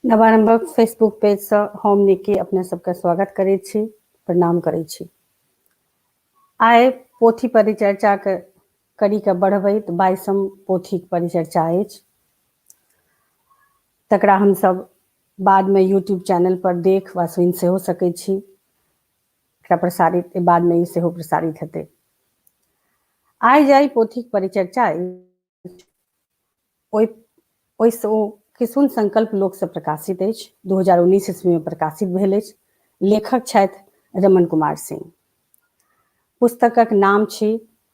नवारंभक Facebook page से हम निकी अपने सबके स्वागत करै छी, प्रणाम करै छी। आइ पोथी परिचर्चा के करी के बढ़बैत 22म पोथी के परिचर्चा अछि। तकरा हम सब बाद में यूट्यूब चैनल पर देख वा सुनि सेहो सकै छी। एकरा प्रसारित बाद में ई सेहो प्रसारित हेतै। आइ जाई पोथी के परिचर्चा ओहिसँ ओ किशुन संकल्प लोक से प्रकाशित अछि। 2019 ईस्वी में प्रकाशित भेल अछि। लेखक छथि रमण कुमार सिंह। पुस्तकक नाम छी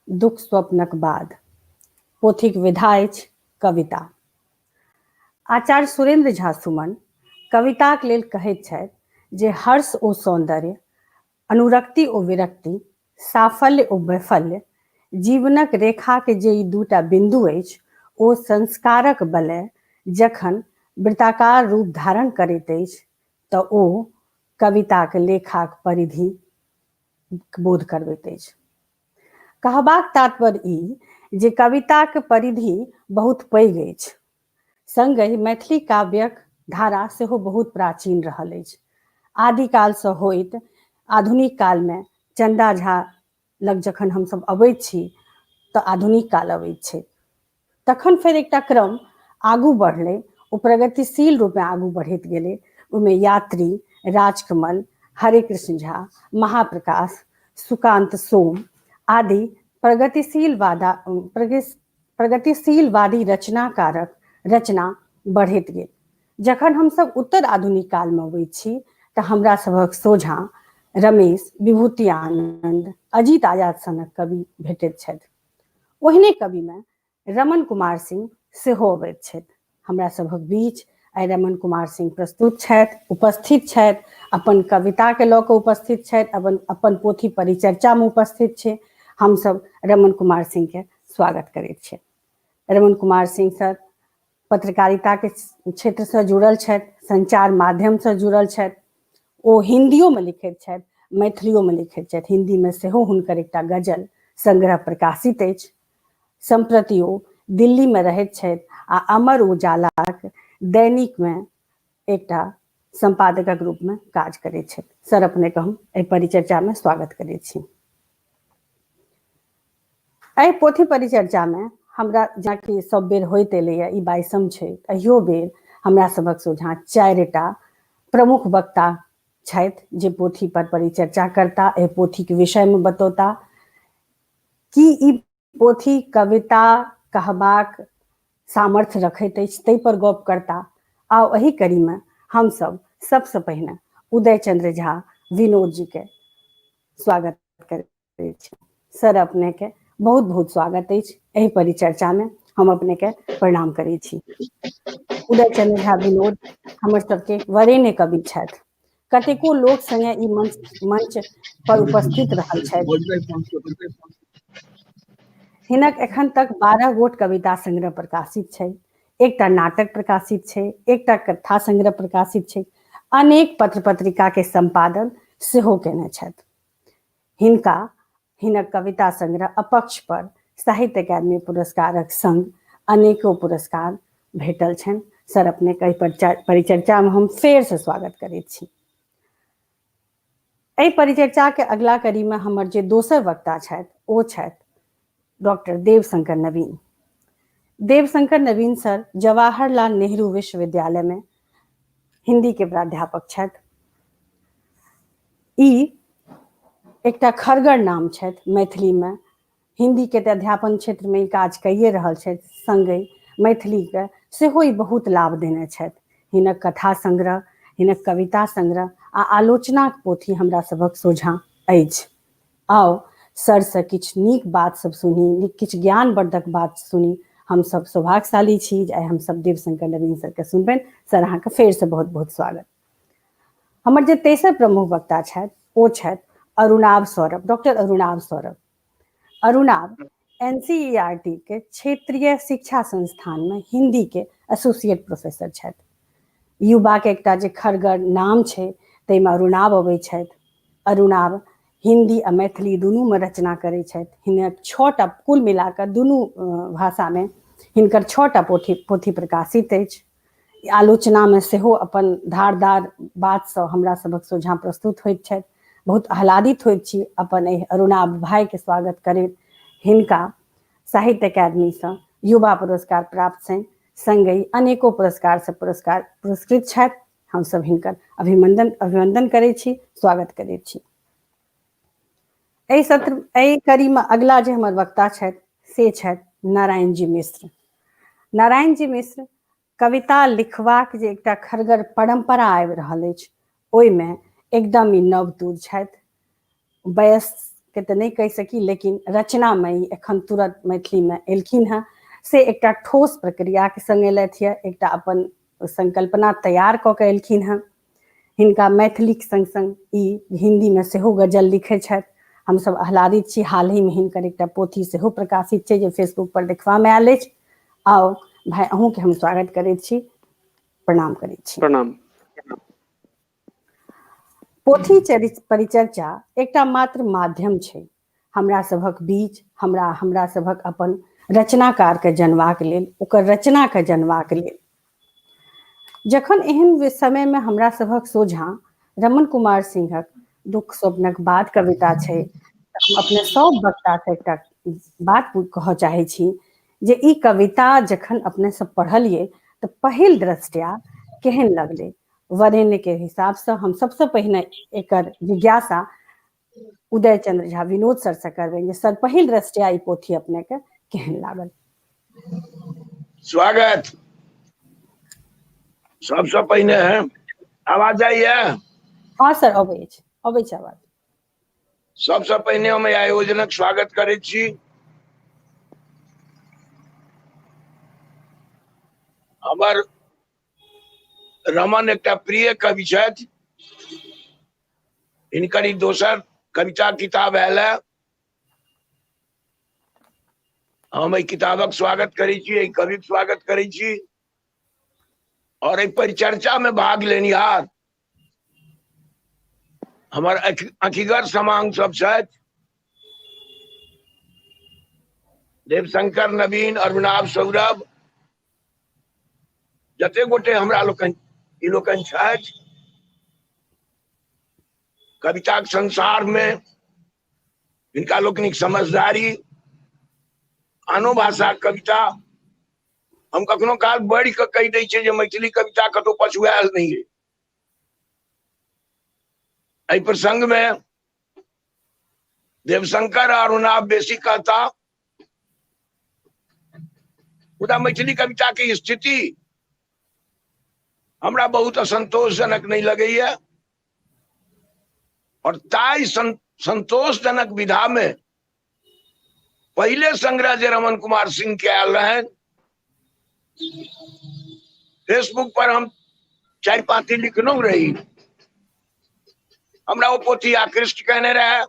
दुख स्वप्नक बाद। पोथीक विधा अछि कविता। आचार्य सुरेंद्र झा सुमन कविताक लेल कहैत छथि जे हर्ष ओ सौंदर्य, अनुरक्ति ओ विरक्ति, साफल्य ओ वैफल्य, जीवनक रेखा के जे ई दूटा बिंदु अछि ओ संस्कारक बले जखन वृत्ताकार रूप धारण करैत अछि तऽ ओ कविताक लेखाक परिधि बोध करबैत अछि। कहबाक तात्पर्य ई जे कविताक परिधि बहुत पैघ अछि। संगहि मैथिली काव्यक धारा सेहो बहुत प्राचीन रहल अछि। आदिकाल से होइत आधुनिक काल में चंदा झा लग जखन हमसब अबैत छी तऽ आधुनिक काल अबैत छै। तखन फेर एकटा क्रम आगू बढ़लै, ओ प्रगतिशील रूप में आगू बढ़ैत गेलै। ओहिमे यात्री, राजकमल, हरे कृष्ण झा, महाप्रकाश, सुकांत सोम आदि प्रगतिशीलवादी रचनाकारक रचना बढ़ैत गेल। जखन हमसब उत्तर आधुनिक काल में अबै छी तऽ हमरा सभक सोझाँ रमेश, विभूति आनंद, अजीत आजाद सनक कवि भेटैत छथि। ओहिने कवि में रमण कुमार सिंह सेहो अबैत छथि। हमरा सभक बीच आइ रमण कुमार सिंह प्रस्तुत छथि, उपस्थित छथि, अपन कविता के लऽ कऽ उपस्थित छथि, अपन पोथी परिचर्चा में उपस्थित छै। हम सब रमण कुमार सिंह के स्वागत करैत छियै। रमण कुमार सिंह सर पत्रकारिता के क्षेत्र से जुड़ल छथि, संचार माध्यम से जुड़ल छथि। ओ हिंदियो में लिखैत छथि, मैथिलियो में लिखैत छथि। हिंदी में सेहो हुनकर एकटा गजल संग्रह प्रकाशित अछि। संप्रति ओ दिल्ली में रहैत छथि आ अमर उजालाक दैनिक में एकटा संपादकक रूप में काज करैत छथि। सर अपने के हम एहि परिचर्चा में स्वागत करैत छी। एहि पोथी परिचर्चा में हमरा जाकि सब बेर होइत एलैए, ई 22म छै, अहियो बेर हमरा सभक सोझाँ 4टा प्रमुख वक्ता छथि जे पोथी पर परिचर्चा करता, एहि पोथी के विषय में बतौता कि ई पोथी कविता कहबाक सामर्थ्य रखैत अछि, ताहि पर गप करता। आ एही कड़ी में हम सब सबसे पहिने उदय चंद्र झा विनोद जी के स्वागत करैत छी। सर अपने के बहुत बहुत स्वागत अछि एहि परिचर्चा में। हम अपने के प्रणाम करै छी। उदय चंद्र झा विनोद हमर सबके वरेण्य कवि छथि। कतेको लोक संगे ई मंच पर उपस्थित रहल छथि। हिनक एखन तक 12 गोट कविता संग्रह प्रकाशित छै, एकटा नाटक प्रकाशित छै, एकटा कथा संग्रह प्रकाशित छै, अनेक पत्र पत्रिका के संपादन सेहो केने छथि। हिनक कविता संग्रह अपक्ष पर साहित्य अकादमी पुरस्कारक संग अनेको पुरस्कार भेटल छनि। सर अपने के परिचर्चा में हम फेर से स्वागत करैत छी। एहि परिचर्चा के अगला कड़ी में हमर जे दोसर वक्ता छथि ओ छथि डॉक्टर देवशंकर नवीन। देवशंकर नवीन सर जवाहरलाल नेहरू विश्वविद्यालय में हिंदी के प्राध्यापक छथि। ई एकटा खरगर नाम छथि मैथिली में। हिंदी के तऽ अध्यापन क्षेत्र में ई काज कैये रहल छथि, संगे मैथिली के सेहो ई बहुत लाभ देने छथि। हिनक कथा संग्रह, हिनक कविता संग्रह आ आलोचनाक पोथी हमरा सभक सोझाँ अछि। आओ सर से किछु नीक बात सब सुनी, किछु ज्ञानवर्धक बात सुनी। हम सब सौभाग्यशाली छी जे आइ हम सब देवशंकर नवीन सर के सुनबनि। सर अहाँ के फेर से बहुत बहुत स्वागत। हमर जे तेसर प्रमुख वक्ता छथि ओ छथि अरुणाभ सौरभ, डॉक्टर अरुणाभ सौरभ। अरुणाभ NCERT के क्षेत्रीय शिक्षा संस्थान में हिंदी के एसोसिएट प्रोफेसर छथि। युवा के एकटा जे खरगर नाम छै ताहिमे अरुणाभ अबै छथि। अरुणाभ हिंदी आ मैथिली दुनू में रचना करै छथि। हिनक 6टा कुल मिलाकर दुनू भाषा में हिनकर 6टा पोथी प्रकाशित अछि। आलोचना में सेहो अपन धारदार बात से हमरा सबक सोझा प्रस्तुत होइत छथि। बहुत आह्लादित होइत छी अपन एहि अरुणाभ भाई के स्वागत करैत। हिनका साहित्य अकादमी से युवा पुरस्कार प्राप्त छनि, संगहि अनेको पुरस्कार से पुरस्कृत छथि। हम सब हिनकर अभिनंदन करै छी, स्वागत करै छी। एहि कड़ी में अगला जे हमर वक्ता छथि से छथि नारायण जी मिश्र। नारायण जी मिश्र कविता लिखबाक जे एकटा खरगर परंपरा आबि रहल अछि ओहिमे एकदम ही नवतूर छथि। वयस के तऽ नहीं कहि सकी, लेकिन रचना में एखन तुरंत मैथिली में एलखिन हैं से एकटा ठोस प्रक्रिया के संग एलथि है, एकटा अपन संकल्पना तैयार कऽ के एलखिन हैं। हिनका मैथिली के संग संग ई हिंदी में सेहो गजल लिखै छथि। हम सब आह्लादित छी। हाल ही में हिनकर एकटा पोथी सेहो प्रकाशित छै जे फेसबुक पर देखबा में आयल अछि। आओ भाई अहूँ के हम स्वागत करैत छी, प्रणाम करैत छी। प्रणाम। पोथी परिचर्चा एकटा मात्र माध्यम छै हमरा सभक बीच हमरा सभक अपन रचनाकार के जनबाक लेल, ओकर रचना के जनबाक लेल। जखन एहन समय में हमरा सभक सोझा रमण कुमार सिंहक दुख स्वप्नक बाद कविता छै तऽ हम अपने सब वक्ता से एकटा बात कहऽ चाहे छी जे ई कविता जखन अपने सब पढ़लिए तऽ पहिल दृष्टया केहन लगलै। वरेण्य के हिसाब से हम सबसे पहिने एकर जिज्ञासा उदय चंद्र झा विनोद सर से करबे जे सर पहिल दृष्टया ई पोथी अपने के केहन लागल। स्वागत। सबसे पहिने आवाज जाइए? हाँ सर अबै छै आवाज। सबसे पहिने हम आयोजनक स्वागत करैत छी। हमर रमन एकटा प्रिय कवि छथि। हिनकर ई दोसर कविता किताब आयल है। हम एहि किताबक स्वागत करै छी, एहि कविक स्वागत करै छी और एहि परिचर्चा में भाग लेनिहार हमर अखिगर समांग सब छथि। देवशंकर, नवीन, अरुणाभ, सौरभ, जते गोटे हमरा लोकनि छथि। कविता के संसार में इनका लोकनिक समझदारी, आनो भाषा कविता हम कखनो काल बढ़ि के कहि दै छियै जे मैथिली कविता कतौ पछुआयल नहीं है। एहि प्रसंग में देवशंकर और अरुणाभ बेसी कहता, मुदा मैथिली कविता की स्थिति हमरा बहुत असंतोषजनक नहीं लगैया और ताई संतोषजनक विधा में पहले संग्रह जे रमण कुमार सिंह के आयल रहे, फेसबुक पर हम 4 पाँती लिखनौ रही, हमरा वो पोथी आकृष्ट कहने रहे।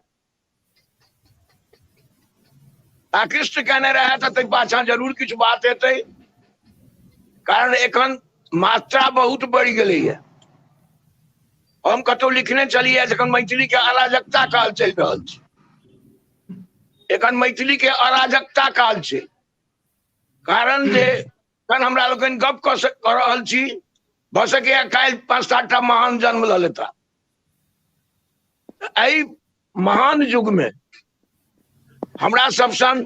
आकृष्ट कहने रहे तो पाछा जरूर किछु बात हेतै, कारण एखन मात्रा बहुत बढ़ गई है। हम कतौ लिखने चलिए जखन मैथिली के अराजकता काल चल रहा है, एखन मैथिली के अराजकता काल छै। कारण जे कन हमरा लोकनि गप कर रहल छी, भ सकैया काल्हि 5-7 टा महान जन्म ल लेता। एहि महान युग में हमरा सब सन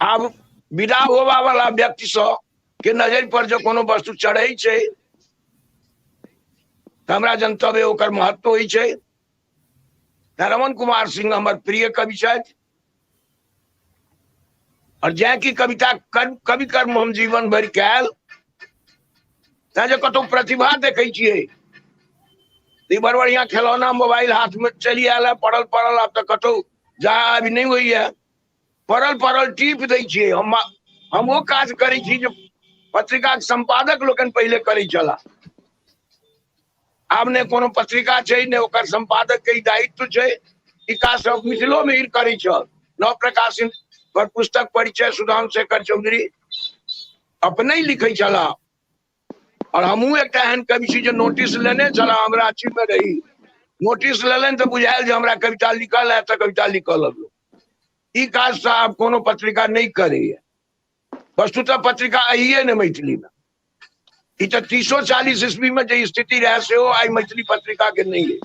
आब विदा होबा वाला व्यक्ति सब के नजर पर जो कोनो वस्तु चढ़ै छै त हमरा जनतव्य ओकर महत्व होइ छै। रमण कुमार सिंह हमर प्रिय कवि छथि और जै की कविता कवि कर्म हम जीवन भर कैल जे कतौ प्रतिभा देखै छियै ई बड़ बढ़िया खिलौना मोबाइल हाथ में चली आयल है, पड़ल आब तो कतौ जा अभी नहीं हुई है, पड़ल टीप दै छियै। हम वो काज करै छी जो पत्रिका के संपादक लोकन पहले करै छला। आब ने कोनो पत्रिका छै ने ओकर संपादक के दायित्व छै, ई काज सब मिथिलो में करै छ। नव प्रकाशित पर पुस्तक परिचय सुधांशु शेखर चौधरी अपने ही लिखै छला और हमहू एक एहन कवि छी जो नोटिस लेने चला, हमरा अथी में रही नोटिस लेलन तो बुझायल जो हमरा कविता लिखल है तो कविता लिखल लगलो। ई काज साहब कोनो पत्रिका नहीं करे है, वस्तुतः पत्रिका आइए ने मैथिली में। ई तो 340 ईस्वी में जो स्थिति रहे से आई मैथिली पत्रिका के नहीं है।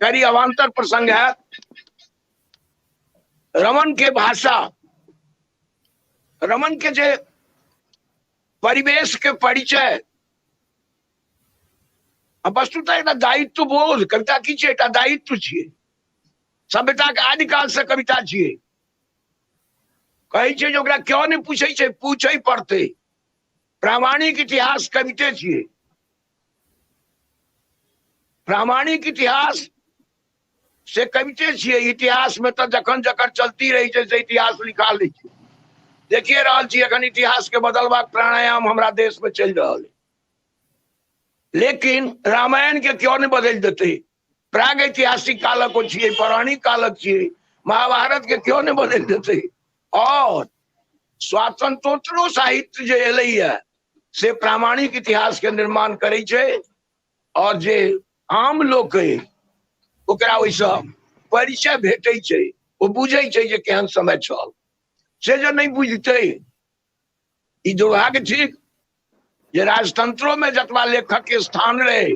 करी अवान्तर प्रसंग है। रमन के भाषा, रमन के जे परिवेश के परिचय, वस्तुतः एक दायित्व बोध कविता की छे, एक दायित्व छे। सभ्यता के आदिकाल से कविता छे। कहे छे जो ओकरा क्यों नहीं पूछे छे, पूछे पड़ते। प्रामाणिक इतिहास कविते छे। प्रामाणिक इतिहास से कविते छे। इतिहास में तो जखन जखन चलती रही छे से इतिहास लिखा लै छे। देखिए रहल छी अखन इतिहास के बदलबाक प्राणायाम हमरा देश में चल रहा है। लेकिन रामायण के क्यों नहीं बदल देते? प्राग ऐतिहासिक कालक छे, पौराणिक कालक छे। महाभारत के क्यों नहीं बदल देते? और स्वतंत्रोत्तरो साहित्य जो एलैया से प्रामाणिक इतिहास के निर्माण करे छे। और जे आम लोग ओकरा ओइसे परिचय भेटे छे, वो बुझे छे जे केहन समय छल। से जो नहीं बुझते ई दुर्भाग्य ठीक जे राजतंत्रों में जतवा लेखक के स्थान रहे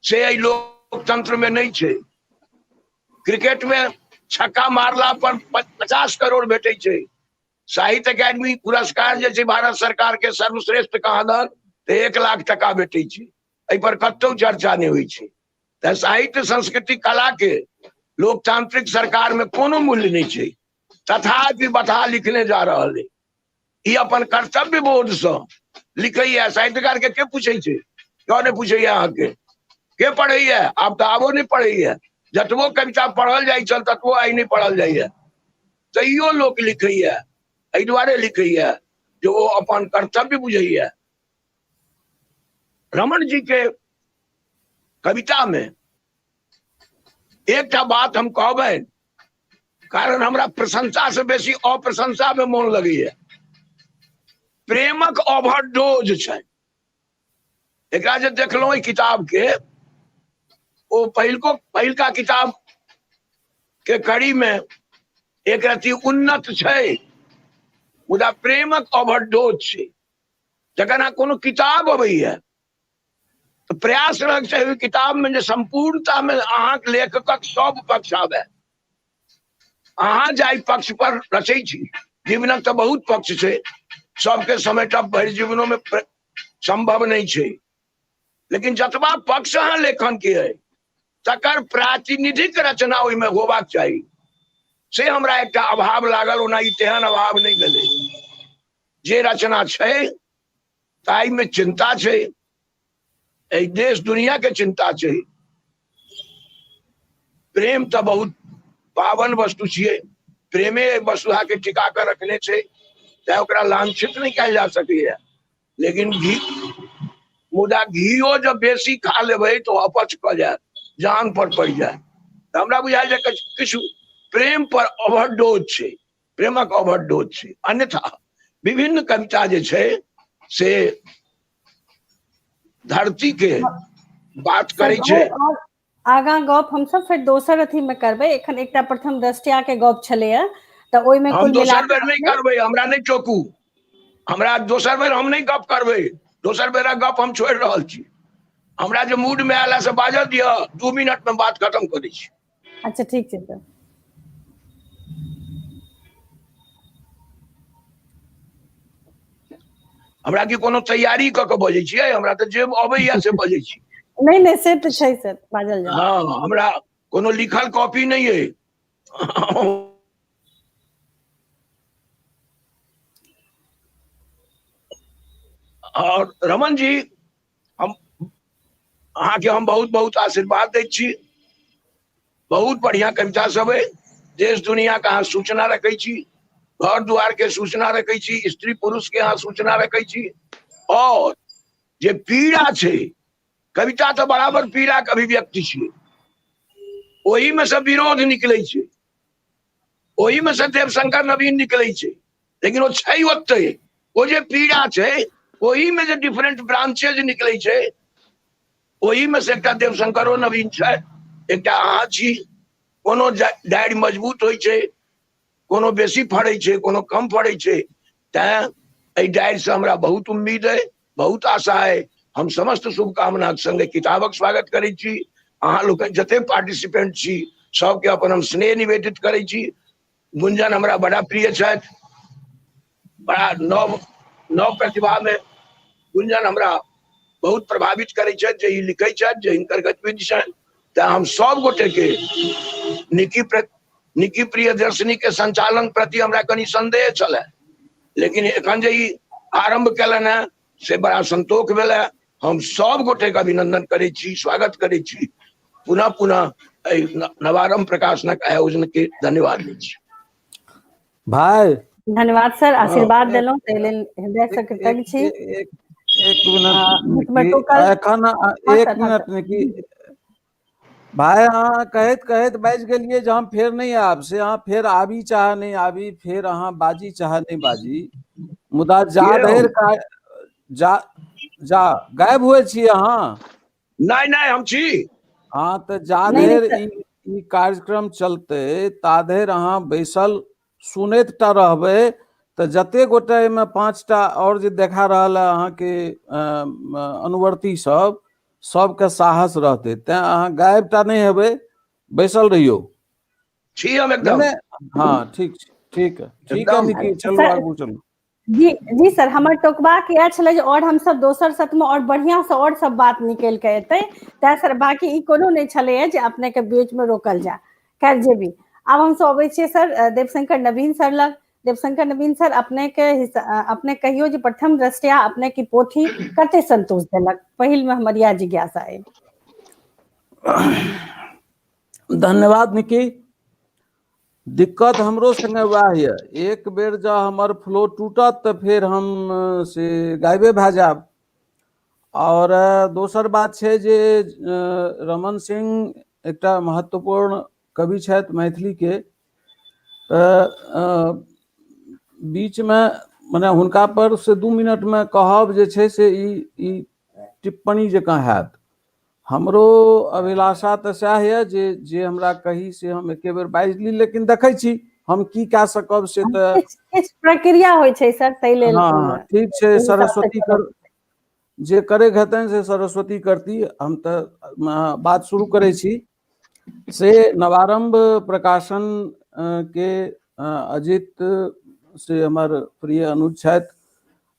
से लोकतंत्र में नहीं छे। क्रिकेट में छक्का मारला पर 50 करोड़ भेटे छे। साहित्य अकादमी पुरस्कार जे भारत सरकार के सर्वश्रेष्ठ कहादन तो 1 लाख टका भेटे छे। एहि पर कतौ चर्चा नहीं हुई छे। तो साहित्य संस्कृति कला के लोकतांत्रिक सरकार में कोनो मूल्य नहीं छे। तथापि बता लिखने जा रहा है। ये अपन कर्तव्य बोध से लिखे है। साहित्यकार के पूछे छे? क्यों नहीं पूछे? यहाँ के पढ़े है? आप तो आबो नहीं पढ़े है। जतबो कविता पढ़ल जाए चल ततबो आई नहीं पढ़ल जाए। तैयो लोग लिखे है। एहि दुआरे लिखे है जो वो अपन कर्तव्य बुझे है। रमन जी के कविता में एक बात हम कहबे, कारण हमरा प्रशंसा से बेसी अप्रशंसा में मन लगी है। प्रेमक ओवरडोज छे। एकरा जे देखलो किताब के, वो पहिलका किताब के कड़ी में एक रति उन्नत छे, मुदा प्रेमक ओवरडोज छे। जखन कोनो किताब अबै है तो प्रयास रहक चाहिए किताब में जो संपूर्णता में अहाँ लेखकक सब पक्ष आवे। अहाँ जाय पक्ष पर रचै छी। जीवनक तो बहुत पक्ष छे, सबके समेटब भरि जीवनों में संभव नहीं छे। लेकिन जतबा पक्ष अहाँ लेखन के है तकर प्रातिनिधिक रचना ओहि में होबाक चाहिए। से हमरा एक अभाव लागल। ओना ई तेहन अभाव नहीं भेलै। जे रचना छे ताई में चिंता छे। देश दुनिया के चिंता छे। प्रेम तो बहुत पावन वस्तु छे। प्रेमे वसुधा के टिका कर रखने छे, चाहे ओकरा लांछित नहीं कल जा सके है। लेकिन घी मुदा घीओ जब बेसी खा लेबै तो अपच क जाए, जान पर पड़ जाए। तो हमरा बुझाय जे किछु प्रेम पर ओवरडोज छे, प्रेमक ओवरडोज छे। अन्यथा विभिन्न कविता जे छे से धरती के बात करे छे। आगा गप हम सब फिर दोसर अथी में करबे। एखन एकटा प्रथम दृष्टया के गप छले त ओइ में कुल दोसर बेर नहीं करबे। हमरा नहीं टोकू। हमरा दोसर बेर हम नहीं गप करबे। दोसर बेर गप हम छोड़ रहल छी। हमरा जो मूड में आला से बाजल दिया, 2 मिनट में बात खत्म कर दै छी। अच्छा ठीक छै सर। हमरा की कोनो तैयारी क के बजै छियै? हमरा तो जे अबैया से बजै छी। नहीं नहीं से तो छै सर, बाजल जा। हाँ, हमरा कोनो लिखल कॉपी नहीं है। और रमन जी हम अहाँ के हम बहुत बहुत आशीर्वाद दै छी। बहुत बढ़िया कविता सब है। देश दुनिया का अहाँ सूचना रखे छी, घर द्वार के सूचना रखे छी, स्त्री पुरुष के अहाँ सूचना रखे छी। और जे पीड़ा छे, कविता तो बराबर पीड़ा के अभिव्यक्ति छे। वही में से विरोध निकले छे, वही में से देवशंकर नवीन निकले छे। लेकिन वो छै ओते, वो जे पीड़ा छे वही में जे डिफरेंट ब्रांचेज निकले छे, वही में से एकटा देवशंकरो नवीन छे, एकटा अहाँ छी। कोनो डायरी मजबूत होय छे, कोनो बेसी फड़े छे, कोनो कम फड़े छे। तैं एहि डायरी से हमरा बहुत उम्मीद है बहुत आशा है। हम समस्त शुभकामना संगे किताबक स्वागत करै छी। अहाँ लोग जते पार्टिसिपेंट छी सबके अपन हम स्नेह निवेदित करै छी। गुंजन हमरा बड़ा प्रिय छथि, बड़ा नव नव प्रतिभा में गुंजन हमरा बहुत प्रभावित करै छथि। जे ई लिखै छथि, जे हिनकर गतिविधि छनि, तऽ हम सब गोटे के निकी प्रियदर्शनी के संचालन प्रति हमरा कनि संदेह छलै, लेकिन एखन जे ई आरंभ केलनि हैं से बड़ा संतोष भेल है। हम सब गोटे के अभिनंदन करै छी, स्वागत करै छी। पुनः पुनः नवारंभ प्रकाशनक आयोजन के धन्यवाद दै छी। भाई धन्यवाद सर, आशीर्वाद एक देलहुँ ताहि लेल हृदय से कृतज्ञ छी। एक मिनट बीचमे निकी, टोकल। एखन हाँ एक सर, हाँ मिनट सर। निकी भाई, अहाँ कहैत कहैत बाजि गेलियै जे हम फेर नहीं आब, से अहाँ फेर आबी चाहे नहीं आबी, फेर अहाँ बाजी चाहे नहीं बाजी, मुदा जा के धरि हम? जा गायब हुए छियै अहाँ। नहीं नहीं, हम छी। हाँ, तो जा नहीं नहीं धरि सर, ई कार्यक्रम चलते ता धरि अहाँ बैसल सुनैत टा रहबै, तऽ जते गोटे एहिमे 5टा और जे देखा रहल है अहाँके अनुवर्ती सबके साहस रहतै, तें अहाँ गायब टा नहीं हेबै, बैसल रहियो। छी हम नहीं एकदम नहीं, हाँ ठीक छै, ठीक है एकदम। निकी, चलू सर आगू चलू। जी जी सर, हमर टोकबाक इएह छलै जे और हम सब दोसर सत्र में और बढ़िया से और सब बात निकल के एतै, तैं सर बाकी ई कोनो नहीं छलैए जे अपने के बीच में रोकल जाए। खैर जे भी, आब हम सब अबै छियै सर देवशंकर नवीन सर लग। देवशंकर नवीन सर, अपने अपने कहियो जे प्रथम दृष्टया अपने की पोथी कते संतोष देलक, पहिल में हमर इएह जिज्ञासा है। धन्यवाद निकी। दिक्कत हमरो संगे वह है, एक बेर जब हमर फ्लो टूटत तो फिर हम से गायबे भए जाब। और दोसर बात छै जे रमन सिंह एकटा महत्वपूर्ण कवि छथि मैथिली के, बीच में मने हुनका पर से 2 मिनट में कहब जे छै से ई टिप्पणी जकाँ हैत। हमरो अभिलाषा तऽ सएह यऽ जे हमरा कही से हम एके बेर बाजि ली, लेकिन देखै छी हम की कए सकब से तऽ। किछु प्रक्रिया होइ छै सर, ताहि लेल हाँ ठीक छै, ओहि हिसाब से सरस्वती करब। जे करे हेतनि से सरस्वती करती। हम तऽ बात शुरू करै छी से नवारंभ प्रकाशन के अजित से हमर प्रिय अनुज छथि,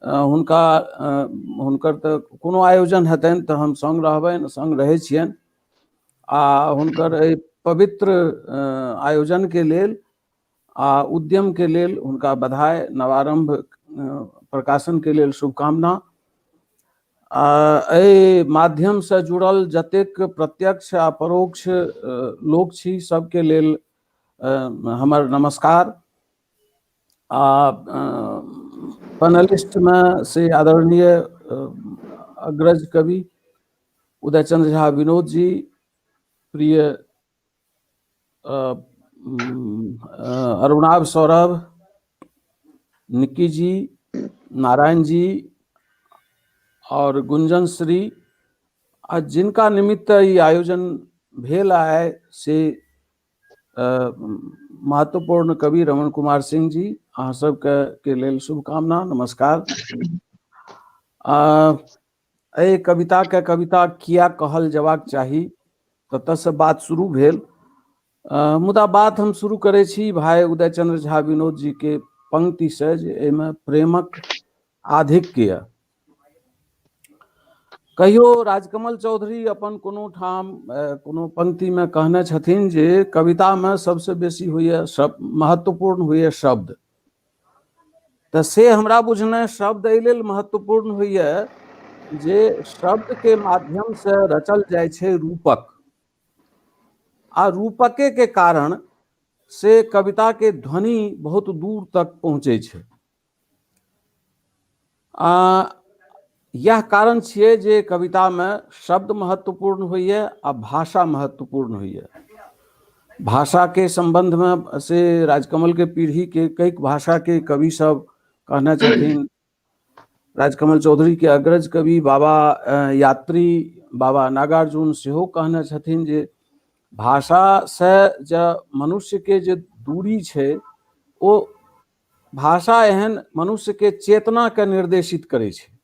हुनकर तऽ कोनो आयोजन हेतनि तऽ हम संग रहबनि, संग रहै छियनि। आ हुनकर एहि पवित्र आयोजन के लेल आ उद्यम के लेल हुनका बधाई, नवारंभ प्रकाशन के लेल शुभकामना। एहि माध्यम से जुड़ल जतेक प्रत्यक्ष आ परोक्ष लोक छी सबके लेल हमर नमस्कार। आ पैनलिस्ट में से आदरणीय अग्रज कवि उदयचंद्र झा विनोद जी, प्रिय अरुणाभ सौरभ, निकी जी, नारायण जी और गुंजन श्री, आ जिनका निमित्त ई आयोजन भेल आए से महत्वपूर्ण कवि रमन कुमार सिंह जी, अहाँ सबके लेल शुभकामना, नमस्कार। एहि कविता के कविता किया कहल जबाक चाही, ततऽ बात शुरू भेल। मुदा बात हम शुरू करै छी भाई उदयचंद्र झा विनोद जी के पंक्ति से, जे एहिमे प्रेमक आधिक्य यऽ। कहियो राजकमल चौधरी अपन कोनो ठाम कोनो पंक्ति में कहने छथिन जे कविता में सबसे बेसी होइए महत्वपूर्ण होइए शब्द। तऽ से हमरा बुझने शब्द एहि लेल महत्वपूर्ण होइए जे शब्द के माध्यम से रचल जाइ छै रूपक, आ रूपके के कारण से कविता के ध्वनि बहुत दूर तक पहुँचे छै। यह कारण छियै जे कविता में शब्द महत्वपूर्ण होइए आ भाषा महत्वपूर्ण होइए। भाषा के संबंध में से राजकमल के पीढ़ी के कई भाषा के कवि सब कहने छथिन। राजकमल चौधरी के अग्रज कवि बाबा यात्री, बाबा नागार्जुन सेहो कहने छथिन जे भाषा से जब मनुष्य के जे दूरी छै, ओ भाषा एहन मनुष्य के चेतना के निर्देशित करे छै।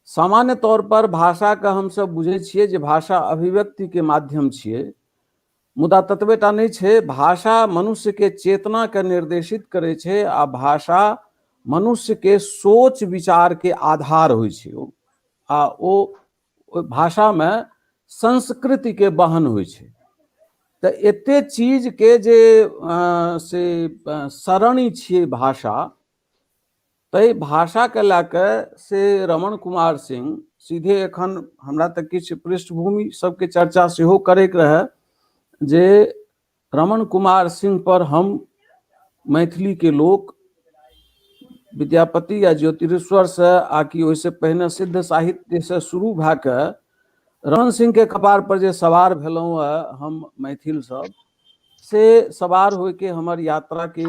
सामान्य तौर पर भाषा का हम सब बुझे छिए जे भाषा अभिव्यक्ति के माध्यम छिए, मुदा ततबेटा नहीं छे। भाषा मनुष्य के चेतना के निर्देशित करे छे आ भाषा मनुष्य के सोच विचार के आधार होइ छे। आ ओ भाषा में संस्कृति के बहन होइ छे। तो एते चीज के जे सरणी छिए भाषा, तै भाषा के लाके से रमण कुमार सिंह सीधे एखन हमरा तक किछ पृष्ठभूमि सबके चर्चा सेहो करे के रहे जे रमण कुमार सिंह पर हम मैथिली के लोक विद्यापति या ज्योतिरेश्वर से आकि ओइसे पहले सिद्ध साहित्य से शुरू भए के रमण सिंह के कपार पर जे सवार भेलौं हम मैथिल सब, से सवार होय के हमर यात्रा के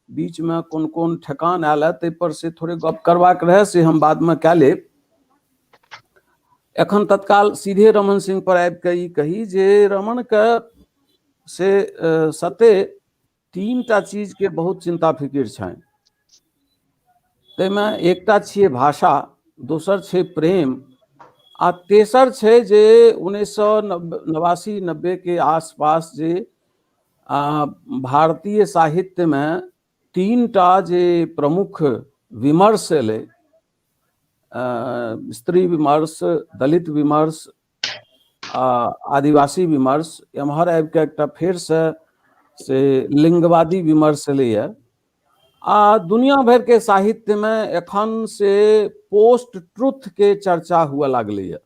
बीच में कोन कोन ठेकान आयल है तै पर से थोड़े गप करबाक रहे, से हम बाद में कए लेब। एखन तत्काल सीधे रमण सिंह पर आबि के ई कही जे रमण के से सते 3टा चीज के बहुत चिंता फिकिर छनि। तैमे एकटा छिए भाषा, दोसर छै प्रेम, आ तेसर छै जे 1989-90 के आसपास जे भारतीय साहित्य में 3टा जे प्रमुख विमर्श एलै, स्त्री विमर्श, दलित विमर्श, आदिवासी विमर्श, एम्हर आबि के एकटा फेर से लिंगवादी विमर्श एलैए। आ दुनिया भर के साहित्य में एखन से पोस्ट ट्रुथ के चर्चा हुए लागलैए।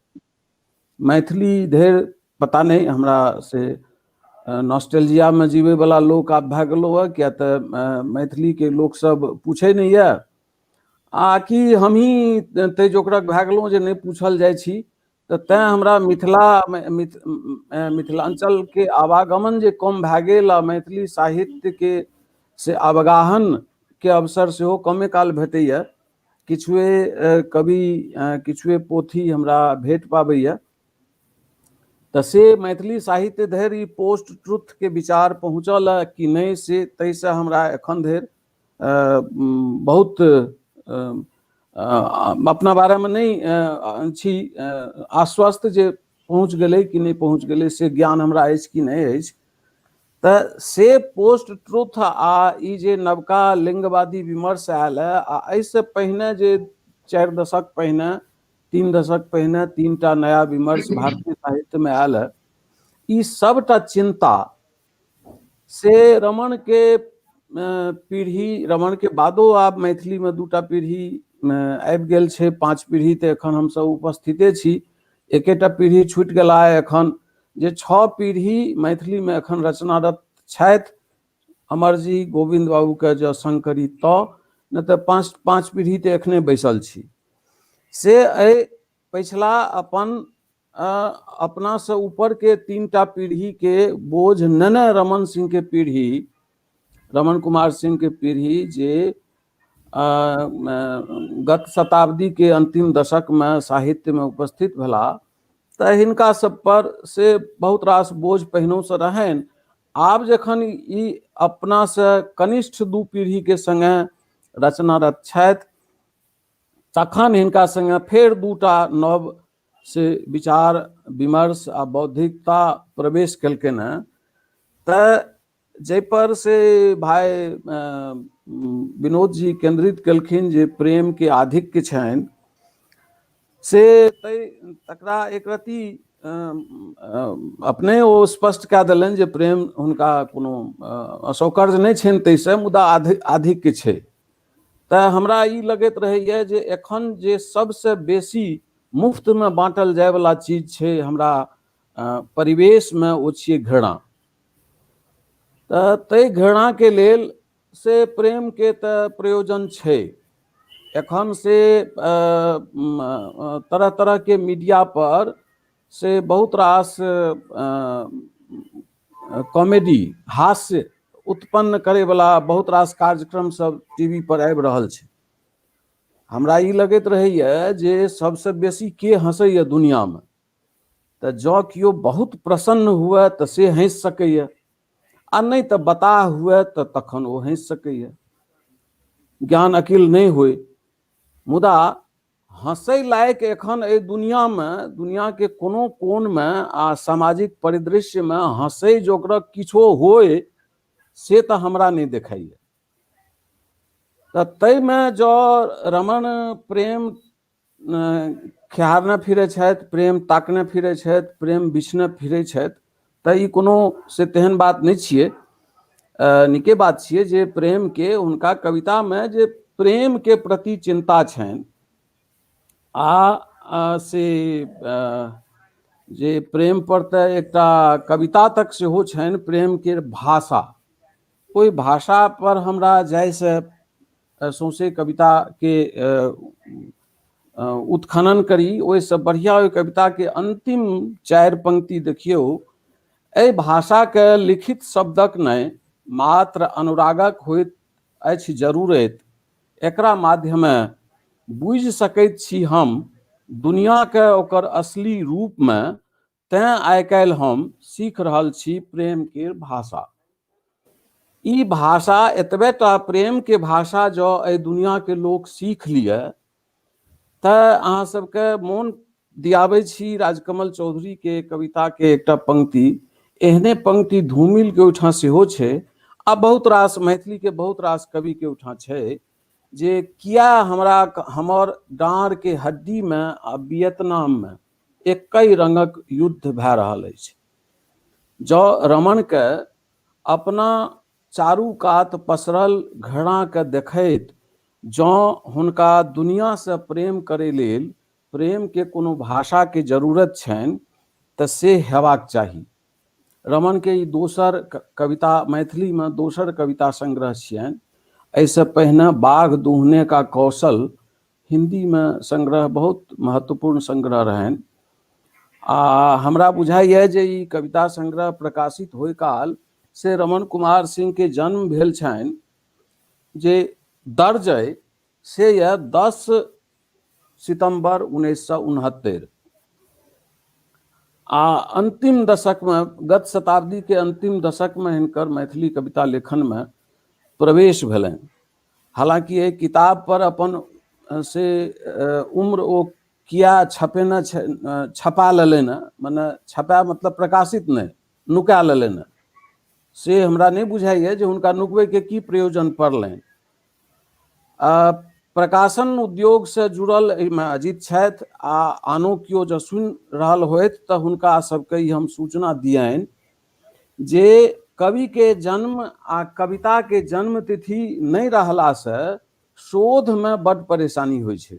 मैथिली धैर पता नहीं, हमरा से नॉस्टैल्जिया में जीवे वाला लोक आब भए गेलो है, किया तो मैथिली के लोक सब पूछे नहीं है, आ कि हमही तै जोकरक भए गेलहुँ जे नहीं पूछल जाइ छी। तो तैं हमरा मिथिलांचल के आवागमन जे कम भए गेल आ मैथिली साहित्य के से अवगाहन के अवसर सेहो कमे काल भेटैया। किछुए कवि किछुए पोथी हमरा भेट पाबैया। तो से मैथिली साहित्य धरि ई पोस्ट ट्रुथ के विचार पहुँचल है कि नहीं, से तैसे हमरा एखन धरि बहुत अपना बारे में नहीं छी आश्वस्त जे पहुँच गेलै कि नहीं पहुँच गेलै, से ज्ञान हमरा अछि कि नहीं अछि। तो से पोस्ट ट्रुथ आ ई जे नवका लिंगवादी विमर्श आयल है, आ ऐसे पहने जे 4 दशक पहने 3 दशक पहने 3टा नया विमर्श भारतीय साहित्य में आयल है, ई सबटा चिंता से रमण के पीढ़ी, रमण के बादो आब मैथिली में 2टा पीढ़ी आबि गेल छै, 5 पीढ़ी तो एखन हम सब उपस्थिते छी। एकेटा पीढ़ी छूटि गेला है एखन, जे 6 पीढ़ी मैथिली में एखन रचनारत छथि। अमरजी गोविंद बाबू के जो शंकरी तो न तो 5 पीढ़ी तो एखने बैसल छी। से पिछला अपना से ऊपर के 3टा पीढ़ी के बोझ नने रमण सिंह के पीढ़ी, रमण कुमार सिंह के पीढ़ी जे गत शताब्दी के अंतिम दशक में साहित्य में उपस्थित भेला, तो हिनका सब पर से बहुत रास बोझ पहिनों से रहन। आब जखन ई अपना से कनिष्ठ 2 पीढ़ी के संगे रचनारत छथि, तखन हिनका संगे फेर 2टा नव से विचार विमर्श आ बौद्धिकता प्रवेश केलकैन हैं। तो जै पर से भाई विनोद जी केंद्रित केलखिन जे प्रेम के आधिक्य छनि, से तकरा एक रति अपने ओ स्पष्ट कए देलनि जे प्रेम हुनका कोनो असौकर्य नहीं छनि, तैसे मुदा आधिक्य छै। तो हमरा ई लगैत रहैया जे एखन जे सबसे बेसी मुफ्त में बांटल जाय वाला चीज छै हमरा परिवेश में, ओ छियै घृणा। तो तै घृणा के लेल से प्रेम के तो प्रयोजन छै। एखन से तरह तरह के मीडिया पर से बहुत रास कॉमेडी, हास्य उत्पन्न करे वाला बहुत रास कार्यक्रम सब टीवी पर आबि रहल छै। हमरा ई लगैत रहैया जे सबसे बेसी के हंसैया दुनिया में, तो जँ कियो बहुत प्रसन्न हुए तो से हंस सकैया, आ नहीं तो बताह हुए तो तखन ओ हंस सकैया। ज्ञान अकिल नहीं होय, मुदा हंसै लायक एखन एहि दुनिया में, दुनिया के कोनो कोन में आ सामाजिक परिदृश्य में हंसै जोगरक किछो होय से तऽ हमरा नहीं देखाइए। तऽ ताहिमे जो रमण प्रेम खेहारने फिरै छथि, प्रेम ताकने फिरै छथि, प्रेम बिछने फिरै छथि, तऽ ई कोनो से तेहन बात नहीं छियै। नीके बात छियै जे प्रेम के हुनका कविता में जे प्रेम के प्रति चिंता छनि से जे प्रेम पर तऽ एकटा कविता तक सेहो छनि, प्रेम के भाषा, ओहि भाषा पर हमरा जायसँ सौंसे कविता के उत्खनन करी, ओहिसँ बढ़िया ओहि कविता के अंतिम 4 पंक्ति देखियौ। एहि भाषा के लिखित शब्दक नहि मात्र अनुरागक होइत अछि जरूरत, एकरा माध्यमे बुझि सकैत छी हम दुनिया के ओकर असली रूप में। तें आइ काल्हि हम सीख रहल छी प्रेम के भाषा। ई भाषा एतबेटा प्रेम के भाषा जो एहि दुनिया के लोग सीख लिए तऽ अहाँ सबके मोन दियाबै छी राजकमल चौधरी के कविता के एकटा पंक्ति, एहने पंक्ति धूमिल के ओहिठाम सेहो छै आ बहुत रास मैथिली के बहुत रास कवि के ओहिठाम छै जे किया हमरा हमर डाँड़ के हड्डी में आ वियतनाम में एकई रंगक युद्ध भए रहल अछि। जो रमण के अपना चारू कात पसरल घृणा के देखैत जँ हुनका दुनिया से प्रेम करे लेल प्रेम के कोनो भाषा के जरूरत छनि तऽ से हेबाक चाही। रमण के ई दोसर कविता, मैथिली में दोसर कविता संग्रह छियनि। ऐसे पहिने बाघ दूहने का कौशल हिंदी में संग्रह बहुत महत्वपूर्ण संग्रह रहनि आ हमरा बुझाइए जे ई कविता संग्रह प्रकाशित होय काल से रमण कुमार सिंह के जन्म भेल छनि जे दर्ज अइ से यह 10 सितंबर 1969 आ अंतिम दशक में, गत शताब्दी के अंतिम दशक में हिनकर मैथिली कविता लेखन में प्रवेश भेलनि। हालांकि एहि किताब पर अपन से उम्र ओ किया छपेने छपा लेलनि, मने छपा मतलब प्रकाशित नहीं, नुका लेलनि, से हमरा नहीं बुझाइए जे हुनका नुकबै के की प्रयोजन पड़लनि। प्रकाशन उद्योग से जुड़ल एहिमे अजित छथि आ आनो कियो जँ सुनि रहल होइत तऽ हुनका सबके ई हम सूचना दियनि जे कवि के जन्म आ कविता के जन्म तिथि नहीं रहला से शोध में बड़ परेशानी होइ छै।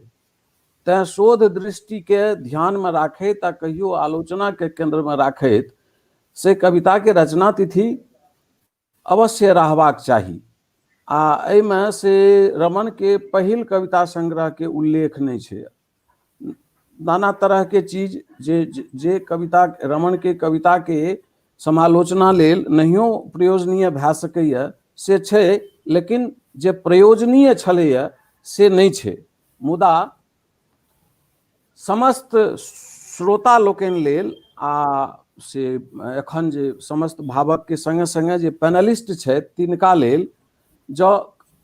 तें शोध दृष्टि के ध्यान में राखैत आ कहियो आलोचना के केंद्र में राखैत से कविता के रचना तिथि अवश्य रहबाक चाही। आ एहिमे से रमण के पहिल कविता संग्रह के उल्लेख नहीं छै। नाना तरह के चीज जे कविता रमण के कविता के समालोचना लेल नहियो प्रयोजनीय भए सकैए से छै, लेकिन जे प्रयोजनीय छलैए से नहीं छै। मुदा समस्त श्रोता लोकनि लेल आ से एखन जे समस्त भावक के संगे संगे जे पैनलिस्ट छथि तिनका लेल जो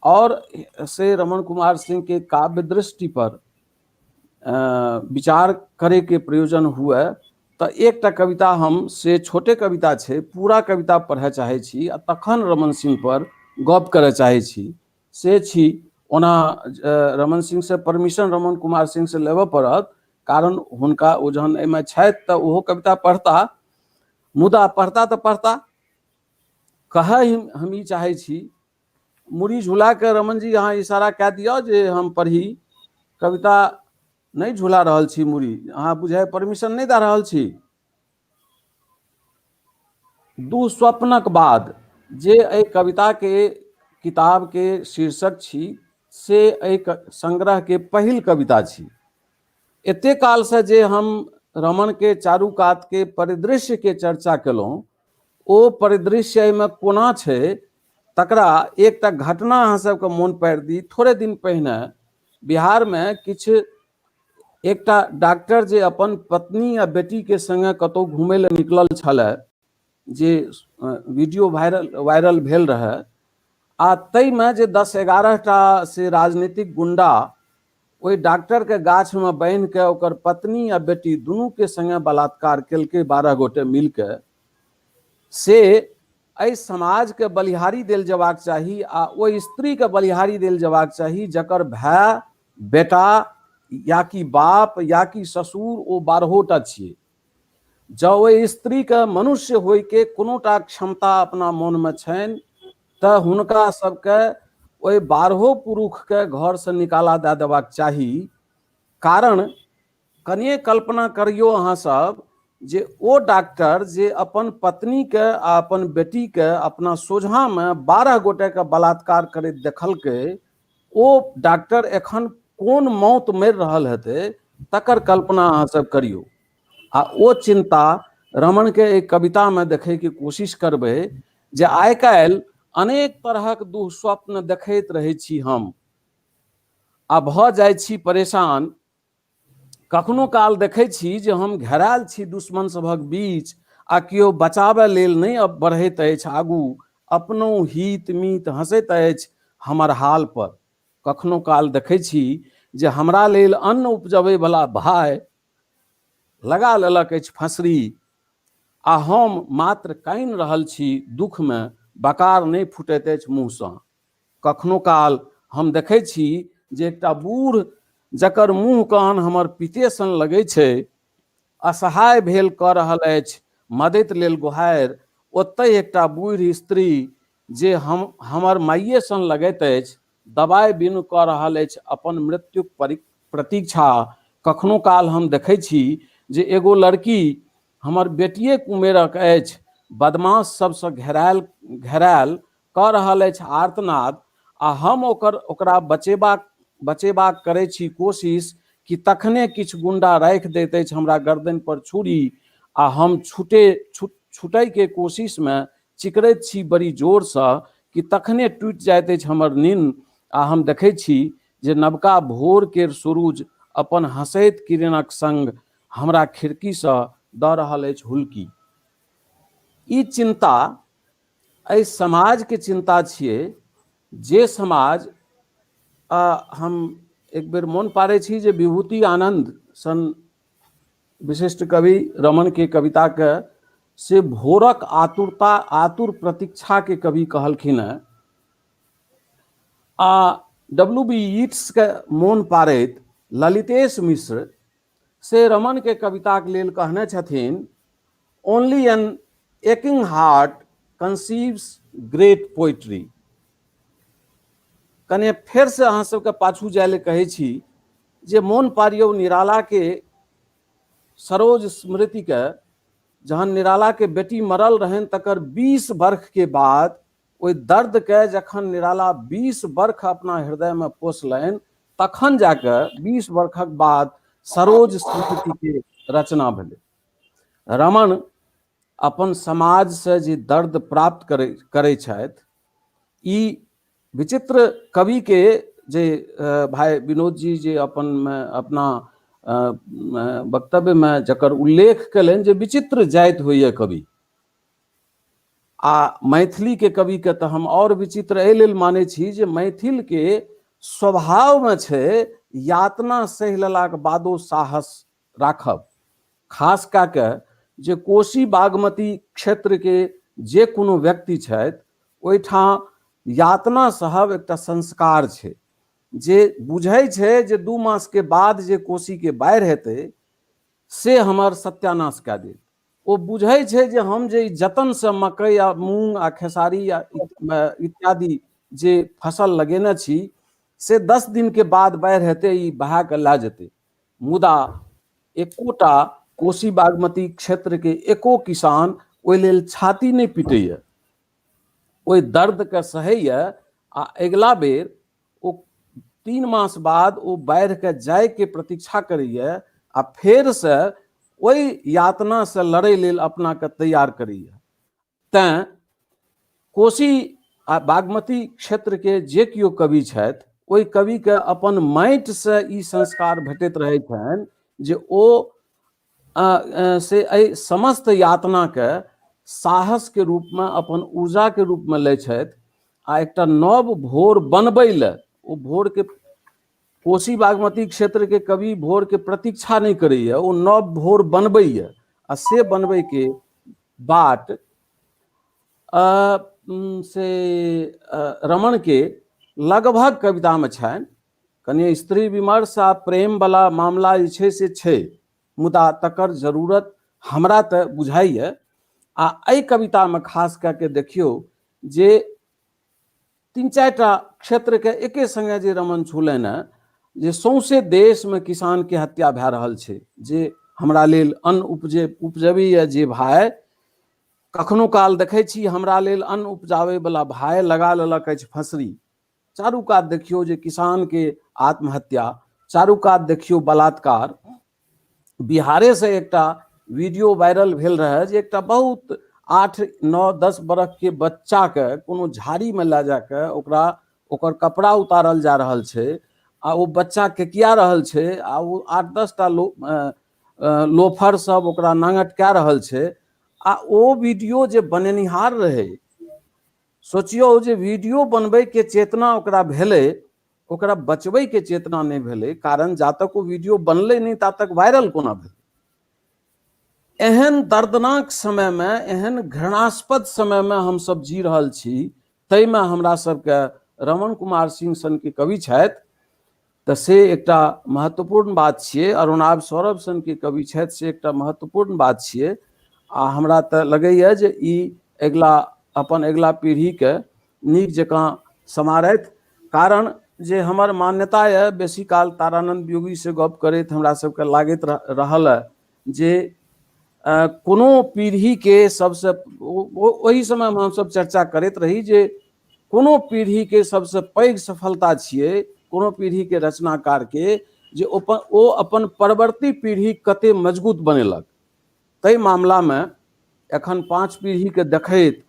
और से रमण कुमार सिंह के काव्य दृष्टि पर विचार करे के प्रयोजन हुए तो एकटा कविता हम से छोटे कविता छे, पूरा कविता पढ़े चाहे छी आ तखन रमण सिंह पर गप करे चाहे छी। से छी ओना रमण सिंह से परमिशन रमण कुमार सिंह से लेबऽ पड़त, कारण हुनका ओ जहन एहिमे छथि तऽ ओहो कविता पढ़ता, मुदा पढ़ता तऽ पढ़ता कहै हम ई चाहे छी मुड़ी झुला के रमन जी अहाँ इशारा कए दियौ जे हम पढ़ी, कविता नहीं झुला रहल छी मुड़ी, अहाँ बुझाय परमिशन नहीं दे रहल छी। दू स्वप्नक बाद जे एहि कविता के किताब के शीर्षक छी से एहि संग्रह के पहिल कविता छी। एते काल से जे हम रमण के चारू कात के परिदृश्य के चर्चा केलहुँ, ओ परिदृश्य में कोना छै तकरा एकटा घटना अहाँ सबके मोन पारि दी। थोड़े दिन पहिने बिहार में किछु एकटा डॉक्टर जे अपन पत्नी आ बेटी के संगे कतौ घूमय ले निकलल छलै, जे वीडियो वायरल भेल रहे आ तई में जे 10-11 टा से राजनीतिक गुंडा ओहि डॉक्टर के गाछ में बांध के ओकर पत्नी आ बेटी दुनू के संगे बलात्कार केलकै 12 गोटे मिलके। से एहि समाज के बलिहारी देल जेबाक चाही आ ओहि स्त्री के बलिहारी देल जेबाक चाही जकर भाई बेटा या कि बाप या कि ससुर ओ 12टा छियै। जँ ओहि स्त्री के मनुष्य होय के कोनोटा क्षमता अपना मन में छनि तऽ हुनका सबके ओहि 12 पुरुष के घर से निकाला दे देबाक चाही। कारण कनिए कल्पना करियो अहाँ सब जे ओ डॉक्टर जे अपन पत्नी के आ अपन बेटी के अपना सोझा में 12 गोटे के बलात्कार करैत देखलकै, ओ डॉक्टर एखन कोन मौत मरि रहल हेतै तकर कल्पना अहाँ सब करियो। आ ओ चिंता रमन के एक कविता में देखे के कोशिश करबै जे आइ काल्हि अनेक तरहक दुःस्वप्न देखैत रहै छी हम आ भऽ जाइ छी परेशान। कखनो काल देखै छी जे हम घेरायल छी दुश्मन सभक बीच आ केओ बचाबै लेल नहि अब बढ़ैत अछि आगू, अपनो हित मीत हंसैत अछि हमर हाल पर। कखनो काल देखै छी जे हमरा लेल अन्न उपजबै वाला भाइ लगा लेलक अछि फसरी आ हम मात्र कानि रहल छी दुख में, बकार नहीं फुटैत अछि मुँह सँ। कखनो काल हम देखै छी जे एकटा बूढ़ जकर मुँह कान हमर पिते सन लगै छै, असहाय भेल कऽ रहल अछि मदति लेल गुहारि। ओतहि एकटा बूढ़ स्त्री जे हमर माइये सन लगैत अछि, दबाइ बिनु कऽ रहल अछि अपन मृत्युक प्रतीक्षा। कखनो काल हम देखै छी जे एगो लड़की हमर बेटिए कुमेरक अछि, बदमाश सबसँ घेरायल कऽ रहल अछि आर्तनाद, आ हम ओकरा बचेबाक करै छी कोशिश कि तखने किछु गुंडा राखि दैत अछि हमरा गर्दन पर छुरी आ हम छुटै के कोशिश में चिकरैत छी बड़ी जोरसँ कि तखने टूटि जाइत अछि हमर नींद आ हम देखै छी जे नवका भोर केर सूरुज अपन हंसैत किरणक संग हमरा खिड़कीसँ दऽ रहल अछि हुल्की। ई चिंता एहि समाज के चिंता छियै जे समाज हम एक बेर मोन पारै छी जे विभूति आनंद सन विशिष्ट कवि रमन के कविता के से भोरक आतुर प्रतीक्षा के कवि कहलखिन हेँ। आ W.B. यीट्स के मोन पारैत ललितेश मिश्र से रमन के कविता के लेल कहने छथिन, only an aching heart conceives great poetry. कने फेर से अहाँ सबके पाछू जाय ले कहै छी जे मोन पारियौ निराला के सरोज स्मृति के, जहन निराला के बेटी मरल रहन तकर 20 वर्ष के बाद ओहि दर्द के जखन निराला 20 वर्ष अपना हृदय में पोसलनि तखन जाके 20 वर्षक बाद सरोज स्मृति के रचना भेलै। रमन अपन समाज से जे दर्द प्राप्त करै छथि, ई विचित्र कवि के जे भाई विनोद जी जे अपना वक्तव्य में जकर उल्लेख कयलनि जे विचित्र जाति होइए कवि, आ मैथिली के कवि के तऽ हम और विचित्र एहि लेल मानै छी जे मैथिल के स्वभाव में छै यातना सहि लेलाक बादो साहस राखब। खास कऽ के जे कोशी बागमती क्षेत्र के जे कोनो व्यक्ति छथि ओहिठाम यातना सहब एकटा संस्कार छै, जे बुझै छै जे 2 मास के बाद जे कोशी के बाढ़ि हेतै से हमर सत्यानाश कऽ देत। ओ बुझै छै जे हम जे जतन से मकई आ मूंग आ खेसारी आ इत्यादि जे फसल लगेने छी से 10 दिन के बाद बाढ़ि हेतै, ई बहा के लऽ जेतै। मुदा एकोटा कोशी बागमती क्षेत्र के एको किसान ओहि लेल छाती नहीं पीटैया, ओहि दर्द के सहैया आ अगिला बेर ओ 3 मास बाद ओ बाढ़ि के जाय के प्रतीक्षा करैया आ फेर से ओहि यातना से लड़ै लेल अपना के तैयार करैया। तैं कोशी आ बागमती क्षेत्र के जे किओ कवि छथि ओहि कवि के अपन माटि से ई संस्कार भेटैत रहै छनि जे ओ से एहि समस्त यातना के साहस के रूप में अपन ऊर्जा के रूप में लै छथि आ एकटा नव भोर बनबै ले ओ भोर के कोसी बागमती क्षेत्र के कवि भोर के प्रतीक्षा नहीं करैया, ओ नव भोर बनबैया आ से बनबै के बाट रमण के लगभग कविता में छनि। कनि स्त्री विमर्श आ प्रेम वाला मामला जे छै से छै, मुदा तकर जरूरत हमरा तऽ बुझाइए। आ एहि कविता में खास कऽ के देखियौ जे 3-4 टा क्षेत्र के एके संगे जे रमन छुलनि हैं, जे सौंसे देश में किसान के हत्या भए रहल छै, जे हमरा लेल अन्न उपजबैया जे भाई, कखनो काल देखै छी हमरा लेल अन्न उपजाबै वाला भाई लगा लेलक अछि फसरी। चारू कात देखियौ जे किसान के आत्महत्या, चारू कात देखियौ बलात्कार। बिहारे से एकटा वीडियो वायरल भेल रहे जे एकटा बहुत 8-9-10 बरख के बच्चा के कोनो झाड़ी में ला जाके ओकर कपड़ा उतारल जा रहल छै, आ ओ बच्चा केकिया रहल छै, आ ओ 8-10 टा लोफर सब ओकरा नांगट कए रहल छै। आ ओ वीडियो जे बनेनिहार रहे, सोचियो जे वीडियो बनबै के चेतना ओकरा भेलै, ओकरा बचबै के चेतना नहीं भेलै, कारण जा तक वो वीडियो बनलै नहीं ता तक वायरल कोना भेलै। एहन दर्दनाक समय में, एहन घृणास्पद समय में हम सब जी रहल छी, तै में हमरा सबके रमण कुमार सिंह सन के कवि छथि तऽ से एकटा महत्वपूर्ण बात छियै। अरुणाभ सौरभ सन के कवि छथि से एकटा महत्वपूर्ण बात छियै। आ हमरा तऽ लगैया जे ई अपन अगिला पीढ़ी के नीक जकाँ सम्हारथि। कारण जे हमर मान्यता है, बेसी काल तारानंद वियोगी से गप करैत हमरा सबके लागैत रहल है जे कोनो पीढ़ी के सबसे, ओही समय में हम सब चर्चा करैत रही जे कोनो पीढ़ी के सबसे पैघ सफलता छियै कोनो पीढ़ी के रचनाकार के, जे ओ अपन परवर्ती पीढ़ी कते मजबूत बनेलक। तै मामला में एखन 5 पीढ़ी के देखैत,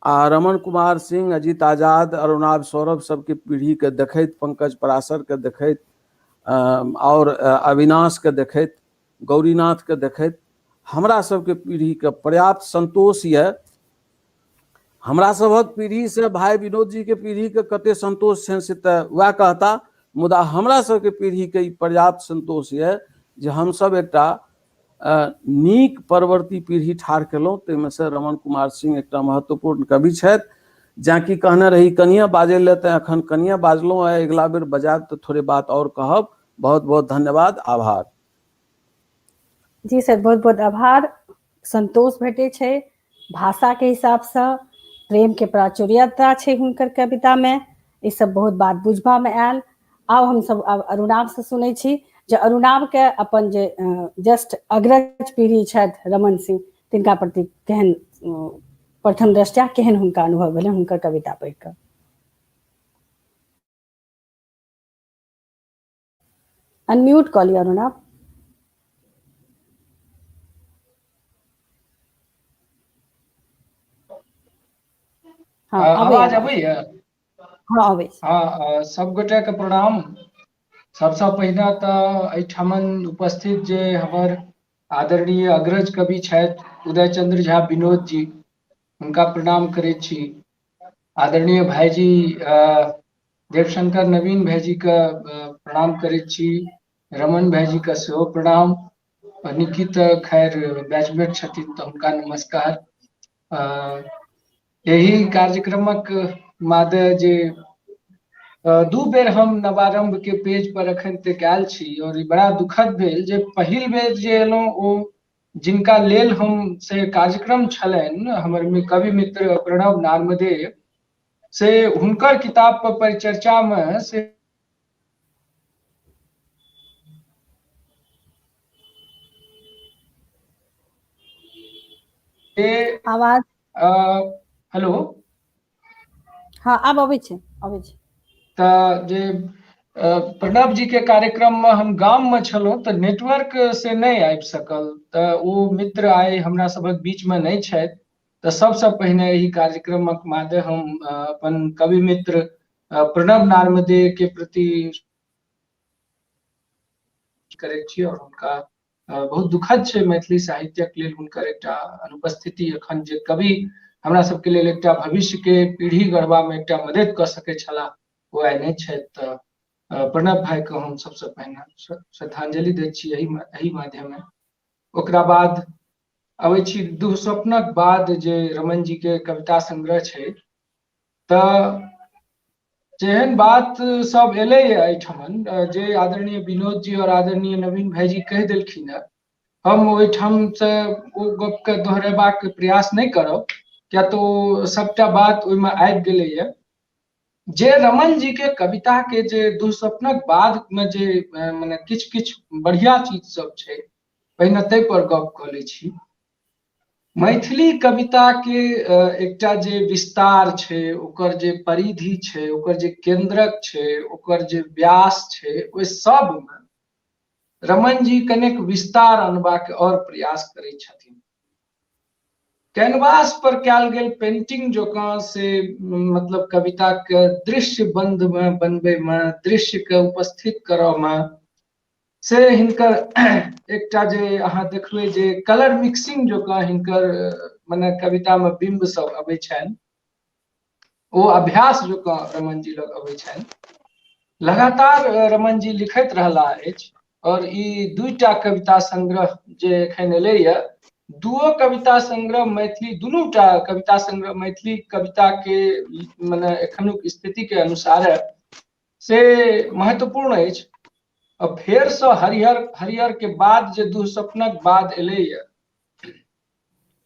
आ रमण कुमार सिंह, अजीत आजाद, अरुणाभ सौरभ सबके पीढ़ी के देखैत, पंकज पराशर के देखैत, और अविनाश के देखैत, गौरीनाथ के देखैत हमरा सबके पीढ़ी के पर्याप्त संतोष यऽ। हमरा सबक पीढ़ी से भाई विनोद जी के पीढ़ी के कते संतोष छनि से तऽ वएह कहता, मुदा हमरा सबके पीढ़ी के पर्याप्त संतोष यऽ जे हम सब एकटा नीक परवर्ती पीढ़ी ठाढ़ केलहुँ। ताहिमे से रमण कुमार सिंह एकटा महत्वपूर्ण कवि छथि। जाकि कहने रही कनिया बाजै ले, तऽ एखन कनिया बाजलहुँ है, अगिला बेर बजायब तऽ थोड़े बात और कहब। बहुत बहुत धन्यवाद, आभार। जी सर, बहुत बहुत आभार। संतोष भेटे छै, भाषा के हिसाब से प्रेम के प्राचुर्यता छै हुनकर कविता में, ई सब बहुत बात बुझबा में आयल। आब हम सब अरुणाभ से सुनै छी जे अरुणाभ के अपन जे जस्ट अग्रज पीढ़ी छथि रमन सिंह, तिनका प्रति केहन प्रथम दृष्टया केहन हुनका अनुभव भेलै हुनकर कविता पढ़ि कऽ। अनम्यूट कऽ लिअ अरुणाभ। हाँ, आवाज अबैया? हाँ अबै छै। हाँ, सब गोटे के प्रणाम। सबसे पहिने तऽ एहिठामन उपस्थित जे हमर आदरणीय अग्रज कवि छथि उदय चंद्र झा विनोद जी, हुनका प्रणाम करै छी। आदरणीय भाईजी देवशंकर नवीन भाईजी के प्रणाम करै छी। रमन भाईजी के सेहो प्रणाम। निखित खैर बैचमेट छथिन तऽ हुनका नमस्कार। यही कार्यक्रमक मादे जे 2 बेर हम नवारंभ के पेज पर अखन तक आयल छी, और ई बड़ा दुखद भेल जे पहिल बेर जे एलहुँ ओ जिनका लेल हम से कार्यक्रम छलनि, हमर कवि मित्र प्रणव नार्मदेव, से हुनकर किताब पर परिचर्चा में से आवाज हेलो, हाँ आब अबै छै, अबै छै। तऽ जे प्रणव जी के कार्यक्रम में हम गाम में छलहुँ तऽ नेटवर्क से नहीं आबि सकल, तऽ ओ मित्र आइ हमरा सबक बीच में नहीं छथि। तऽ सबसे पहिने एहि कार्यक्रमक मादे हम अपन कवि मित्र प्रणव नार्मदेव के प्रति करै छी, और हुनका बहुत दुखद छै मैथिली साहित्यक लेल हुनकर एकटा अनुपस्थिति। अखन जे कवि हमरा सबके लेल एकटा भविष्य के पीढ़ी गढ़बा में एकटा मदद कऽ सकै छलाह, ओ आइ नहीं छथि। तऽ प्रणव भाई को हम सबसे पहले श्रद्धांजलि दै छी एही माध्यमे। ओकरा बाद अबै छी दुःस्वप्नक बाद जे रमन जी के कविता संग्रह छै, तऽ जेहन बात सब एलै एहिठमन जे आदरणीय विनोद जी और आदरणीय नवीन भाई जी कहि देलखिन है, हम ओहिठाम से ओ गप के दोहरेबाक प्रयास नहीं करब, क्या तो सबटा बात ओहिमे आबि गेलैए। जे रमन जी के कविता के जे दुःस्वप्नक बाद में जे मने किछ किछ बढ़िया चीज सब छै, पहिने तै पर गप कऽ लै छी। मैथिली कविता के एकटा जे विस्तार छै, ओकर जे परिधि छै, ओकर जे केंद्रक छै, ओकर जे व्यास छै, ओहि सब में रमन जी कनेक विस्तार अनबाक और प्रयास करै छथिन। कैनवास पर कयल गेल पेंटिंग जकां से मतलब कविता के दृश्य बंध में बनबे में, दृश्य के उपस्थित करऽ में से हिनकर एकटा जे अहाँ देखबै जे कलर मिक्सिंग जकां हिनकर मने कविता में बिंब सब अबै छनि, ओ अभ्यास जकां रमन जी लग अबै छनि। लगातार रमन जी लिखैत रहला अछि और ई दुईटा कविता संग्रह जे एखन एलैए, दुओ कविता संग्रह मैथिली, दुनूटा कविता संग्रह मैथिली कविता के मने एखनुक स्थिति के अनुसार से महत्वपूर्ण अछि। और फेर से हरिहर के बाद जे दुःस्वप्नक बाद एलैए,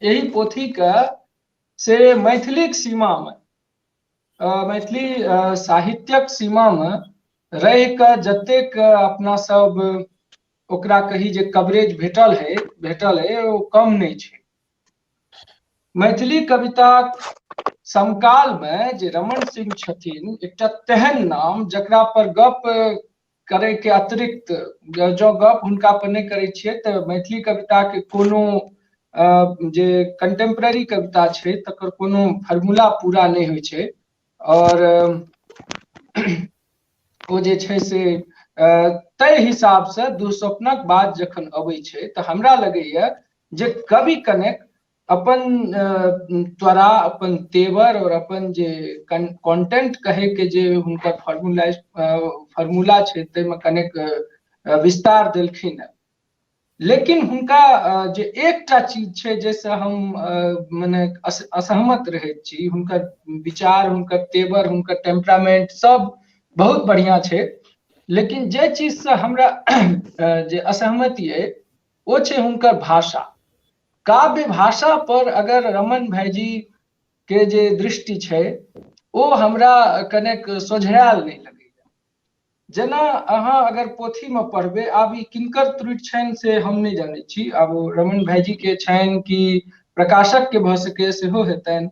एही पोथी के से मैथिलीक सीमा में, मैथिली साहित्यक सीमा में रहि कऽ जतेक अपना सब ओकरा कही जे कवरेज भेटल है वो कम नहीं छै। मैथिली कविता समकाल में जे रमन सिंह छथिन, एकटा तेहन नाम जकरा पर गप करे के अतिरिक्त जो गप हुनका पर नहीं करे छियै तऽ मैथिली कविता के कोनो जे कंटेम्प्रेरी कविता छै तकर कोनो फार्मूला पूरा नहीं होइ छै। और ओ जे छै से तै हिसाब से दुःस्वप्नक बाद जखन अबै छै तऽ हमरा लगैए जे कवि कनेक अपन त्वरा, अपन तेवर और अपन जे कंटेंट कहे के जे हुनकर फार्मूला छै ताहिमे कनेक विस्तार देलखिन है। लेकिन हुनका जे एकटा चीज छै जैसे हम मने असहमत रहैत छी, हुनकर विचार, हुनकर तेवर, हुनकर टेम्परामेंट सब बहुत बढ़िया छै, लेकिन जे चीज से हमरा जे असहमति है वो छै हुनकर भाषा। काव्य भाषा पर अगर रमन भाईजी के जे दृष्टि छै वो हमरा कनेक सोझरायल नहीं लगैया। जेना अहाँ अगर पोथी में पढ़बै, आब ई किनकर त्रुटि छनि से हम नहीं जानै छी, आब रमन भाईजी के छनि कि प्रकाशक के भऽ सकै सेहो हेतनि,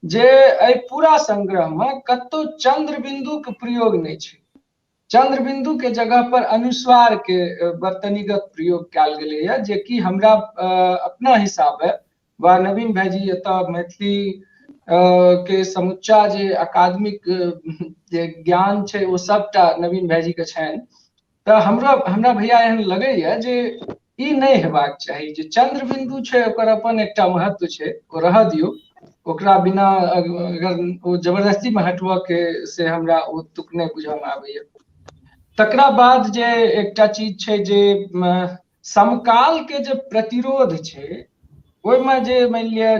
जे एहि पूरा संग्रह में कतौ चंद्र बिंदु के प्रयोग नहीं छै। चंद्र बिंदु के जगह पर अनुस्वार के वर्तनीगत प्रयोग कयल गेलैए, जे कि हमरा अपना हिसाबे वा नवीन भाईजी एतऽ मैथिली के समुच्चा जे अकादमिक जे ज्ञान छै वो सबटा नवीन भाईजी के छनि, तऽ हमरा भैया एहन लगैए जे ई नहीं हेबाक चाही। जे चंद्र बिंदु छै ओकर अपन एकटा महत्व छै, ओ रह दियौ, ओकरा बिना अगर ओ जबरदस्ती में हटबऽ के से हमरा ओ तुक नहीं बुझऽ में आबैए। तकरा बाद जे एकटा चीज छै जे समकाल के जे प्रतिरोध छै, ओहिमे जे मानि लिअ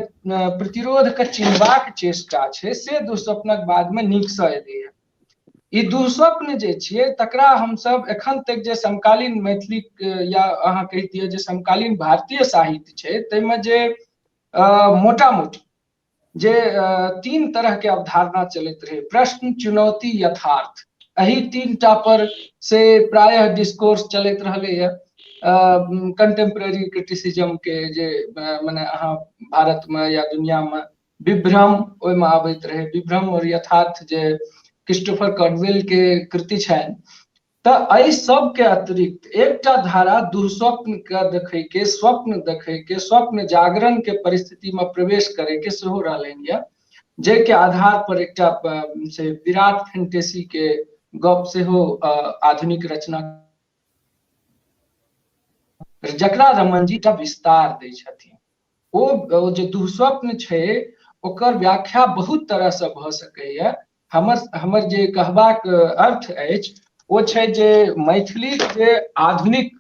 प्रतिरोध के चिन्हबाक चेष्टा छै से दुःस्वप्नक बाद में नीक से एलैए। ई दुःस्वप्न जे छियै तकरा हमसब एखन तक जे समकालीन मैथिली या अहाँ कहि दिअ जे समकालीन भारतीय साहित्य छै, ताहिमे जे मोटा मोटी जे 3 तरह के अवधारणा चलैत रहे, प्रश्न, चुनौती, यथार्थ, एही 3टा पर से प्रायः डिस्कोर्स चलैत रहलैए। कंटेम्प्रेरी क्रिटिसिज्म के जे मने अहाँ भारत में या दुनिया में विभ्रम ओहिमे आबैत रहे, विभ्रम और यथार्थ जे क्रिस्टोफर कॉर्डवेल के कृति छनि, तऽ एहि सब के अतिरिक्त एकटा धारा दुःस्वप्न के देखै के, स्वप्न देखै के, स्वप्न जागरण के परिस्थिति में प्रवेश करे के सेहो रहलनि यऽ, जे के आधार पर एकटा से विराट फैंटेसी के गप सेहो आधुनिक रचना जकरा रमन जी का विस्तार दै छथिन। ओ जे दुःस्वप्न छै ओकर व्याख्या बहुत तरह से भऽ सकैए। हमर जे कहबाक अर्थ अछि वो छै जे मैथिली जे आधुनिक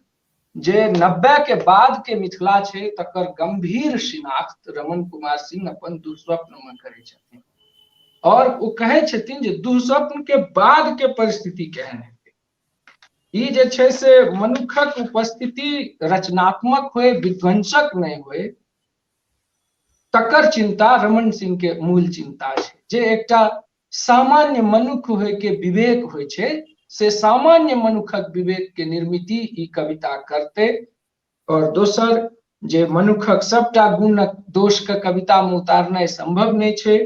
जे 90 के बाद के मिथिला छै तकर गंभीर शिनाख्त रमण कुमार सिंह अपन दुःस्वप्न में करै छथिन। और वो कहे छथिन जे दुःस्वप्न के बाद के परिस्थिति केहन हेतै। ई जे छै से मनुखक उपस्थिति रचनात्मक होय, विध्वंसक नहीं होय, तकर चिंता रमण सिंह के मूल चिंता छै। जे एकटा सामान्य मनुख होय के विवेक होय छै, से सामान्य मनुखक विवेक के निर्मिति ई कविता करते। और दोसर जे मनुखक सबटा गुणक दोष के कविता में उतारनाइ संभव नहीं छै,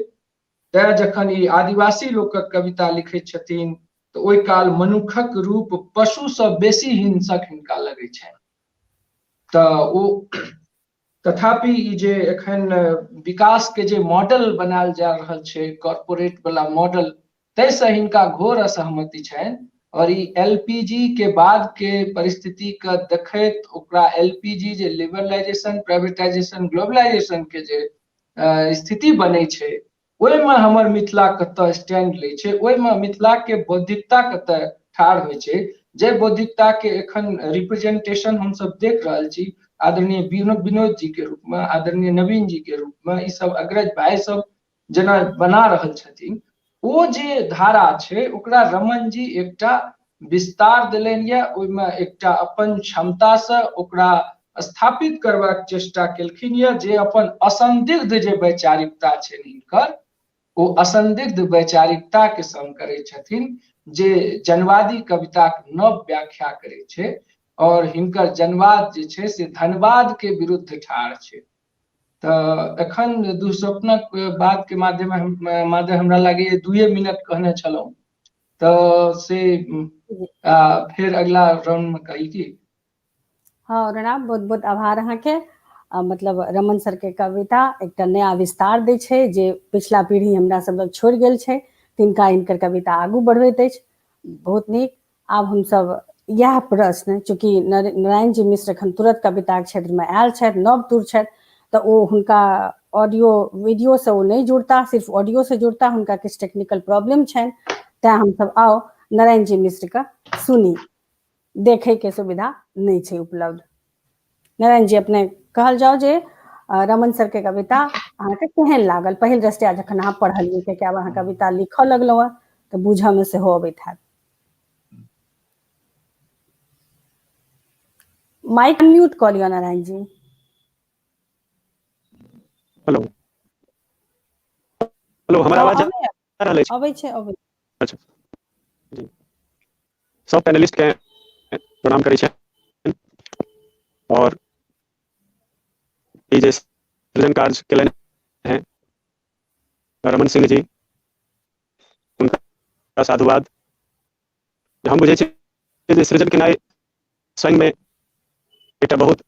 तैं जखन ई आदिवासी लोकक कविता लिखैत छथिन तो ओहि काल मनुखक रूप पशु से बेसी हिंसक हिनका लगै छनि। तऽ ओ तथापि ई जे एखन विकास के जे मॉडल बनायल जा रहल छै, कॉर्पोरेट वाला मॉडल, तैसे हिनका घोर असहमति छनि। और ई एलपीजी के बाद के परिस्थिति के देखैत ओकरा एलपीजी जे लिबरलाइजेशन, प्राइवेटाइजेशन, ग्लोबलाइजेशन के जे स्थिति बनै छै, ओहिमे हमर मिथिला कतऽ स्टैंड लै छै, ओहिमे मिथिला के बौद्धिकता कतऽ ठाढ़ होइ छै, जे बौद्धिकता के एखन रिप्रेजेंटेशन हम सब देख रहल छी आदरणीय विनोद जी के रूप में, आदरणीय नवीन जी के रूप में, ई सब अग्रज भाई सब जेना बना रहल छथिन, ओ जे धारा छै ओकरा रमण जी एकटा विस्तार देलनि या ओहिमे एकटा अपन क्षमता से ओकरा स्थापित करबाक चेष्टा केलखिन या, जे अपन असंदिग्ध जे वैचारिकता छै हिनकर, ओ असंदिग्ध वैचारिकता के संग करै छथिन, जे जनवादी कविता के नव व्याख्या करै छै। और हिनकर जनवाद जे छै से धनवाद के विरुद्ध ठाढ़ छै। तऽ एखन दुःस्वप्नक बात के माध्यम हमरा लागैए 2 मिनट कहने छलहुँ, तऽ से फिर अगला राउंड में कही की। हाँ प्रणाम, बहुत बहुत आभार अहाँ के। मतलब रमन सर के कविता एकटा नया विस्तार दै छै, जे पिछला पीढ़ी हमरा सब लग छोड़ि गेल छै, तिनका हिनकर कविता आगू बढ़बैत अछि। बहुत नीक। आब हम सब यह प्रश्न, चूँकि नारायण जी मिश्र एखन तुरंत कविता के क्षेत्र में आयल छथि, नव तुर छथि, तऽ ओ हुनका ऑडियो वीडियो से वो नहीं जुड़ता, सिर्फ ऑडियो से जुड़ता, हुनका किछु टेक्निकल प्रॉब्लम छनि, तैं हम सब आओ नारायण जी मिश्र के सुनी। देखे के सुविधा नहीं छै उपलब्ध। नारायण जी अपने कहल जाओ जे रमन सर के कविता अहाँ के केहन लागल पहिल दृष्टया जखन अहाँ पढ़लियै, कियाकि आब अहाँ कविता लिखऽ लगलहुँ तऽ बुझऽ में सेहो अबैत हैत। माइक म्यूट कऽ लिअ नारायण जी। हेलो हेलो, हमर आवाज आ रहल अछि? अबै छै, अबै। अच्छा जी, सब पैनलिस्ट के प्रणाम करै छै। और ये सृजन कार्य केलनि हैं रमन सिंह जी, उनका साधुवाद। हम बुझै छियै जे सृजन केनाइ स्वयं में एकटा बहुत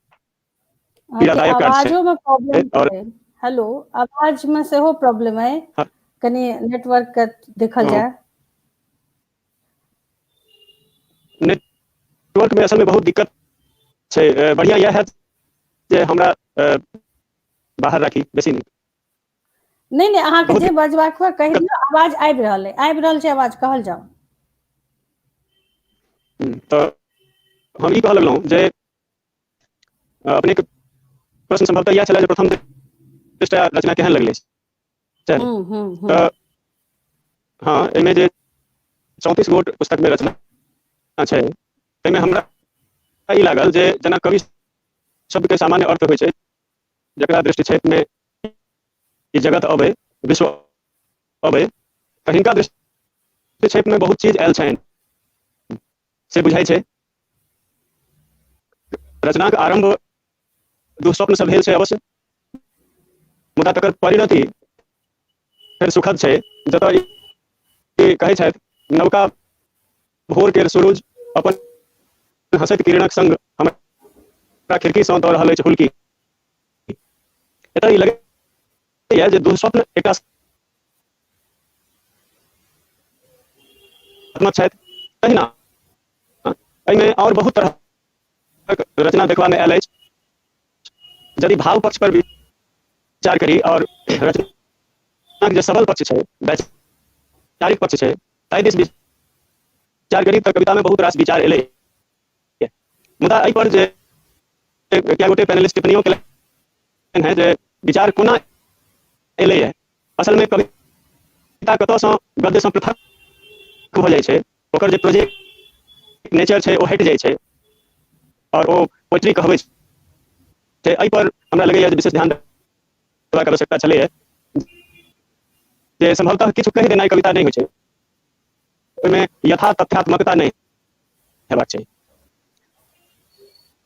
पीड़ादायक कार्य छै। आवाजो में प्रॉब्लम और छै। हेलो, आवाज में सेहो प्रॉब्लम है, हाँ, कनी नेटवर्क के देखल जाए। नेटवर्क में असल में बहुत दिक्कत छै। बढ़िया यह है जे हमरा बाहर राखी बेसी नहीं। नहीं अहाँ के जे बजबाक हुआ कहि दियौ, आवाज आबि रहल छै आवाज, कहल जाओ। तो हम ई कहऽ लगलहुँ जे अपने के प्रश्न संभवतः यह छलै जे प्रथम दृष्टया रचना केहन लगलै छै। तऽ हाँ, एहिमे जे 34 गोट पुस्तक में रचना छै, एहिमे हमरा ई लागल जे जेना कवि शब्द के सामान्य अर्थ होइ छै, जकरा दृष्टि क्षेत्र में ई जगत अबै, विश्व अबै, तऽ हिनका दृष्टि क्षेत्र में बहुत चीज आयल छनि से बुझाइ छै। रचनाक आरंभ दुःस्वप्न से भेल छै अवश्य, मुदा तकर परिणति फेर सुखद छै, जतऽ ई कहै छथि नवका भोर के सूरज अपन हंसैत किरणक संग हमरा खिड़की सँ दऽ रहल अछि हुल्की। एतऽ ई लगैए जे दुःस्वप्न एकटा छथि। तहिना एहिमे और बहुत तरहक रचना देखबा में आयल अछि। यदि भाव पक्ष पर विचार करी और रचना के जे सबल पक्ष छै, वैचारिक पक्ष छै, ताहि दिस विचार करी तो कविता में बहुत रास विचार एले मुदा एहि पर जे क्या गोटे पैनलिस्ट टिप्पणियों केलनि है जे विचार कोना एले है असल में कविता कतौ सँ गद्य सँ पृथक भ जाइ छै ओकर जे प्रोजेक्ट नेचर छै ओ हटि जाइ छै और ओ पोएट्री कहबै छै एहि पर हमरा लगैया जे विशेष ध्यान देबाक आवश्यकता छलै है जे संभवतः किछु कहि देनाइ कविता नहीं होइ छै ओहिमे यथा तथ्यात्मकता नहीं हेबाक चाही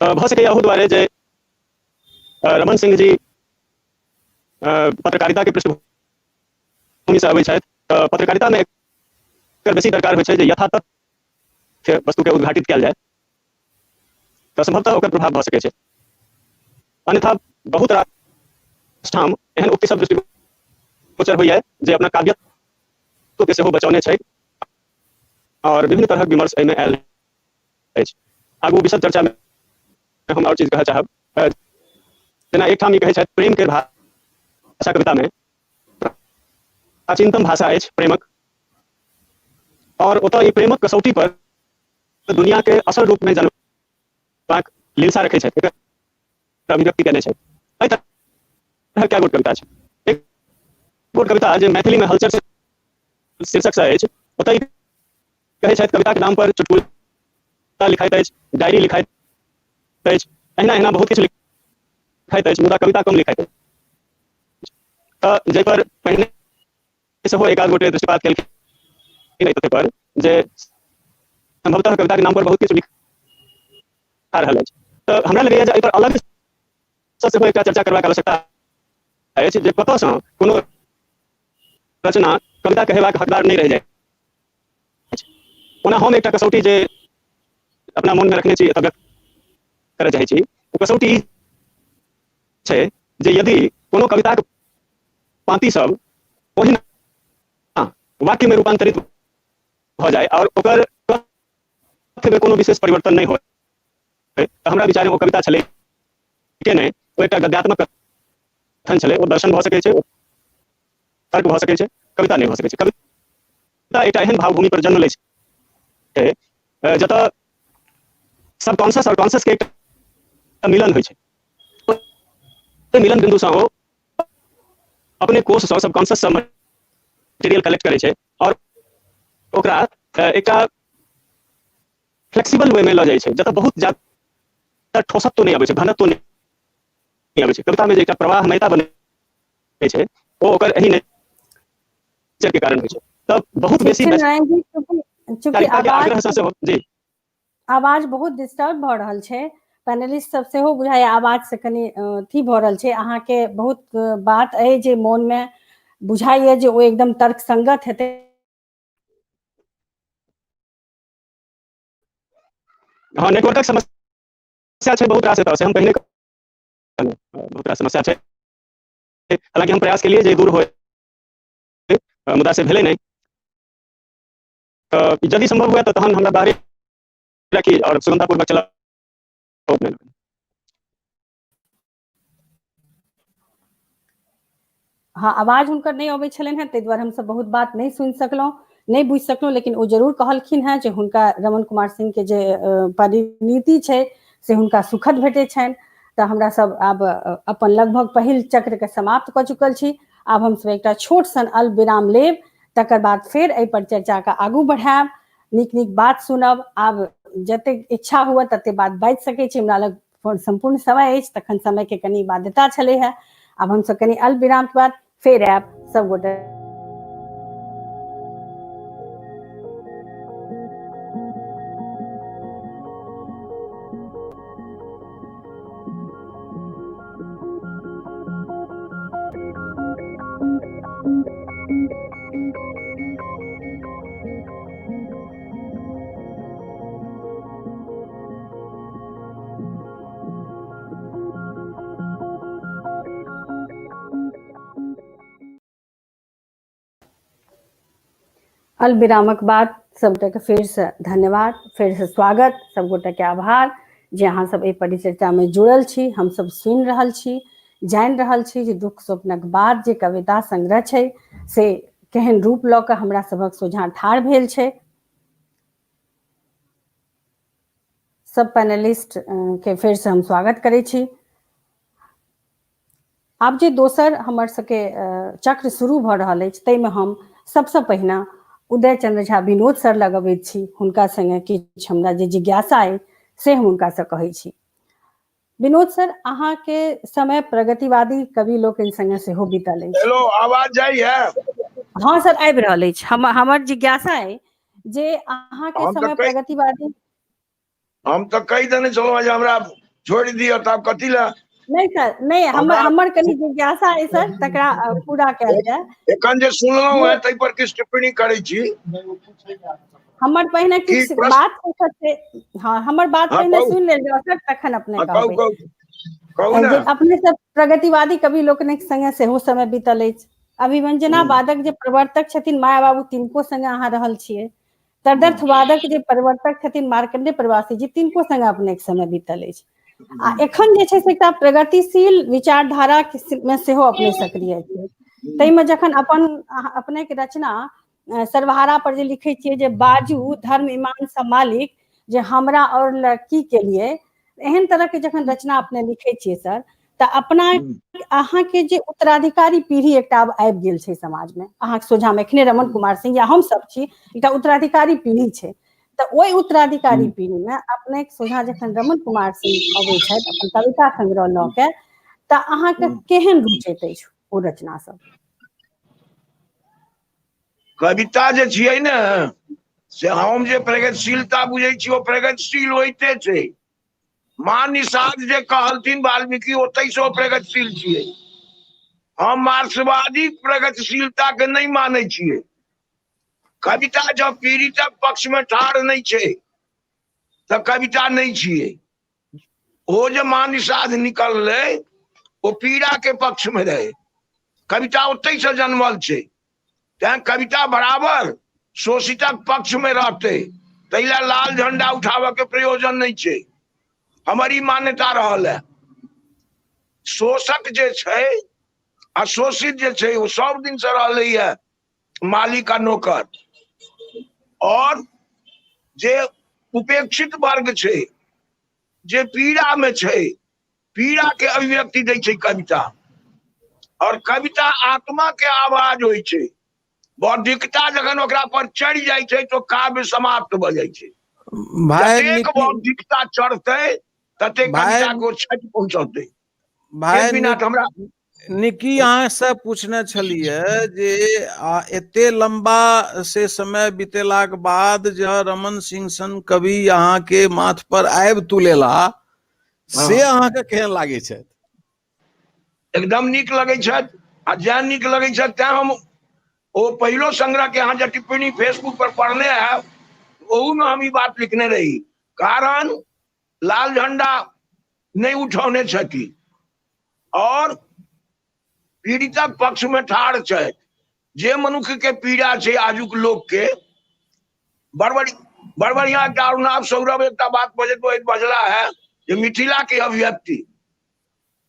भ सकैया ओहू दुआरे जे रमन सिंह जी पत्रकारिता के पृष्ठभूमि से अबै छथि पत्रकारिता में एकर बेसी दरकार होइ छै जे यथा तथ्य वस्तु के उद्घाटित कयल जाय तो संभवतः ओकर प्रभाव भ सकै छै अन्यथा बहुत रास ठाम एहन उक्ति सब दृष्टिगोचर होइए जे अपना काव्यत्व के सेहो बचौने छै और विभिन्न तरहक विमर्श एहिमे आयल अछि आगू विशद चर्चा में हम और चीज कहऽ चाहब जेना एक ठाम ई कहै छथि प्रेम के भाषा कविता में प्राचीनतम भाषा अछि प्रेमक और ओतऽ ई प्रेमक कसौटी पर दुनिया के असल रूप में जनबाक लीलसा रखै छथि एकर अभिव्यक्ति केने छथि एहि तरह कए गोट कविता छै एक गोट कविता जे मैथिली में हलचल शीर्षक से अछि ओतऽ ई कहै छथि कविता के नाम पर चुटकुला लिखाइत अछि डायरी लिखाइत अछि अहिना अहिना बहुत किछु लिखाइत अछि मुदा कविता कम लिखाइत अछि तऽ जाहि पर पहिने सेहो एक आध गोटे दृष्टिपात केलखिन एहि तथ्य पर जे संभवतः कविता के नाम पर बहुत किछु लिखा रहल अछि तऽ हमरा लगैया जे एहि पर अलग सँ सेहो एकटा चर्चा करबाक आवश्यकता अछि जे कतऽ सँ कोनो रचना कविता कहेबाक हकदार नहीं रहि जाय ओना हम एकटा कसौटी जे अपना मन में रखने छी एतऽ व्यक्त करऽ चाहै छी ओ कसौटी छै जे यदि कोनो कविताक पाँति सब ओहिना वाक्य में रूपांतरित भ जाए और ओकर तथ्य में कोनो विशेष परिवर्तन नहीं हो तो हमरा विचार में ओ कविता छलै के नहीं ओ एकटा गद्यात्मक कथन छलै ओ दर्शन भ सकै छै तर्क भ सकै छै कविता नहीं भ सकै छै कविता एकटा एहन भावभूमि पर जन्म लै छै जतऽ सबकॉन्शियस और कॉन्शियस के एकटा मिलन होइ छै मिलन बिंदु सँ ओ अपने कोष सँ सबकॉन्शियस सँ मटेरियल कलेक्ट करै छै और ओकरा एकटा फ्लेक्सिबल वे में लऽ जाइ छै जतऽ बहुत ज्यादा ठोसत्व नहीं अबै छै घनत्व नहीं अबै छै कविता में जे एकटा प्रवाहमयता बनै छै ओ ओकर एही नेचर के कारण होइ छै तऽ बहुत बेसी चूँकि आग्रह सँ सेहो जी आवाज बहुत डिस्टर्ब भ रहल छै पैनलिस्ट सब सेहो बुझाय आवाज से कनी अथी भ रहल छै अहाँ के बहुत बात अइ जे मोन में बुझाइए जे ओ एकदम तर्क संगत हेतै हाँ नेटवर्कक समस्या छै बहुत रास एतऽ से हम पहिने बहुत रास समस्या छै हालांकि हम प्रयास केलिए जे दूर होय मुदा से भेलै नहीं यदि संभव हुआ तो तहन हमरा बाहरी रखी और सुगंधापूर्वक चला हाँ आवाज हुनकर नहीं अबै छलनि हैं ताहि दुआरे हम सब बहुत बात नहीं सुनि सकलहुँ नहीं बुझि सकलहुँ लेकिन ओ जरूर कहलखिन हैं जे हुनका रमन कुमार सिंह के जे परिणति छै से हुनका सुखद भेटै छनि तऽ हमरा सब आब अपन लगभग पहिल चक्र के समाप्त कऽ चुकल छी आब हम सब एकटा छोट सन अल्प विराम लेब तकर बाद फेर एहि पर चर्चा के आगू बढ़ायब नीक नीक बात सुनब आब जतेक इच्छा हुआ तते बात बाजि सकै छी हमरा लग संपूर्ण समय अछि तखन समय के कनी बाध्यता छलै है आब हम सब कनी अल्प विराम के बाद फेर आयब सब गोटे अल्प विरामक बाद सबगोटे के फेर से धन्यवाद फेर से स्वागत सबगोटे के आभार जे अहाँ सब एहि परिचर्चा में जुड़ल छी हम सब सुनि रहल छी जानि रहल छी जे दुख स्वप्नक बाद जे कविता संग्रह छै से केहन रूप लऽ कऽ हमरा सभक सोझाँ ठाढ़ भेल छै सब पैनलिस्ट के फिर से हम स्वागत करै छी। आब जे दोसर हमर सबके चक्र शुरू भऽ रहल अछि ताहिमे हम सबसँ पहिने उदय चंद्र झा विनोद सर लग अबैत छी। हुनका संगे किछु हमरा जे जिज्ञासा अइ से हम हुनकासँ कहै छी। विनोद सर, अहाँके समय प्रगतिवादी कवि लोकनि संगे सेहो बीतल अछि। हेलो, आवाज जाइए? हाँ सर, आबि रहल अछि। हमर जिज्ञासा अइ जे अहाँके समय प्रगतिवादी। हम तो कही देने चलो जे हमरा छोड़ दियो, तब कथी ला? नहीं सर, नहीं, हमर कनी जिज्ञासा है सर, तकरा पूरा कयल जाय। एखन जे सुनलहुँ है ताहि पर किछु टिप्पणी करै छी। हमर पहिने किछु बात से, हाँ, हमर बात पहिने सुनि लेल जाउ सर, तखन अपने कहबै। कहू ने। जे अपने सब प्रगतिवादी कवि लोकनिक संगे सेहो समय बीतल अछि। अभिव्यंजनावादक जे प्रवर्तक छथिन माया बाबू, तिनको संगे अहाँ रहल छियै। तदर्थवादक जे प्रवर्तक छथिन मार्कंडेय प्रवासी जी, तिनको संगे अपनेक समय बीतल अछि। आ एखन जे छै से एकटा प्रगतिशील विचारधारा में सेहो अपने सक्रिय छै। ताहिमे जखन अपनेके रचना सर्वहारा पर जे लिखै छियै जे बाजू धर्म ईमान सब मालिक, जे हमरा और लड़की के लिए, एहन तरह के जखन रचना अपने लिखै छियै सर, तऽ अपना अहाँके जे उत्तराधिकारी पीढ़ी एकटा आब आबि गेल छै समाजमे, अहाँके सोझामे एखने रमण कुमार सिंह या हम सब छी, एकटा उत्तराधिकारी पीढ़ी छै। तऽ ओहि उत्तराधिकारी पीढ़ीमे अपने सोझा जखन रमण कुमार सिंह अबै छथि अपन कविता संग्रह लऽ के, तऽ अहाँके केहन रुचैत अछि ओ रचना सब? कविता जे छियै ने से हम जे प्रगतिशीलता बुझै छी, ओ प्रगतिशील होइते छै। माँ निषाद जे कहलथिन वाल्मीकि, ओतहि से ओ प्रगतिशील छियै। हम मार्क्सवादी प्रगतिशीलता के नहीं मानै छियै। कविता जब पीड़ितक पक्ष में ठाढ़ नहीं छै तऽ कविता नहीं छियै। ओ जे माँ निषाद निकललै, ओ पीड़ा के पक्ष में रहे। कविता ओतहि से जन्मल छै। तैं कविता बराबर शोषितक पक्ष में रहते, तैला लाल झंडा उठावे के प्रयोजन नहीं छै। हमर ई मान्यता रहल है। शोषक जे छै आ शोषित जे छै, वो सब दिन से रहले है मालिक आ नौकर। और जे उपेक्षित वर्ग छै, जे पीड़ा में छै, पीड़ा के अभिव्यक्ति दै छै कविता। और कविता आत्मा के आवाज होइ छै। बौद्धिकता जखन ओकरा पर चढ़ि जाइ छै तो काव्य समाप्त भऽ जाइ छै। जतेक बौद्धिकता चढ़तै तते कविता को क्षति पहुंचौतै। भाई हमरा निकी अहाँ से पूछने छलिए जे एते लंबा से समय बीतेलाक बाद जे रमन सिंह सन कवि अहाँ के माथ पर आबि तुलेला, से अहाँ के केहन लागे छै? एकदम नीक लगै छथि। आ जै नीक लगै छथि तैं हम ओ पहिलो संग्रह के अहाँ जे टिप्पणी फेसबुक पर पढ़ने है, ओहू में हम ई बात लिखने रही। कारण लाल झंडा नहीं उठौने छथि और पीड़ितक पक्ष में ठाढ़ छै। जे मनुष्य के पीड़ा छै आजुक लोक के, बड़ बढ़िया एकटा अरुणाभ सौरभ एकटा बात बजला है जे मिथिला के अभिव्यक्ति,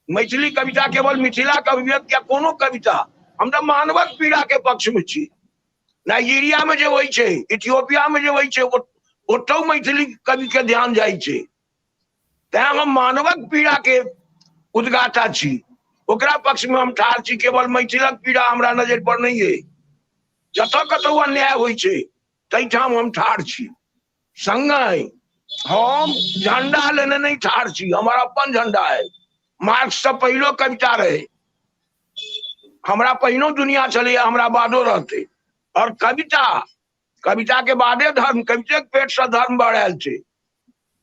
मैथिली कविता केवल मिथिला के अभिव्यक्ति या कोनो कविता, हम तो मानवक पीड़ा के पक्ष में छी। नाइजीरिया में जो होइ छै, इथियोपिया में जो होइ छै, ओतौ मैथिली कवि के ध्यान जाइ छै। तैं हम मानवक पीड़ा के उद्गाता छी, ओकरा पक्ष में हम ठाढ़ छी। केवल मैथिलक पीड़ा हमरा नजर पर नहीं है। जतऽ कतौ अन्याय होइ छै तैठाम हम ठाढ़ छी। संगहि हम झंडा लेने नहीं ठाढ़ छी, हमारा अपन झंडा है। मार्क्स से पहलो कविता रहे, हमरा पहिनो दुनिया चले, हमरा बादो रहते। और कविता के बादे धर्म, कविते के पेट से धर्म बढ़ायल छै।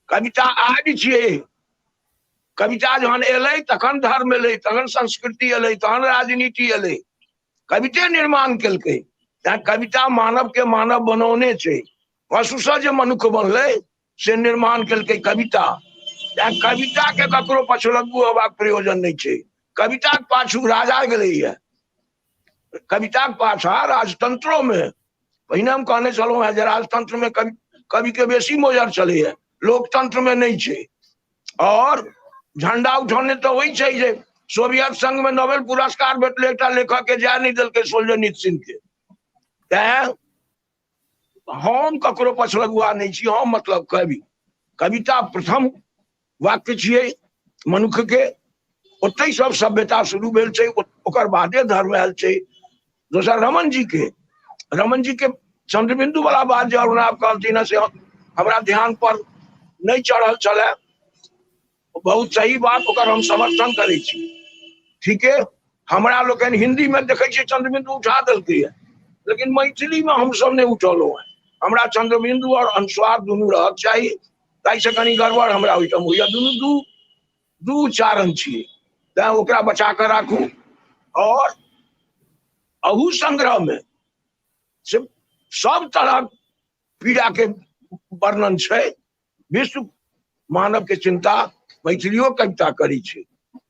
कविता आज छियै, कविता जहन एलै तखन धर्म एलै, तखन संस्कृति एलै, तखन राजनीति एलै। कविते निर्माण केलकै। तैं कविता मानव के मानव बनौने छै। पशु से जे मनुष्य बनलै से निर्माण केलकै कविता। कविता के ककरो पछलग्गू होबाक प्रयोजन नहीं छै। कविता के पाछू राजा गेलैया, कविता के पाछा राजतंत्रों में, पहिने हम कहने छलहुँ है जे राजतंत्र में कवि के बेसी मोजर चले है, लोकतंत्र में नहीं छै। और झंडा उठौने तो वही छै जे सोवियत संघ में नोबेल पुरस्कार भेटले एकटा लेखक के, जाय नहीं देलकै सोल्जनित्सिन के। तैं हम ककरो पछलगुआ नहीं छी, हम मतलब कवि। कविता प्रथम वाक्य छियै मनुष्य के, ओतै सब सभ्यता शुरू भेल छै, ओकर बादे धर्म आयल छै। दोसर रमन जी के चंद्रबिंदु वाला बात जो आप कहलथिन से हमरा ध्यान पर नहीं चढ़ल चले, बहुत सही बात, ओकर हम समर्थन करै छी। ठीक है, हमरा लोकन हिंदी में देखे छियै चंद्रबिंदु उठा देलकै है, लेकिन मैथिली में हम सब नहीं उठलहुँ है। हमरा चंद्रबिंदु और अनुस्वार दुनू रहक चाही, ताहि से कनी गड़बड़ हमरा ओहिठाम होइया। दुनू दू उच्चारण छियै, तैं ओकरा बचा कर राखू। और अहू संग्रह में से सब तरह पीड़ा के वर्णन छै। विश्व मानव के चिंता मैथिलियो कविता करी छै,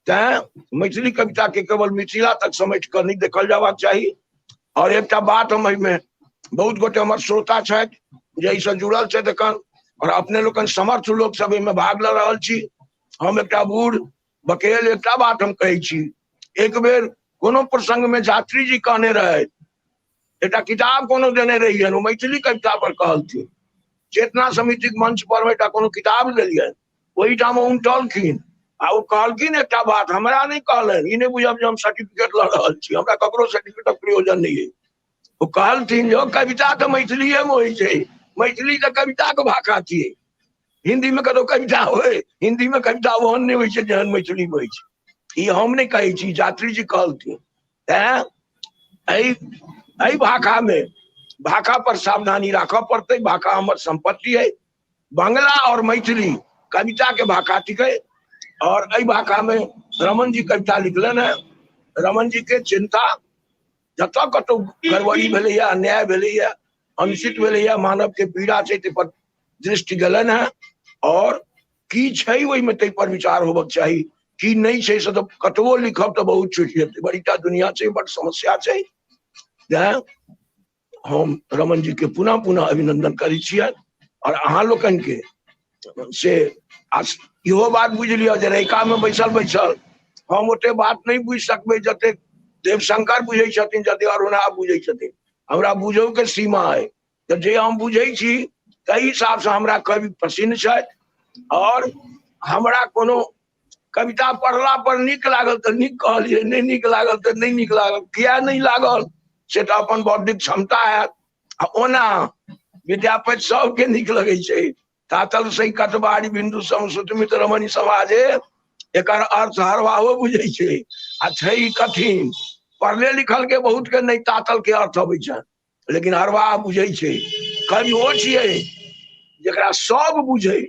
तैं मैथिली कविता के केवल मिथिला तक समेट कर नहीं देखल जाबाक चाही। और एकटा बात हम एहिमे, बहुत गोटे हमर श्रोता छथि जे एहिसँ जुड़ल छथि एखन, और अपने लोकन समर्थ लोक सब एहिमे भाग ल रहल छी। हम एकटा बूढ़ बकेल एकटा बात हम कहै छी, एक बेर कोनो प्रसंग में यात्री जी कहने रहे, एकटा किताब कोनो देने रहियन, ओ मैथिली कविता पर कहलथिन। चेतना समितिक मंच पर एकटा कोनो किताब देलियन, ओहिठाम उमटलखिन आ ओ कहलखिन एकटा बात हमरा नहीं कहलनि, ई नहीं बुझब जे हम सर्टिफिकेट ल रहल छी, हमरा ककरो सर्टिफिकेटक प्रयोजन नहीं है। वो कहलथिन जो कविता तो मैथिलीए में होइ छै, मैथिली तो कविता के भाषा छियै। हिंदी में कतौ कविता होय, हिंदी में कविता ओहन नहीं होइ छै जेहन मैथिली में होइ छै। ई हम नहीं कहै छी, यात्री जी कहलथिन। एहि भाषा में, भाषा पर सावधानी राखऽ पड़तै, भाषा हमर संपत्ति है। बंगला और मैथिली कविता के भाषा थिकै, और एहि भाषा में रमन जी कविता लिखलन है। रमन जी के चिंता जतऽ कतौ गड़बड़ी भेलैए, अन्याय भेलैए, अनुचित भेलैए, मानव के पीड़ा छै, ताहि पर दृष्टि गेलन है। और की छै ओहिमे ताहि पर विचार होबक चाही, की नहीं छै से तऽ कतबो लिखब तऽ बहुत छुटि जेतै। बड़ीटा दुनिया छै, बड़ समस्या छै। हम रमन जी के पुनः पुनः अभिनंदन करै छियनि। और अहाँ लोकन के से इहो बात बुझ लिअ जे रैका में बैसल हम ओते बात नहीं बुझ सकबै जते देवशंकर बुझै छथिन, जते अरुणा बुझै छथिन। हमरा बुझौ के सीमा है, तो जे हम बुझै छी ताहि हिसाब से हमरा कवि पसिन्न छथि। और हमरा कोनो कविता पढ़ला पर नीक लागल तो नीक कहलिए, नहीं नीक लागल तो नहीं नीक लागल। किया नहीं लागल से तो अपन बौद्धिक क्षमता है। ओना विद्यापति सबके नीक लगै छै। तातल सही कटबारी बिंदु समसुतमित रमणी समाजे, एकर अर्थ हरवाहो बुझै छै। आ छै कठिन, पढ़ले लिखल के बहुत के नहीं तातल के अर्थ अबै छै, लेकिन हरवाह बुझै छै। कवि ओ छियै जकरा सब बुझै,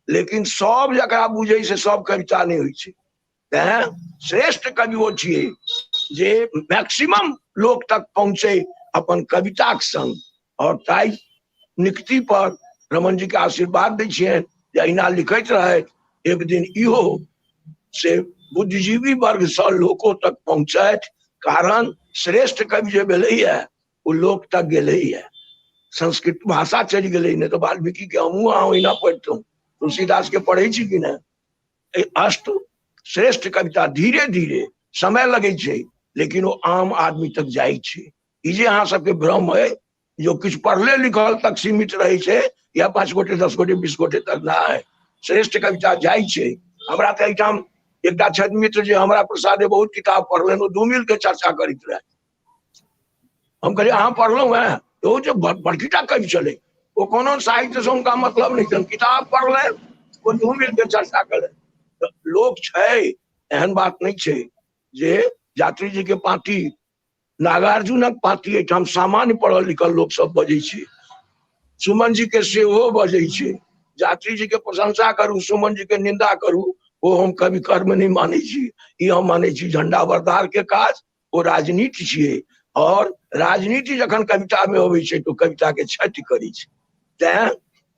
लेकिन सब जकरा बुझै से सब कविता नहीं होइ छै। तैं श्रेष्ठ कवि ओ छियै जे मैक्सिमम लोक तक पहुंचे अपन कविता के संग। और ताई निकती पर रमन जी के आशीर्वाद दै छियनि जे अहिना लिखैत रहैत, एक दिन इहो से बुद्धिजीवी वर्ग से लोकों तक पहुंचैत। कारण श्रेष्ठ कवि जे भेलैया ओ लोक तक गेलैया, संस्कृत भाषा चलि गेलै। नहीं तो वाल्मीकि के हमहूँ अहाँ ओहिना पढ़ितौं, तुलसीदास के पढ़ै छी कि नहीं। अष्ट श्रेष्ठ कविता धीरे धीरे समय लगे छै, लेकिन वो आम आदमी तक जाइ छै। ई जे अहाँ सबके भ्रम है जो किछु पढ़ले लिखल तक सीमित रहे छै, या 5 गोटे 10 गोटे 20 गोटे तक ना है। श्रेष्ठ कविता जाइ छै। हमरा तऽ एहिठाम एकटा छथि मित्र जे हमरा प्रसादे बहुत किताब पढ़लनि, वो 2 मील के चर्चा करैत रहे। हम कहलिए अहाँ पढ़लहुँ है, तो जो बड़कीटा कवि चले, वो कोनो साहित्य से उनका मतलब नहीं था, किताब पढ़ले वो 2 मील के चर्चा करे। तो लोग छै, एहन बात नहीं छै जे यात्री जी के पार्टी, नागार्जुनक पार्टी एहिठाम सामान्य पढ़ल लिखल लोक सब बजै छै। सुमन जी के सेहो बजै छै। यात्री जी के प्रशंसा करू, सुमन जी के निंदा करू, वो हम कभी कर्म नहीं मानै छी। ई हम मानै छी झंडा बरदार के काज, वो राजनीति छियै। और राजनीति जखन कविता में अबै छै तो कविता के क्षति करै छै। तैं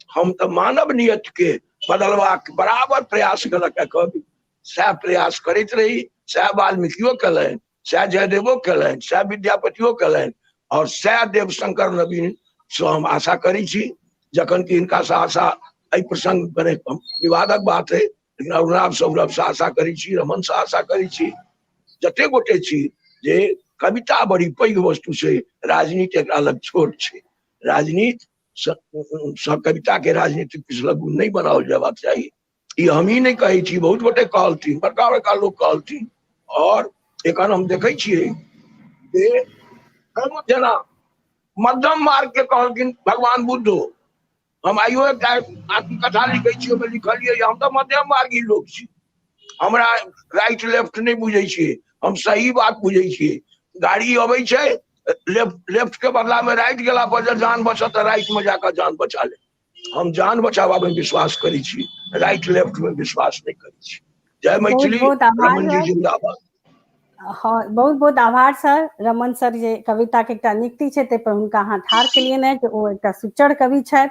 हम तो मानव नियत के बदलबाक बराबर प्रयास कलक कवि, सएह प्रयास करैत रही। सएह वाल्मीकियो कलनि, सएह जयदेवो कलनि, सएह विद्यापतियो कलनि, और सएह देवशंकर नवीन से हम आशा करै छी। जखन कि हिनका से आशा एहि प्रसंग में विवादक बात है, लेकिन अरुणाभ सौरभ से आशा करै छी, रमन से आशा करै छी, जते गोटे छी जे कविता बड़ी पैघ वस्तु छै, राजनीति एकरा लग छोट छै। राजनीति कविता के राजनीतिक पिछलगू नहीं बनाओल जयबाक चाहिए। ई हम ही नहीं कहै छी, बहुत गोटे कहलथिन, बड़का बड़का लोग कहलथिन। और एखन हम देखै छियै जे हम जेना मध्यम मार्ग के कहलखिन भगवान बुद्धो। हम आइयो एक आत्मकथा लिखै छी, ओहिमे लिखलियै हम तो मध्यम मार्गी लोग छी, हमरा राइट लेफ्ट नहीं बुझे छियै, हम सही बात बुझे छियै। गाड़ी अबै छै, लेफ्ट के बदला में राइट गेला पर जे जान बचत तो राइट में जाकर जान बचा ले। हम जान बचावा में विश्वास करै छी, राइट लेफ्ट में विश्वास नहीं करै छी। जय बहुत मैथिली, बहुत आभार रमन जी सर। जिंदाबाद। हाँ, बहुत बहुत आभार सर। रमन सर जे कविता के एकटा निक्ति छै ताहि पर हुनका अहाँ ठाढ़ केलियै ने कि ओ एकटा सुचर कवि छथि,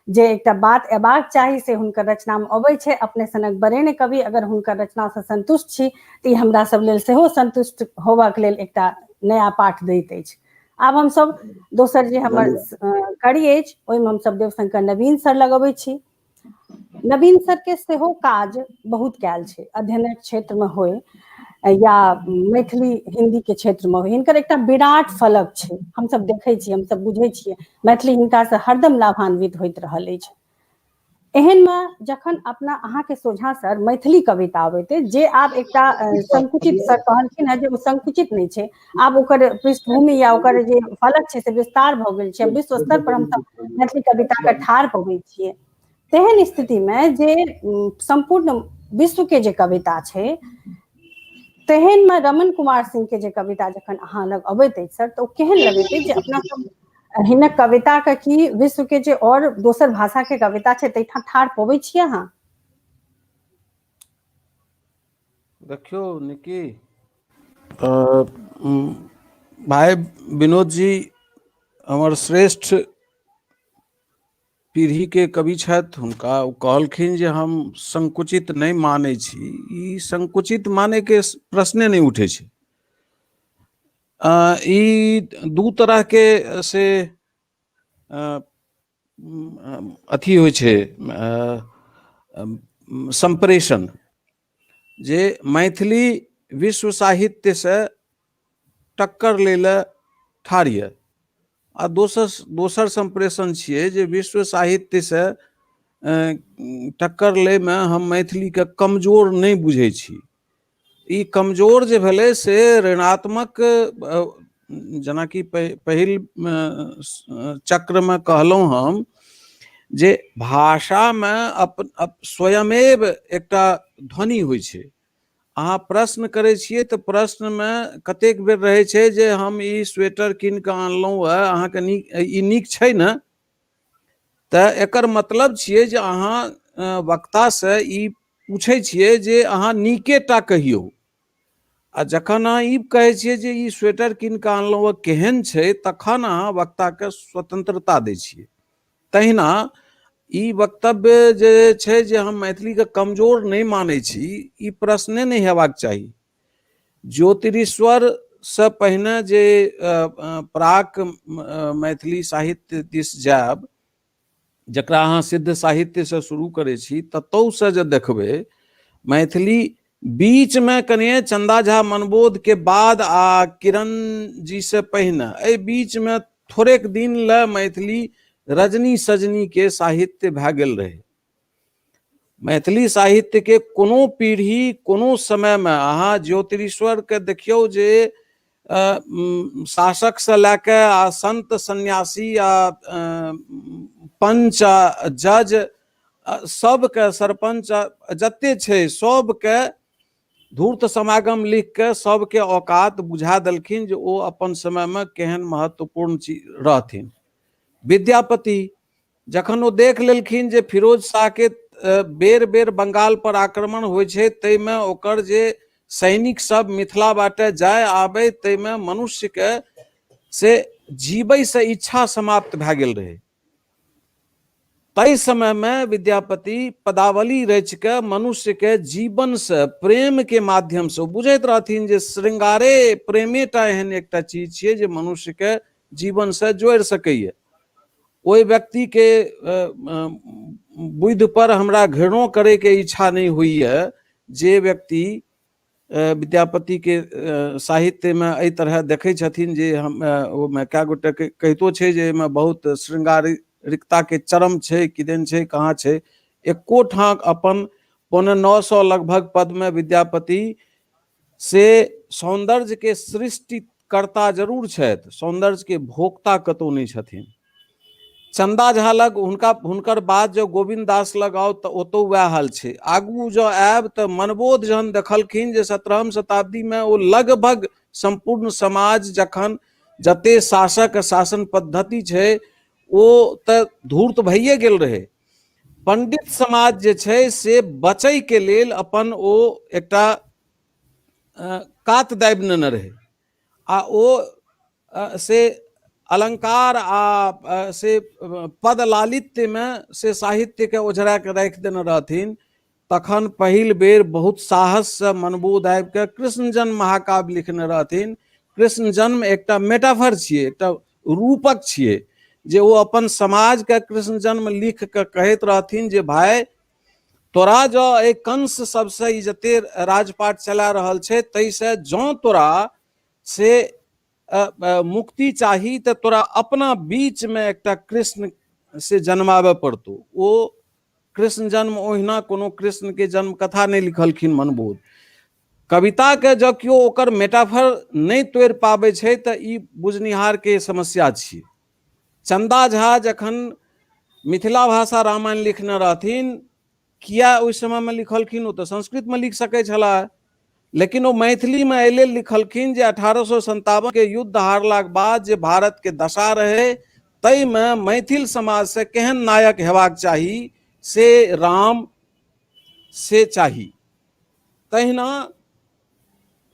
जे एकटा बात एबाक चाही से हुनकर रचना में अबै छै। अपने सनक बरेण्य कवि अगर हुनकर रचना से संतुष्ट छी तऽ ई हमरा सब लेल सेहो संतुष्ट होबाक लेल एकटा नया पाठ दैत अछि। आब हम सब दोसर जे हमर कड़ी अछि ओहिमे हम सब देवशंकर नवीन सर लगबै छी। नवीन सर के सेहो काज बहुत कयल छै, अध्ययनक क्षेत्र में होय या मैथिली हिंदी के क्षेत्र में होय, हिनकर एकटा विराट फलक छै। हम सब देखै छियै, हम सब बुझै छियै, मैथिली हिनका से हरदम लाभान्वित होइत रहल अछि। एहन में जखन अपना अहाँ के सोझा सर मैथिली कविता अबैत अछि, जे आब एकटा संकुचित सर कहलखिन है जे ओ संकुचित नहीं छै, आब ओकर पृष्ठभूमि या ओकर जे फलक छै से विस्तार भऽ गेल छै। विश्व स्तर पर हम सब मैथिली कविता के ठाढ़ पबै छियै। तेहन स्थिति में जे संपूर्ण विश्व के जे कविता छै, तेहन में रमन कुमार सिंह के जे कविता जखन अहाँ लग अबैत अछि सर, तऽ ओ केहन लगैत अछि जे अपना सब हिनक कविता के की विश्व के जे और दोसर भाषा के कविता छै तैठाम ठाढ़ पबै छियै अहाँ? देखियो निकी, भाई विनोद जी हमर श्रेष्ठ पीढ़ी के कवि छथि। हुनका ओ कहलखिन जे हम संकुचित नहीं मानै छी। ई संकुचित माने के प्रश्ने नहीं उठे छै। ई दू तरह के से अथी होइ छै, संप्रेषण, जे मैथिली विश्व साहित्य से टक्कर ले ले ठाढ़ यऽ, आ दोसर संप्रेषण छियै जे विश्व साहित्य से टक्कर ले में हम मैथिली के कमजोर नहीं बुझै छी। ई कमजोर जे भेलै से ऋणात्मक, जेनाकि पहिल चक्र में कहलहुँ हम जे भाषा में स्वयमेव एकटा ध्वनि होइ छै। अहाँ प्रश्न करै छियै तऽ प्रश्न में कतेक बेर रहै छै जे हम ई स्वेटर कीन कऽ आनलहुँ है, अहाँके नीक छै ने, तऽ एकर मतलब छियै जे अहाँ वक्ता से ई पूछै छियै जे अहाँ नीके टा कहियौ। आ जखन अहाँ ई कहै छियै जे ई स्वेटर कीन कऽ आनलहुँ है केहन छै, तखन अहाँ वक्ता के स्वतंत्रता दै छियै। तहिना ई वक्तव्य जे छै जे हम मैथिली के कमजोर नहीं मानै छी, ई प्रश्ने नहीं हेबाक चाही। ज्योतिरीश्वर से पहिने जे प्राक मैथिली साहित्य दिस जायब, जकरा अहाँ सिद्ध साहित्य से शुरू करै छी, ततौ से जे देखबै मैथिली बीच में कनिए चंदा झा मनबोध के बाद आ किरण जी से पहिने एहि बीच में थोड़ेक दिन ल मैथिली रजनी सजनी के साहित्य भए गेल रहे। मैथिली साहित्य के कोनो पीढ़ी कोनो समय में अहाँ ज्योतिरीश्वर के देखियौ जे शासक से लैके आ संत सन्यासी आ पंच आ जज सबके, सरपंच जते छै सबके धूर्त समागम लिख के सबके औकात बुझा देलखिन जे ओ अपन समय में केहन महत्वपूर्ण चीज रहथिन। विद्यापति जखन ओ देख लेलखिन जे फिरोज शाह के बेर बेर बंगाल पर आक्रमण होइ छै, ताहिमे ओकर जे सैनिक सब मिथिला बाटे जाय आबे, ताहिमे मनुष्य के से जीवै से इच्छा समाप्त भए गेल रहे। तय समय में विद्यापति पदावली रच के मनुष्य के जीवन से प्रेम के माध्यम से बुझैत रहथिन जे श्रृंगारे प्रेमेटा एहन एकटा चीज छियै जे मनुष्य के जीवन से जोड़ि सकैए। ओहि व्यक्ति के बुद्धि पर हमरा घृणो करे के इच्छा नहीं हुई है जे व्यक्ति विद्यापति के साहित्य में एहि तरह देखै छथिन जे हम ओहिमे कए गोटे कहितो छै जे एहिमे बहुत रिक्ता के चरम छे किदेन छे कहाँ छे एको ठाक अपन 950 लगभग पद में विद्यापति से सौंदर्य के सृष्टिकर्ता जरूर छथि, सौंदर्य के भोक्ता कतौ नहीं छथिन। चंदा झा लग हुनकर बाद जो गोविंद दास लग आओ तो ओतो वह हाल छे। आगू जो आब तो मनबोध जहन देखलखिन जे 17वीं शताब्दी में वो लगभग संपूर्ण समाज जखन जते शासक शासन पद्धति छे वो तो धूर्त भइए गेल रहे, पंडित समाज जे छे से बचै के लेल अपन ओ एकटा कात दाबि नेने रहे आ ओ से अलंकार आ से पद लालित्य में से साहित्य के ओझरा के राखि देने रहथिन। तखन पहिल बेर बहुत साहस से मनबोध आबि के कृष्ण जन्म महाकाव्य लिखने रहथिन। कृष्ण जन्म एकटा मेटाफर छियै, एकटा रूपक छियै जे वो अपन समाज के कृष्ण जन्म लिख के कहैत रहथिन जे भाई तोरा जो एक कंस सबसे ई जते राजपाट चला रहल छे तैसे जो तोरा से मुक्ति चाही तो तोरा अपना बीच में एकटा कृष्ण से जन्मावे पड़तो। वो कृष्ण जन्म ओहिना कोनो कृष्ण के जन्म कथा नहीं लिखलखिन मनबोध। कविता के जब क्यों ओकर मेटाफर नहीं तोड़ पावे छे तो ई बुझनिहार के समस्या छियै। चंदा झा जखन मिथिला भाषा रामायण लिखने रहथिन, किया उस समय में लिखलखिन, वो तो संस्कृत में लिख सके छला, लेकिन वो मैथिली में एले लिखलखिन जे 1857 के युद्ध हारलाक बाद जे भारत के दशा रहे तई में मैथिल समाज से केहन नायक हेबाक चाही से राम से चाही। तहिना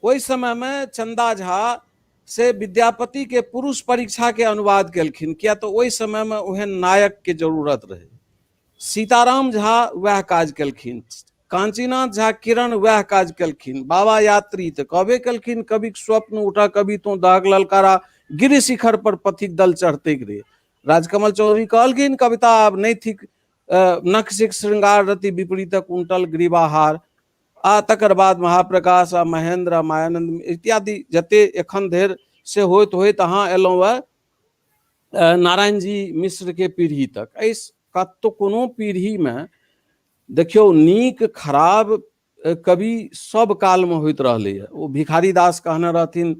ओई समय में चंदा झा से विद्यापति के पुरुष परीक्षा के अनुवाद केलखिन, किया तो ओई समय में ओहन नायक के जरूरत रहे। सीताराम झा वह काज केलखिन, कांचीनाथ झा किरण वह काज केलखिन, बाबा यात्री तो कहबे केलखिन कभी स्वप्न उठा कभी तो दाग ललकारा गिरि शिखर पर पथिक दल चढ़ते गिरे। राजकमल चौधरी कहलखिन कविता अब नहीं थी नखशिख श्रृंगार रति विपरीत कुंटल ग्रीवाहार आ तकर बाद महाप्रकाश आ महेंद्र आ मायानंद इत्यादि जते एखन धरि से होइत होइत अहाँ एलहुँ वह नारायण जी मिश्र के पीढ़ी तक। एहि कतो कोनो पीढ़ी में देखियो नीक खराब कवि सब काल में होइत रहले है। वो भिखारी दास कहने रहथिन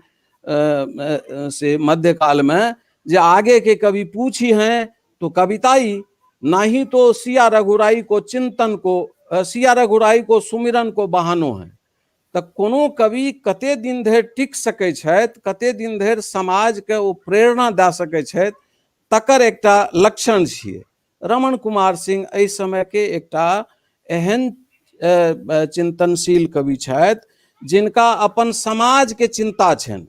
से मध्यकाल में जे आगे के कवि पूछी हैं तो कविताई, नहीं तो सिया रघुराई को चिंतन को, सिया रघुराई को सुमिरन को बहानो है। तो कोनो कवि कते दिन धरि टिक सकै छथि, कते दिन धरि समाज के ओ प्रेरणा दे सकै छथि, तकर एकटा लक्षण छियै। रमण कुमार सिंह एहि समय के एकटा एहन चिंतनशील कवि छथि जिनका अपन समाज के चिंता छनि।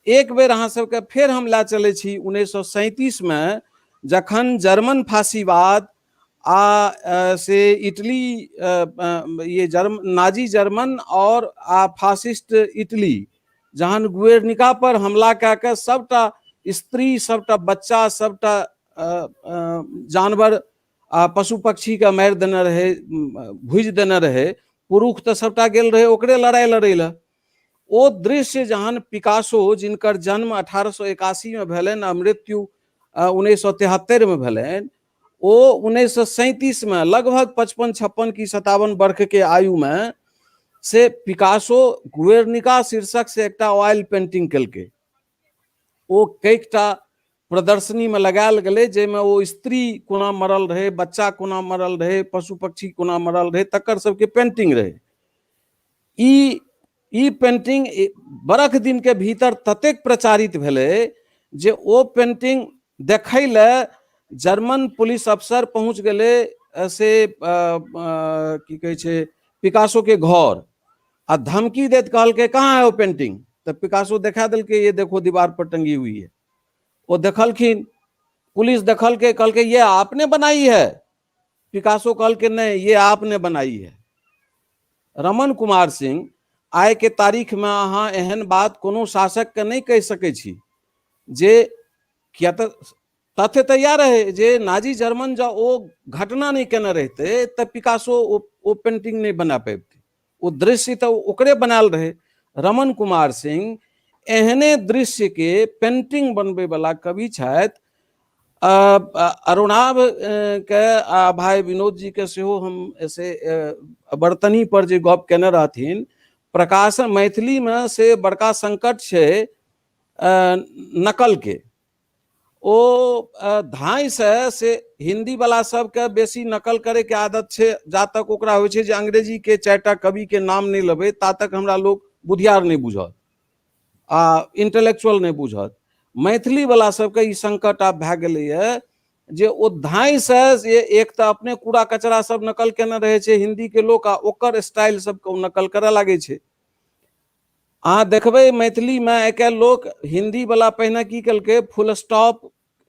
एक बेर अहाँ सबके फेर हम ला चलै छी 1937 में जखन जर्मन फांसीवाद आ से इटली ये नाजी जर्मन और आ फासिस्ट इटली जहन गुएर्निका पर हमला कए सबटा स्त्री सबटा बच्चा सबटा जानवर आ पशु पक्षी के मारि देने रहे, भूजि देने रहे, पुरुष तो सबटा गेल रहे ओकरे लड़ाई लड़े ला। ओ दृश्य जहन पिकासो जिनकर जन्म 1881 में भेलनि आ मृत्यु 1973 में भेलनि, ओ 1937 में लगभग 55-56 की 57 वर्ष के आयु में से पिकासो गुएर्निका शीर्षक से एकटा ऑयल पेंटिंग केलकै। ओ कईटा प्रदर्शनी में लगायल गेलै जाहिमे ओ स्त्री कोना मरल रहे, बच्चा कोना मरल रहे, पशु पक्षी कोना मरल रहे, तकर सबके पेंटिंग रहे। ई पेंटिंग बरख दिन के भीतर ततेक प्रचारित भेलै जे ओ पेंटिंग देखै ले जर्मन पुलिस अफसर पहुंच गेलै से की कहै छै पिकासो के घर आ धमकी देत कहलकै कहाँ है वो पेंटिंग, तो पिकासो दिखा देलकै ये देखो दीवार पर टंगी हुई है। वो देखलखिन, पुलिस देखलकै, कहलकै ये आपने बनाई है। पिकासो कहलकै नहीं ये आपने बनाई है। रमण कुमार सिंह आइ के तारीख में अहाँ एहन बात कोनो शासक के नहीं कह सकै छी जे, किया तो तथ्य तैयार है जे नाजी जर्मन जब वो घटना नहीं केने रहते तब पिकासो वो पेंटिंग नहीं बना पाते, वो दृश्य तो ओकरे बनाल रहे। रमण कुमार सिंह एहने दृश्य के पेंटिंग बनबे वाला कवि छथि अरुणाभ के आ भाई विनोद जी के सेहो हम ऐसे बर्तनी पर जे गप केने रहथिन, प्रकाशन मैथिली में से बड़का संकट छै नकल के। ओ धाई से हिंदी वाला सबके बेसी नकल करे के आदत छै, जा तक ओकरा होइ छै जे अंग्रेजी के 4टा कवि के नाम नहीं लेबै ता तक हमरा लोग बुधियार नहीं बुझत आ इंटेलेक्चुअल नहीं बुझत। मैथिली वाला सबके ई संकट आब भए गेलैए जे ओ धाई से एक तो अपने कूड़ा कचरा सब नकल केने रहे छै हिंदी के लोग, आ ओकर स्टाइल सबके ओ नकल करे लागे छै। अहाँ देखबै मैथिली में आइ काल्हि लोग हिंदी वाला पहिने की केलकै, फुल स्टॉप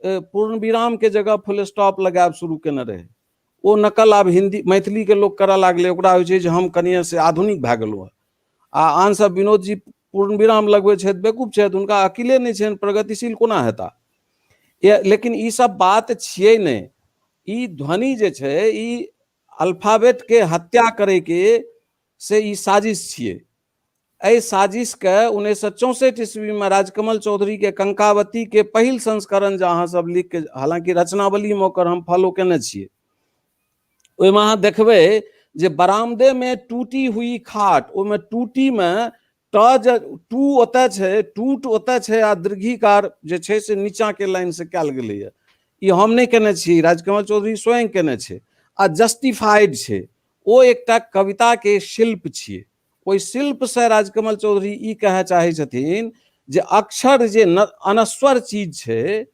पूर्ण विराम के जगह फुल स्टॉप लगायब शुरू केने रहे। ओ नकल आब हिंदी मैथिली के लोग करे लागले। ओकरा होइ छै जे हम कनिए से आधुनिक भए गेलहुँ। आ आन सब विनोद जी पूर्ण विराम लगबै छथि, बेकूफ छथि, हुनका अकिले नहीं छनि, प्रगतिशील कोना हेता। लेकिन ई सब बात छियै नहीं। ई ध्वनि जे छै ई अल्फाबेट के हत्या करे के से ई साजिश छियै। एहि साजिश के 1964 ईस्वी में राजकमल चौधरी के कंकावती के पहिल संस्करण जे अहाँ सब लिख के, हालांकि रचनावली में ओकर हम फॉलो केने छियै, ओहिमे अहाँ देखबै जे बरामदे में टूटी हुई खाट, ओहिमे टूटी में टू ओतय छै, टूट ओतय छै, आ दीर्घिकार जे छै से नीचा के लाइन से कयल गेलैए। ई हम नहीं केने छी, राजकमल चौधरी स्वयं केने छै आ जस्टिफाइड छै। ओ एकटा कविता के शिल्प छियै। ओहि शिल्प से राजकमल चौधरी ई कहे चाहे छथिन जे अक्षर जे अनस्वर चीज छै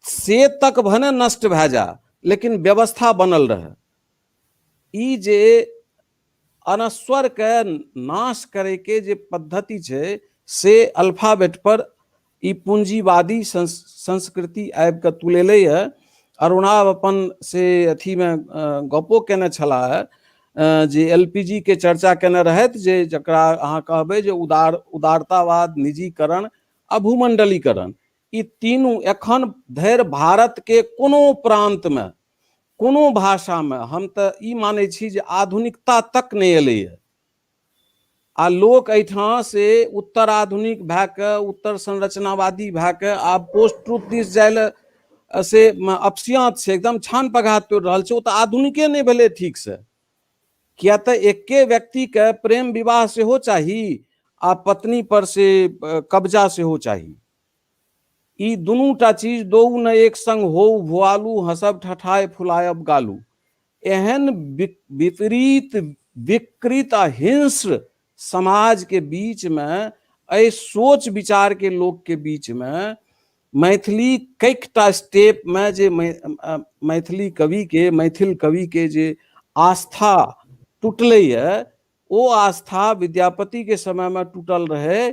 से तक भने नष्ट भए जा, लेकिन व्यवस्था बनल रहे। ई जे अनस्वर के नाश करे के जे पद्धति छै से अल्फाबेट पर ई पूंजीवादी संस्कृति आबि कऽ तुलेले है। अरुणाव अपन से अथी में गपो केने छलाह जे एलपीजी के चर्चा केने रहत, जे जकरा अहाँ कहबै जे उदारतावाद, निजीकरण आ भूमंडलीकरण, ई तीनू एखन धरि भारत के कोनो प्रांत में, कोनो भाषा में हम तो ई माने छी जे आधुनिकता तक नहीं एलैए। आ लोक एहिठाम से उत्तर आधुनिक भए के, उत्तर संरचनावादी भए के आब पोस्ट ट्रूथ दिस जाय ले से अपसियात छै, एकदम छान पघात तोड़ रहल छै। ओ तो आधुनिके नहीं भेलै ठीक से। किया तो एके व्यक्ति के प्रेम विवाह से हो चाही आ पत्नी पर से कब्जा से हो चाही। ई दुनूटा चीज दो न एक संग हो, भुआलू हंसब ठठाए फुलायब गालू। एहन विपरीत विकृत आ हिंस्र समाज के बीच में, ऐ सोच विचार के लोग के बीच में मैथिली कैकटा स्टेप में जे मैथिली कवि के, मैथिल कवि के जे आस्था टूटले है, वो आस्था विद्यापति के समय में टूटल रहे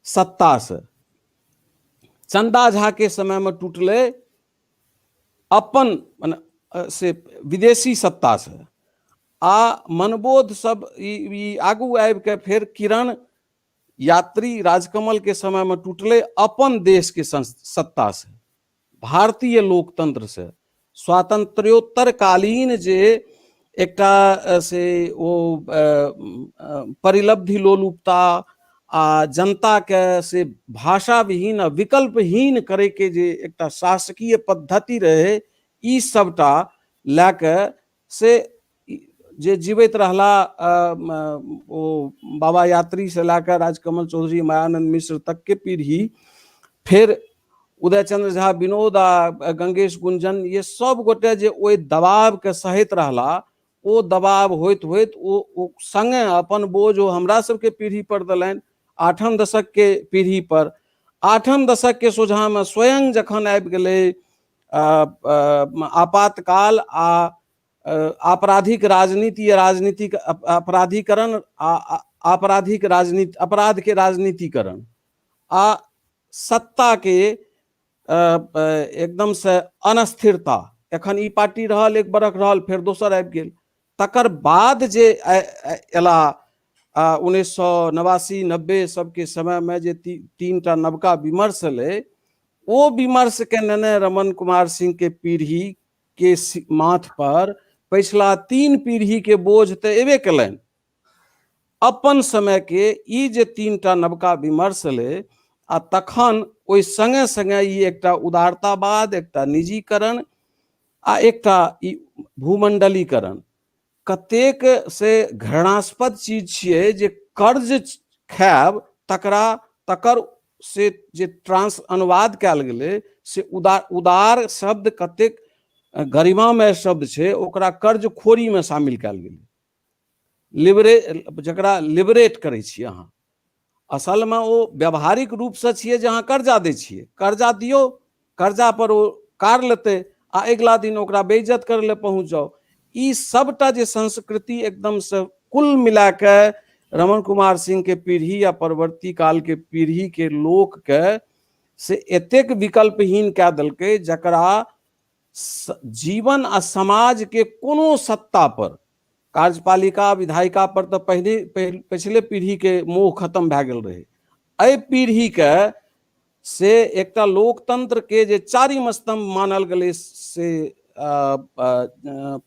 सत्ता से, चंदा झा के समय में टूटले अपन से विदेशी सत्ता से, आ मनबोध सब आगू आबि के फिर किरण यात्री राजकमल के समय में टूटले अपन देश के सत्ता से, भारतीय लोकतंत्र से। स्वातंत्र्योत्तर कालीन जे एकटा से वो परिलब्धि लोलुपता आ जनता के से भाषा विहीन, विकल्पहीन करे के जे एकटा शासकीय पद्धति रहे, ई सबटा लैके से जे जीवित रहला ओ बाबा यात्री से लैके राजकमल चौधरी, मायानंद मिश्र तक के पीढ़ी, फिर उदयचंद्र झा, विनोद आ गंगेश गुंजन, ये सब गोटे जे ओहि दबाव के सहित रहला, ओ दबाव होइत होइत ओ संगे अपन बोझ ओ हमरा सबके पीढ़ी पर देलनि, 8म दशक के पीढ़ी पर। 8म दशक के सोझा में स्वयं जखन आबि गेलै आपातकाल आ आपराधिक राजनीति, राजनीतिक अपराधीकरण आ आपराधिक राजनीति, अपराध के राजनीतिकरण आ सत्ता के एकदम से अनस्थिरता। एखन ई पार्टी रहल, एक बरख रहल, फिर दोसर आबि गेल। तकर बाद जे एला 1989-90 सबके समय में जे 3टा नवका विमर्श एलै, ओ विमर्श के नेने रमन कुमार सिंह के पीढ़ी के माथ पर पिछला 3 पीढ़ी के बोझ तो एबे कलनि। अपन समय के ई जे 3टा नवका विमर्श एलै आ तखन ओहि संगे संगे ई एकटा उदारतावाद, एकटा निजीकरण आ एकटा ई भूमंडलीकरण कतेक से घृणास्पद चीज छियै जे कर्ज खायब तकर से जे ट्रांस अनुवाद कयल गेलै से उदार शब्द कतेक गरिमामय शब्द छै, ओकरा कर्जखोरी में शामिल कयल गेलै। जकरा लिबरेट करै छियै अहाँ, असल में ओ व्यावहारिक रूप से छियै जे अहाँ कर्जा दै छियै, कर्जा दियौ, कर्जा पर ओ कार लेतै आ अगिला दिन ओकरा बेइज्जत करे ले पहुंच जाओ। ई सबटा जे संस्कृति एकदम से कुल मिला के रमण कुमार सिंह के पीढ़ी या परवर्ती काल के पीढ़ी के लोक के से एतेक विकल्पहीन कए देलकै जकरा जीवन आ समाज के कोनो सत्ता पर, कार्यपालिका विधायिका पर तो पिछले पीढ़ी के मोह खत्म भए गेल रहे। एहि पीढ़ी के से एकटा लोकतंत्र के जे चारिम स्तंभ मानल गेलै से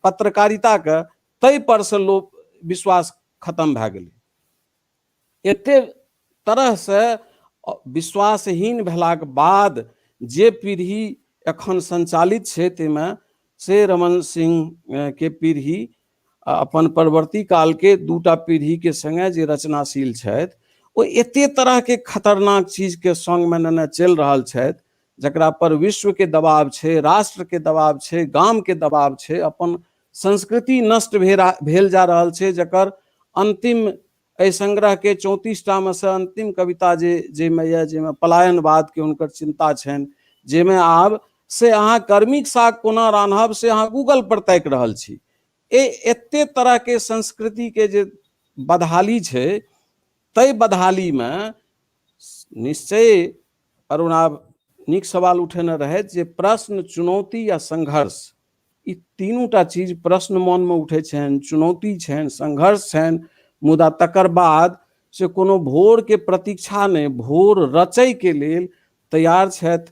पत्रकारिता के, तै पर से लोक विश्वास खत्म भए गेलै। एते तरह से विश्वासहीन भेलाक बाद जे पीढ़ी एखन संचालित छै ताहिमे से रमण सिंह के पीढ़ी अपन परवर्ती काल के दूटा पीढ़ी के संगे जे रचनाशील छथि ओ एते तरह के खतरनाक चीज के संग में नेने चलि रहल छथि जकरा पर विश्व के दबाव छै, राष्ट्र के दबाव छै, गाम के दबाव छै, अपन संस्कृति नष्ट भेल जा रहल छै, जकर अंतिम एहि संग्रह के 34टा में से अंतिम कविता जाहिमे पलायनवाद के हुनकर चिंता छनि, जाहिमे आब से अहाँ कर्मिक साग कोना रान्हब से अहाँ गूगल पर ताकि रहल छी। एते तरह के संस्कृति के जे बदहाली छै, तै बदहाली में निश्चय अरुण आब नीक सवाल उठेने रहथि जे प्रश्न, चुनौती या संघर्ष, ई तीनूटा चीज प्रश्न मन में उठे छनि, चुनौती छनि, संघर्ष छनि, मुदा तकर बाद से कोनो भोर के प्रतीक्षा नहीं, भोर रचय के लेल तैयार छथि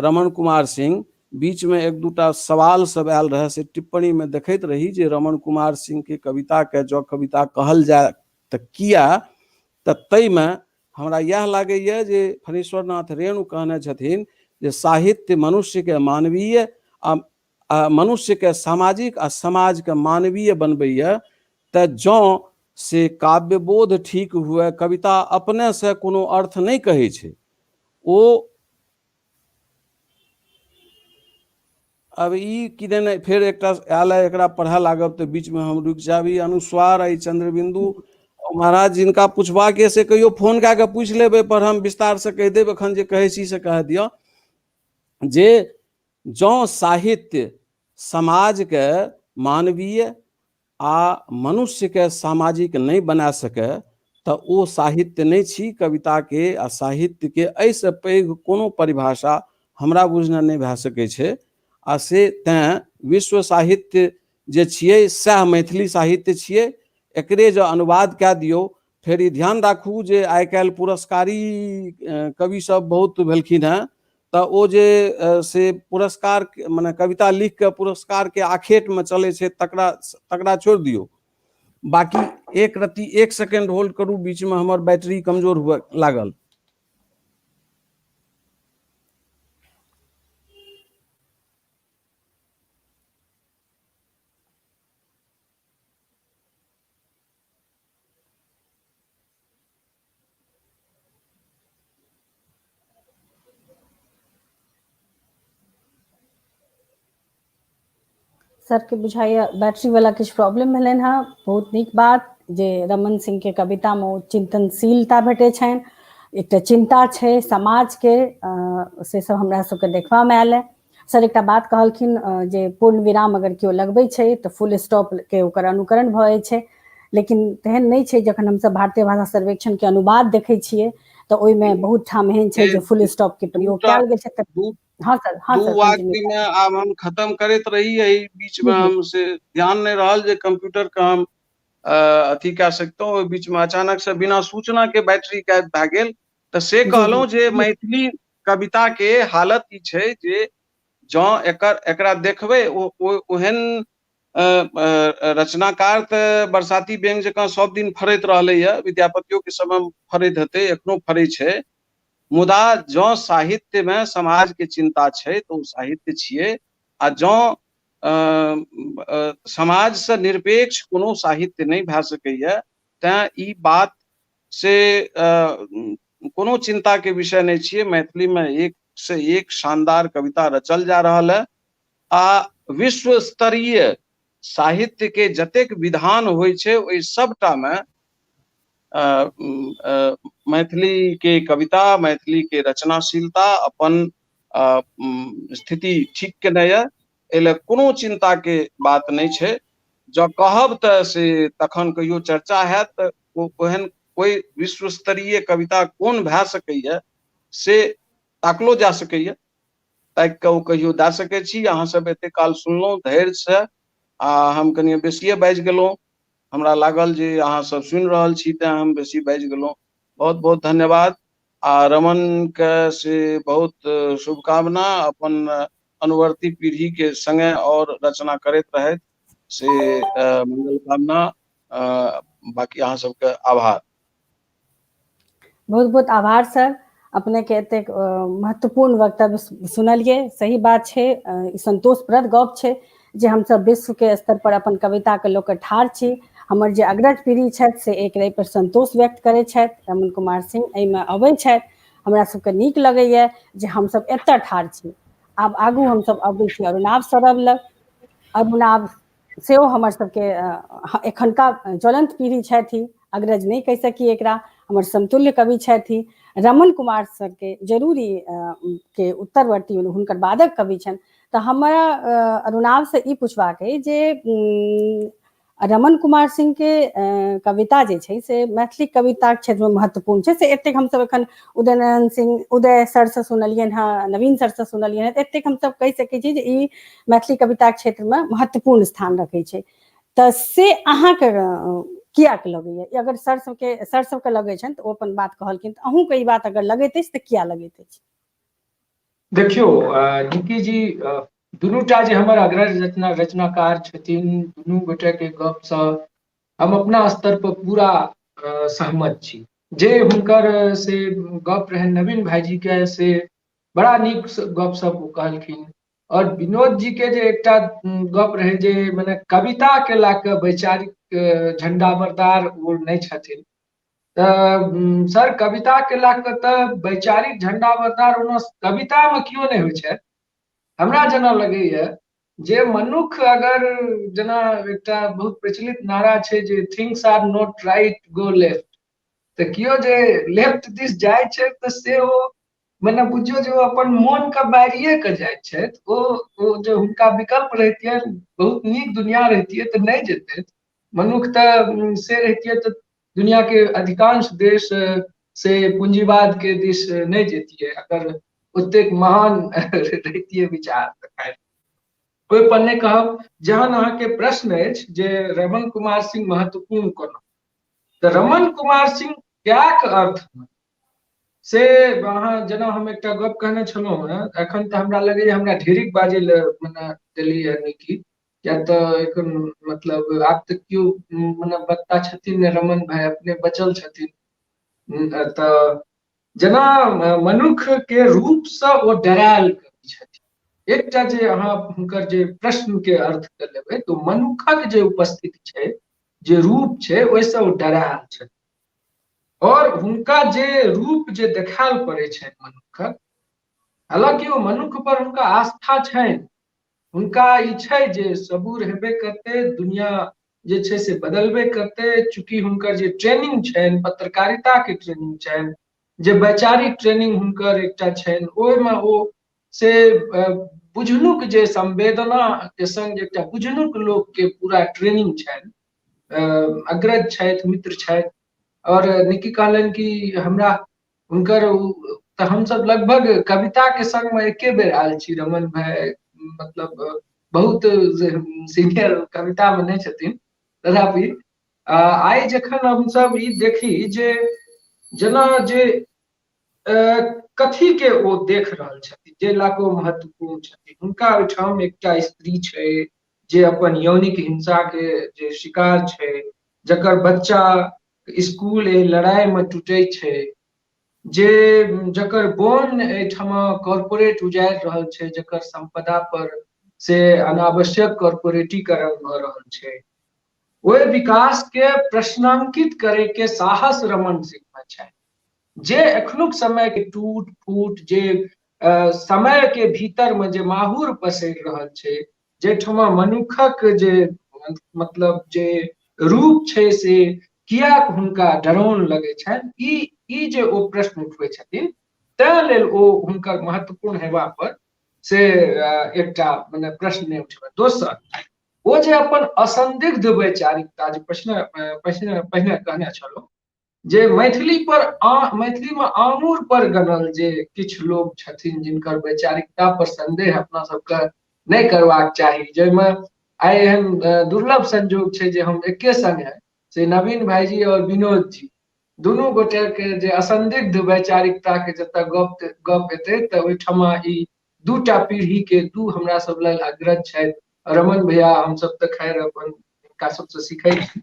रमण कुमार सिंह। बीच में एक दूटा सवाल सब आयल रहे से टिप्पणी में देखैत रही जे रमण कुमार सिंह के कविता के जो कविता कहल जाए तऽ किया, तऽ तै में हमरा यह लागैए जे फणीश्वरनाथ रेणु कहने छथिन जे साहित्य मनुष्य के मानवीय आ मनुष्य के सामाजिक आ समाज के मानवीय बनबैया। तऽ जँ से काव्यबोध ठीक हुए, कविता अपने से कोनो अर्थ नहीं कहै छै, ओ अब ई किदैन फेर एकटा आयल है, एकरा पढ़ा लागब तऽ बीच में हम रुक जाबी। अनुस्वार आई चंद्रबिंदु महाराज जिनका पूछबा के से कहियो फोन कए के पूछ लेबै, पर हम विस्तार से कह देब, एखन जे कहै छी से कह दियौ जे जँ साहित्य समाज के मानवीय आ मनुष्य के सामाजिक नहीं बना सके तऽ ओ साहित्य नहीं छी। कविता के आ साहित्य के ऐसे पैघ कोनो परिभाषा हमरा बुझने नहीं भए सकै छै। आ से तें विश्व साहित्य जे छियै सएह मैथिली साहित्य छियै। एकरे जो अनुवाद कए दियौ, फेर ई ध्यान राखू जे आइ काल्हि पुरस्कारी कवि सब बहुत भेलखिन हैं, तऽ ओ जे से पुरस्कार मने कविता लिख के पुरस्कार के आखेट में चले छै तकरा छोड़ दियौ। बाकी एक रत्ती 1 सेकेंड होल्ड करू, बीच में हमर बैटरी कमजोर हुए लागल। सर के बुझाइए बैटरी वाला किछु प्रॉब्लम भेलनि हँ। बहुत नीक बात जे रमण सिंह के कविता में ओ चिंतनशीलता भेटे छनि, एकटा चिंता छै समाज के, से सब हमरा सबके देखबा में आयल है। सर एकटा बात कहलखिन जे पूर्ण विराम अगर केओ लगबै छै तऽ फुल स्टॉप के ओकर अनुकरण भऽ जाइ छै, लेकिन तेहन नहीं छै। जखन हमसब भारतीय भाषा सर्वेक्षण के अनुवाद देखै छियै तऽ ओहिमे बहुत ठाम एहन छै जे फुल स्टॉप के प्रयोग कयल गेल छै। हाँ सर, हाँ सर, वाक्य में आब हम खत्म करैत रही है, बीच में हम से ध्यान नहीं रहल जे कंप्यूटर का हम अथी कह सकतों, ओहि बीच में अचानक से बिना सूचना के बैटरी गायब भए गेल। तऽ से कहलहुं जे मैथिली कविता के हालत ई छै जे जँ एकरा देखबै ओहन रचनाकार तऽ बरसाती बेंग जकाँ सब दिन फरैत रहलैया, विद्यापतियों के समय फरैत हेतै, एखनो फरै छै। मुदा जँ साहित्य में समाज के चिंता छै तो साहित्य छियै, आ जँ समाज से निरपेक्ष कोनो साहित्य नहीं भए सकैया, तें ई बात से कोनो चिंता के विषय नहीं छियै। मैथिली में एक से एक शानदार कविता रचल जा रहल है, आ विश्व स्तरीय साहित्य के जतेक विधान होइ छै ओहि सबटा में मैथिली के कविता, मैथिली के रचनाशीलता अपन स्थिति ठीक केने ये। एले कोनो चिंता के बात नहीं छै। जँ कहब तऽ से तखन कहियो चर्चा हैत तऽ ओहन कोई विश्व स्तरीय कविता कोन भए सकैया से ताकलो जा सकैया, ताकि कऽ ओ कहियो दए सकै छी। अहाँ सब एते काल सुनलहुँ धैर्य से, आ हम कनिए बेसिए बाजि गेलहुँ, हमरा लागल जे अहाँ सब सुनि रहल छी तें हम बेसी बाजि गेलहुँ। बहुत बहुत धन्यवाद। आ रमन के से बहुत शुभकामना, अपन अनुवर्ती पीढ़ी के संगे और रचना करैत रहैत से मंगल कामना। बाकी अहाँ सबके आभार। बहुत बहुत आभार सर, अपने के एतेक महत्वपूर्ण वक्तव्य सुनलिए। सही बात छै, ई संतोषप्रद गप छै जे हम सब विश्व के स्तर पर अपन कविता के लोक ठाढ़ छी। हमर जे अग्रज पीढ़ी छथि से एक एहि पर संतोष व्यक्त करै छथि। रमन कुमार सिंह एहिमे अबै छथि, हमरा सबके नीक लगैए जे हमसब एतऽ ठाढ़ छी। आब आगू हमसब अबै छी अरुणाभ सौरभ लग। अरुणाभ सेहो हमर सबके एखनका ज्वलंत पीढ़ी छथि, अग्रज नहीं कहि सकी एकरा, हमर समतुल्य कवि छथि। रमन कुमार सर के जरूरी के उत्तरवर्ती हुनकर बादक कवि छनि। तऽ हमरा अरुणाभ से ई पुछबाक अइ जे रमन कुमार सिंह के कविता जे छै से मैथिली कविता क्षेत्र में महत्वपूर्ण छै। से एतेक हमसब एखन उदय नारायण सिंह, उदय सर से सुनलियनि हँ, नवीन सर से सुनलियनि हँ, एतेक हमसब कहि सकै छी जे ई मैथिली कविता क्षेत्र में महत्वपूर्ण स्थान रखै छै। तऽ से अहाँके किया के लगैया? अगर सर सबके लगै छनि तऽ ओ अपन बात कहलखिन, तऽ अहूँके ई बात अगर लगैत अछि तऽ किया लगैत अछि? देखियो निक्की जी, दुनूटा जे हमर अग्रज रचनाकार छथिन, दुनू गोटे के गप सँ हम अपना स्तर पर पूरा सहमत छी। जे हुनकर से गप रहन नवीन भाईजी के, से बड़ा नीक गप सब कहलखिन। और विनोद जी के जे एकटा गप रहे जे मने कविता के ला के वैचारिक झंडा बरदार ओ नहीं छथिन। तऽ सर कविता के ला के तऽ वैचारिक झंडा बरदार ओना कविता में क्यों नहीं होइ छै। हमरा जेना लगैया जे मनुख अगर, जेना एकटा बहुत प्रचलित नारा छै जे things are not right go left, तऽ कियो जे लेफ्ट दिस जाइ छै तऽ से ओ मने बुझियो जे अपन मोन के बारिये के जाइ छै। ओ जे हुनका विकल्प रहतियै, बहुत नीक दुनिया रहतियै तऽ नहीं जेतै। मनुख तऽ से रहतियै तऽ दुनिया के अधिकांश देश से पूंजीवाद के दिश नहीं जेतियै, अगर ओतेक महान रहतियै विचार। कोई पर नहीं कहब। जहन अहाँके प्रश्न अछि जे रमन कुमार सिंह महत्वपूर्ण कोना, तऽ रमन कुमार सिंह त्याग अर्थ में से अहाँ जेना हम एकटा गप कहने छलहुँ हेँ, एखन तऽ हमरा लगैए हमरा ढेरिक बाजै लए मने देली है निक्की, क्या तऽ एखन मतलब आब तऽ केओ मने बत्ता छथिन ने, रमन भाई अपने बचल छथिन। तऽ जेना मनुख के रूप से ओ डरायल कवि छथिन। एकटा जे अहाँ हुनकर जे प्रश्न के अर्थ के लेबै तऽ मनुखक जे उपस्थिति छै, जे रूप छै, ओहिसँ ओ डरायल छथिन। और हुनका जे रूप जे देखायल पड़ै छै मनुखक, हालांकि ओ मनुख पर हुनका आस्था छनि, हुनका ई छै जे सबूर हेबे करते, दुनिया जे छै से बदलबे करते। चूंकि हुनकर जे ट्रेनिंग छनि, पत्रकारिता के ट्रेनिंग छनि, जे वैचारिक ट्रेनिंग हुनकर एकटा छनि, ओहिमे ओ से बुझनुक जे संवेदना के संग एकटा बुझनुक लोक के पूरा ट्रेनिंग छनि। अग्रज छथि, मित्र छथि। और निक्की कहलनि कि हमरा हुनकर, तऽ हमसब लगभग कविता के संग में एके बेर आयल छी। रमन भाई मतलब बहुत सीनियर कविता में नहीं छथिन, तथापि आइ जखन हमसब ई देखी जे जेना जे कथी के ओ देख रहल छथिन, जे लाको महत्वपूर्ण छथिन, हुनका ओहिठाम एकटा स्त्री छै जे अपन यौनिक हिंसा के जे शिकार छै, जकर बच्चा स्कूल लड़ाई में टूटे छै, जे जकर बोन एठमा कॉर्पोरेट उजारि रहल छै, जकर संपदा पर से अनावश्यक कॉर्पोरेटीकरण भ रहल छै, ओहि विकास के प्रश्नांकित करे के साहस रमन सिंह में छै, जे एखनुक समय के टूट फूट, जे समय के भीतर में जे माहूर पसरि रहल छै, जेठमा मनुखक जे मतलब जे रूप छै से कियाक हुनका डराओन लगे छनि, ई जे ओ प्रश्न उठबै छथिन, तै लेल ओ हुनकर महत्वपूर्ण हेबा पर से एकटा मने प्रश्न नहि उठबै। दोसर, ओ जे अपन असंदिग्ध वैचारिकता, जे पहिने कहने छलहुँ, जे मैथिली में आमूर पर गनल जे किछु लोग छथिन जिनकर वैचारिकता पर संदेह अपना सबके नहीं करबाक चाही, जाहिमे आइ एहन दुर्लभ संजोग छै जे हम एके संगे से नवीन भाईजी और विनोद जी दुनू गोटे के जे असंदिग्ध वैचारिकता के जतऽ गप हेतै तऽ ओहिठमा ई दूटा पीढ़ी के दू हमरा सब लेल अग्रज छथि। रमन भैया हमसब तऽ खैर अपन हिनका सबसँ सीखै छी,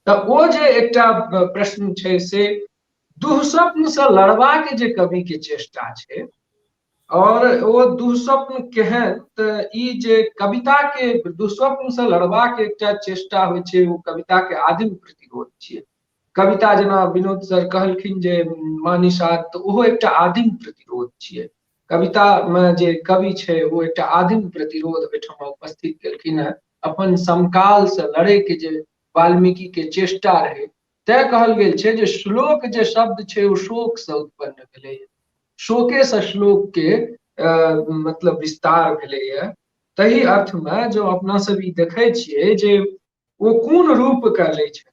तऽ ओ जे एकटा प्रश्न छै से दुःस्वप्न से लड़बाक जे कवि के चेष्टा छै, और ओ दुःस्वप्न केहन, तऽ ई जे कविता के दुःस्वप्न से लड़बाक एकटा चेष्टा होइ छै, ओ कविता के आदिम प्रतिरोध छियै। कविता जेना विनोद सर कहलखिन जे माँ निषाद, तऽ ओहो एकटा आदिम प्रतिरोध छियै। कविता में जे कवि छै ओ एकटा आदिम प्रतिरोध ओहिठाम उपस्थित केलखिन हेँ, अपन समकाल से लड़े के जे वाल्मीकि के चेष्टा रहे, तैं कहल गेल छै जे श्लोक जे शब्द छै ओ शोक से उत्पन्न भेलै, शोके से श्लोक के मतलब विस्तार भेलैए। तही अर्थ में जो अपना सब ई देखै छियै जे ओ कोन रूप के लै छै,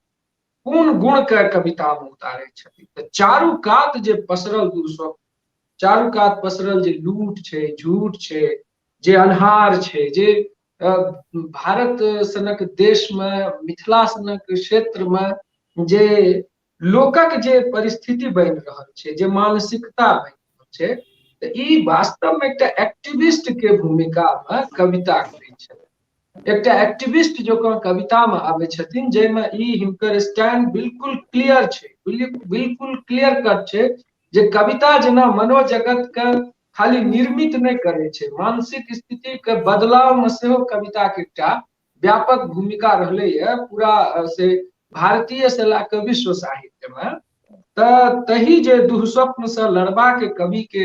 कोन गुण के कविता में उतारै छथिन, तऽ चारू कात जे पसरल दुःस्वप्न, चारू कात पसरल जे लूट छै, झूठ छै, जे अन्हार छै, जे भारत सनक देश में, मिथिला सनक क्षेत्र में जे लोकक जे परिस्थिति बनि रहल छै, जे मानसिकता बनि रहल छै, तऽ ई वास्तव में एकटा एक्टिविस्ट के भूमिका में कविता करै छै। एकटा एक्टिविस्ट जकाँ कविता में आबै छथिन, जाहिमे ई हिनकर स्टैंड बिल्कुल क्लियर छै, बिल्कुल क्लियर कट छै, जे कविता जेना मनोजगत के खाली निर्मित नहीं करे छै, मानसिक स्थिति के बदलाव में सेहो कविता के एकटा व्यापक भूमिका रहलै है पूरा से भारतीय से लऽ कऽ विश्व साहित्य में। तऽ तही जे दुःस्वप्न से लड़बा के कवि के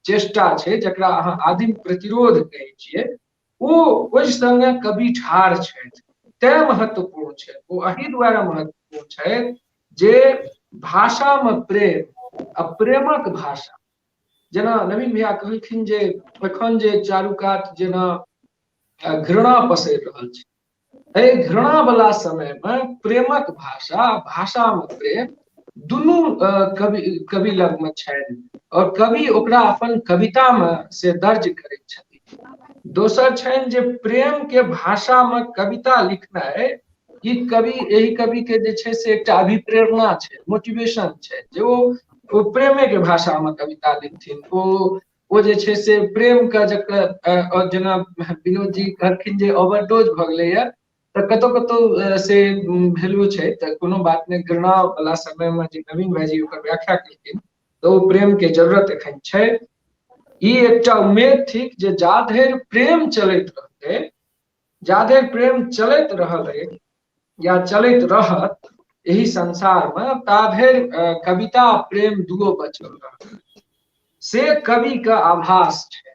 चेष्टा छै, जकरा अहाँ आदिम प्रतिरोध कहै छियै, ओ ओहि संगे कवि ठाढ़ छथि, तैं महत्वपूर्ण छै। ओ एहि दुआरे महत्वपूर्ण छै जे भाषा में प्रेम आ प्रेमक भाषा, जेना नवीन भैया कहलखिन जे एखन जे चारू कात जेना घृणा पसरि रहल छै, एहि घृणा वाला समय में प्रेमक भाषा, भाषा में प्रेम दुनू कवि लग में छनि, और कवि ओकरा अपन कविता में से दर्ज करैत छथिन। दोसर छनि जे प्रेम के भाषा में कविता लिखनाइ, ई कवि, एहि कवि के जे छै से एकटा अभिप्रेरणा छै, मोटिवेशन छै, जे ओ प्रेमे के भाषा में कविता लिखथिन। ओ जे छै से प्रेम के जकर जेना विनोद जी कहलखिन जे ओवरडोज भऽ गेलैए, तऽ कतौ कतौ से भेलो छै, तऽ कोनो बात नहीं, घृणा वाला समय में जे नवीन भाईजी ओकर व्याख्या केलखिन, तऽ ओ प्रेम के जरूरत एखन छै। ई एकटा उम्मीद थिक जे जा धरि प्रेम चलैत रहतै, जा धरि प्रेम चलैत रहलै या चलैत रहत एहि संसार में, ता धरि कविता प्रेम दुओ बचल रहत, से कवि के आभास छै।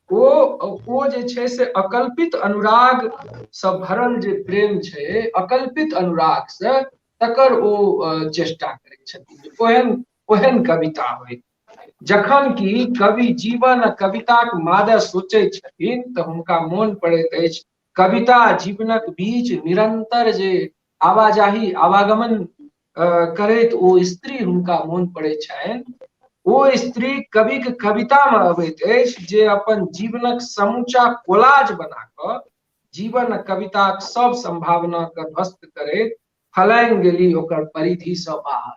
ओ जे छै से अकल्पित अनुराग से भरल जे प्रेम छै, अकल्पित अनुराग से, तकर ओ चेष्टा करै छथिन, ओहन कविता होय। जखन कि कवि जीवन आ कविताक मादे सोचै छथिन, तऽ हुनका मोन पड़ैत अछि कविता जीवनक बीच निरंतर जे आवाजाही आवागमन करैत ओ स्त्री हुनका मोन पड़ै छनि, ओ स्त्री कवि के कविता में अबैत अछि, जे अपन जीवनक समूचा कोलाज बना कऽ जीवन कविताक सब संभावना के ध्वस्त करैत फलांग गेली ओकर परिधि से बाहर,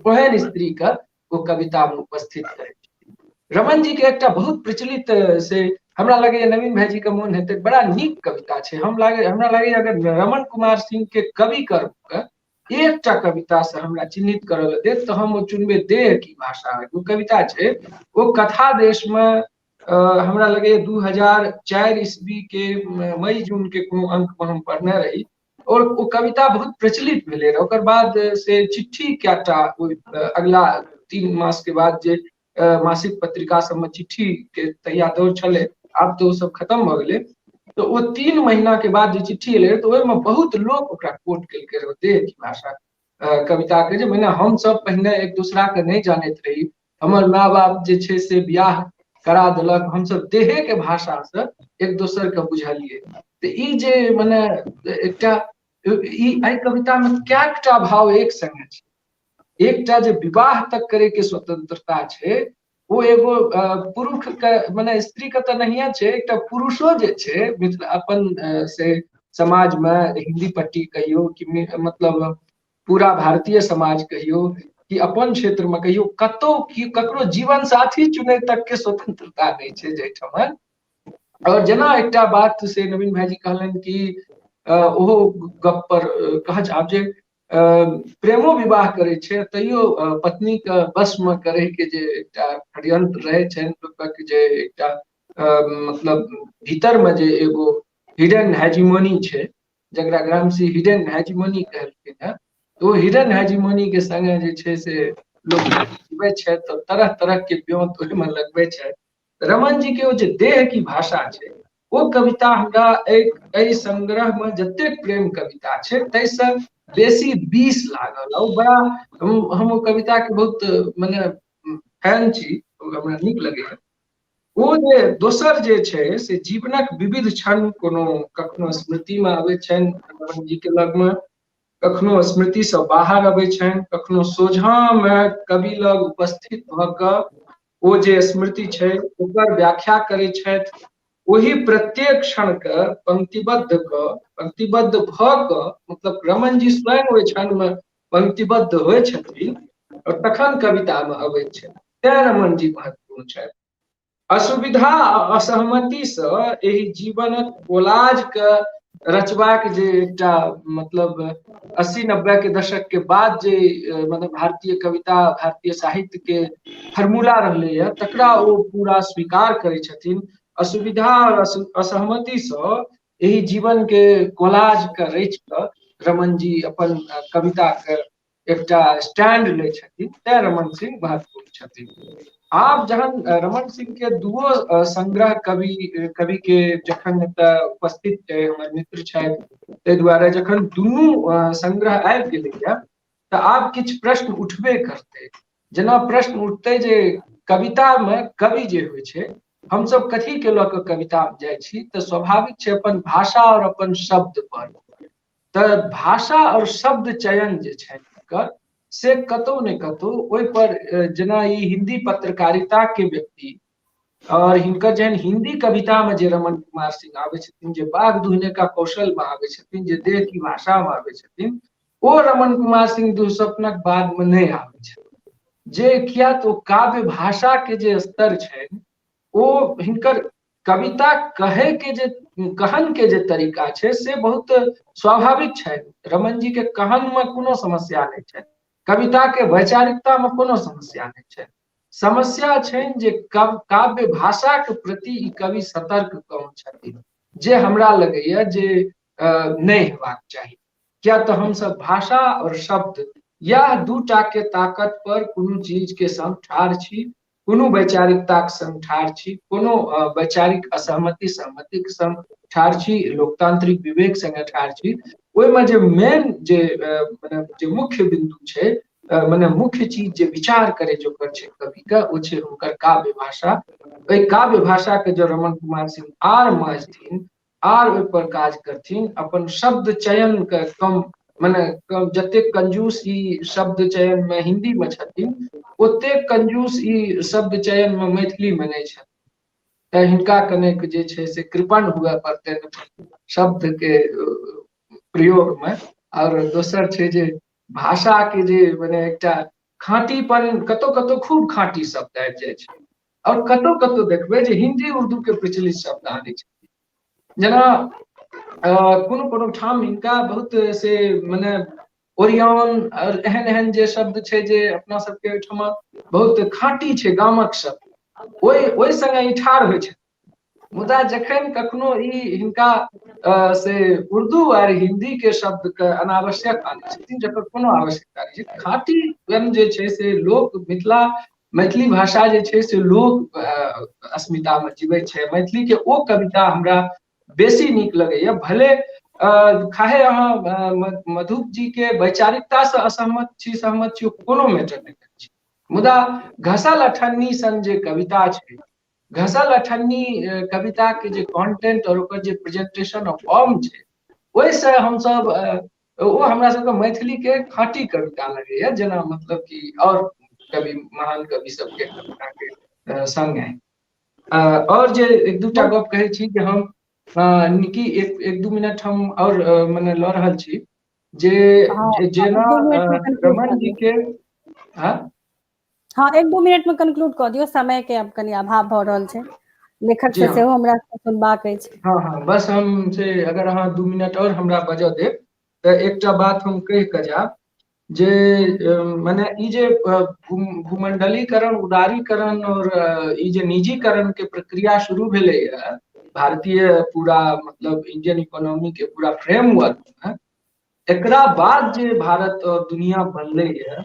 ओहन स्त्री के वो कविता में उपस्थित करै छथिन। रमन जी के एकटा बहुत प्रचलित से हमरा लगैया नवीन भाईजी के मोन हेतै, बड़ा नीक कविता छै, हमरा लागैया अगर रमण कुमार सिंह के कवि कर्म के एकटा कविता से हमरा चिन्हित करल देत तो हम ओ चुनबे देह की भाषा। वो कविता छै वो कथा देश में हमरा लगे 2004 ईस्वी के मई जून के कोनो अंक में हम पढ़ने रही और वो कविता बहुत प्रचलित भेले रहे। ओकर बाद से चिट्ठी कएटा अगला 3 मास के बाद जे मासिक पत्रिका सब में चिट्ठी के तहिया दौर छले, आब तो सब खत्म भ गेले। तो वो 3 महीना के बाद जो चिट्ठी एले तो ओहिमे बहुत लोग ओकरा कोट केलकै रहे देह की भाषा कविता के, जे मने हम सब पहिने एक दूसरा के नहीं जानैत रही, हमर माय बाप जे छै से बियाह करा देलक, हम सब देहे के भाषा से एक दोसर के बुझलिए। तो ई जे मने एकटा ई आई कविता में कएटा भाव एक संगे छै। एकटा जे विवाह तक करे के स्वतंत्रता छै, वो एगो पुरुष के मने स्त्री के तो नहीं छै, एकटा पुरुषो जे छै अपन से समाज में हिंदी पट्टी कहियो कि मतलब पूरा भारतीय समाज कहियो कि अपन क्षेत्र में कहियो कतो कि ककरो जीवन साथी चुने तक के स्वतंत्रता नहीं छै जैठमन। और जेना एकटा बात से नवीन भाईजी कहलन कि ओहो गप पर कह जाब जे प्रेमो विवाह करे छै तैयो पत्नी के बस में करे के जे एकटा षड्यंत्र रहे छै, जे एकटा मतलब भीतर में जे एगो हिडन हेजिमोनी छै जकरा ग्रामसी हिडन हेजिमोनी कहलखिन है, तो हिडन हेजिमोनी के संगे जे छै से लोग जीवे छै तो तरह तरह के ब्योंत ओहिमे लगबे छै। रमन जी के जे देह की भाषा छै वो कविता हमरा एक संग्रह में जतेक प्रेम कविता छै तैसे बेसी 20 लागल। और बड़ा हम वो कविता के बहुत मने फैन छी, हमरा नीक लगैया। वो जे दोसर जे छै से जीवनक विविध क्षण कोनो कखनो स्मृति में आबै छनि रमन जी के लग में, कखनो स्मृति से बाहर अबै छनि, कखनो सोझा में कवि लग उपस्थित भ कऽ ओ जे स्मृति छै ओकर व्याख्या करै छथि। वही प्रत्येक क्षण के पंक्तिबद्ध भ कऽ मतलब रमन जी स्वयं ओहि क्षण में पंक्तिबद्ध होइ छथिन और तखन कविता में अबै छै, तें रमन जी महत्वपूर्ण छथि। असुविधा असहमति से एही जीवनक कोलाज के रचबाक जे एकटा मतलब 80-90 के दशक के बाद जे मतलब भारतीय कविता भारतीय साहित्य के फॉर्मूला रहले है तकरा ओ पूरा स्वीकार करे छथिन। असुविधा और असहमति से यही जीवन के कोलाज के रच के रमन जी अपन कविता के एकटा स्टैंड ले छथिन, तें रमन सिंह महत्वपूर्ण छथिन। आब जहन रमन सिंह के दुओ संग्रह कवि के जखन उपस्थित छै हमर मित्र छथि ताहि दुआरे जखन दुनू संग्रह आबि गेलैया तऽ आब किछु प्रश्न उठबे करतै। जेना प्रश्न उठतै जे कविता में कवि जे होइ छै हम सब कथी के लऽ कऽ कविता में जाइ छी, तऽ स्वाभाविक छै अपन भाषा और अपन शब्द पर। तऽ भाषा और शब्द चयन जे छै से कतौ ने कतौ ओहि पर जेना ई हिंदी पत्रकारिता के व्यक्ति और हिनकर जहन हिंदी कविता में जे रमन कुमार सिंह आबै छथिन, जे बाघ दुहने का कौशल में आबै छथिन, जे देह की भाषा में आबै छथिन, ओ रमन कुमार सिंह दुःस्वप्नक बाद में नहीं आबै छथिन। जे किया तो काव्य भाषा के जे स्तर छै ओ हिनकर कविता कहे के जे कहन के जे तरीका छै से बहुत स्वाभाविक छै। रमन जी के कहन में कोनो समस्या नहीं छै, कविता के वैचारिकता में कोनो समस्या नहीं छै। समस्या छै जे काव्य भाषा के प्रति ई कवि सतर्क कम छथिन, जे हमरा लगैया जे नहीं हेबाक चाही। क्या तो हम सब भाषा और शब्द या दूटा के ताकत पर कोनो चीज के संग ठाढ़ छी, कोनो वैचारिकता के संग ठाढ़ छी, कोनो वैचारिक असहमति सहमति के संग ठाढ़ छी, लोकतांत्रिक विवेक संगे ठाढ़ छी। ओहिमे जे मेन जे मुख्य बिंदु छै मने मुख्य चीज जे विचार करे जो कर छै कवि का ओ छै हुनकर काव्य भाषा। ओहि काव्य भाषा के जो रमन कुमार सिंह आर माजथिन आर ओहि पर काज करथिन, अपन शब्द चयन के कम मने जते कंजूस ई शब्द चयन में हिंदी में छथिन ओते कंजूस ई शब्द चयन में मैथिली में नहीं छथिन। तऽ हिनका कनेक जे छै से कृपण हुए पड़तै शब्द के प्रयोग में। और दोसर छै जे भाषा के जे मने एकटा खाँटीपन कतौ कतौ खूब खाँटी शब्द आबि जाइ छै और कतौ कतौ देखबै जे हिंदी उर्दू के प्रचलित शब्द आनै छै। जेना कोनो कोनो ठाम हिनका बहुत से मने ओरियन और एहन एहन जे शब्द छै जे अपना सबके ओहिठमा बहुत खाँटी छै, गामक शब्द, ओहि संगे ई ठाढ़ होइ छै। मुदा जखन कखनो ई हिनका से उर्दू और हिंदी के शब्द के अनावश्यक आनै छथिन, जकर कोनो आवश्यकता नहीं छै। खाँटीपन जे छै से लोक मैथिली भाषा जे छै से लोक अस्मिता में जीवै छै। मैथिली के ओ कविता हमरा बेसी नीक लगैया, भले खाहे अहाँ मधुप जी के वैचारिकता से असहमत छी सहमत छी, कोनो मैटर नहीं करै छी, मुदा घसल अठन्नी सन जे कविता छै, घसल अठन्नी कविता के जे कंटेंट और ओकर जे प्रेजेंटेशन ऑफ फॉर्म छै, ओहिसँ हमसब ओ हमरा सबके मैथिली के खाँटी कविता लगैया, जेना मतलब कि और कवि महान कवि सबके कविता के संगे। और जे एक दूटा गप कहै छी जे हम निकी एक दू मिनट हम और मने लऽ रहल छी जे हाँ, जेना एक दो मिनट में कंक्लूड रमन कर जी दियौ। के हाँ हाँ, एक दो मिनट में कंक्लूड कऽ दियौ, समय के अब कनि अभाव भऽ रहल छै, लेखक जी से हाँ सेहो हमरा सुनबाक अछि। हाँ हाँ, बस हम से अगर अहाँ 2 मिनट और हमरा बजऽ देब तऽ एकटा बात हम कहि कऽ जायब जे मने ई जे भूमंडलीकरण, उदारीकरण और ई जे निजीकरण के प्रक्रिया शुरू भेलैया भारतीय पूरा मतलब इंडियन इकोनॉमी के पूरा फ्रेमवर्क में, एकरा बाद जे भारत और दुनिया बनले है,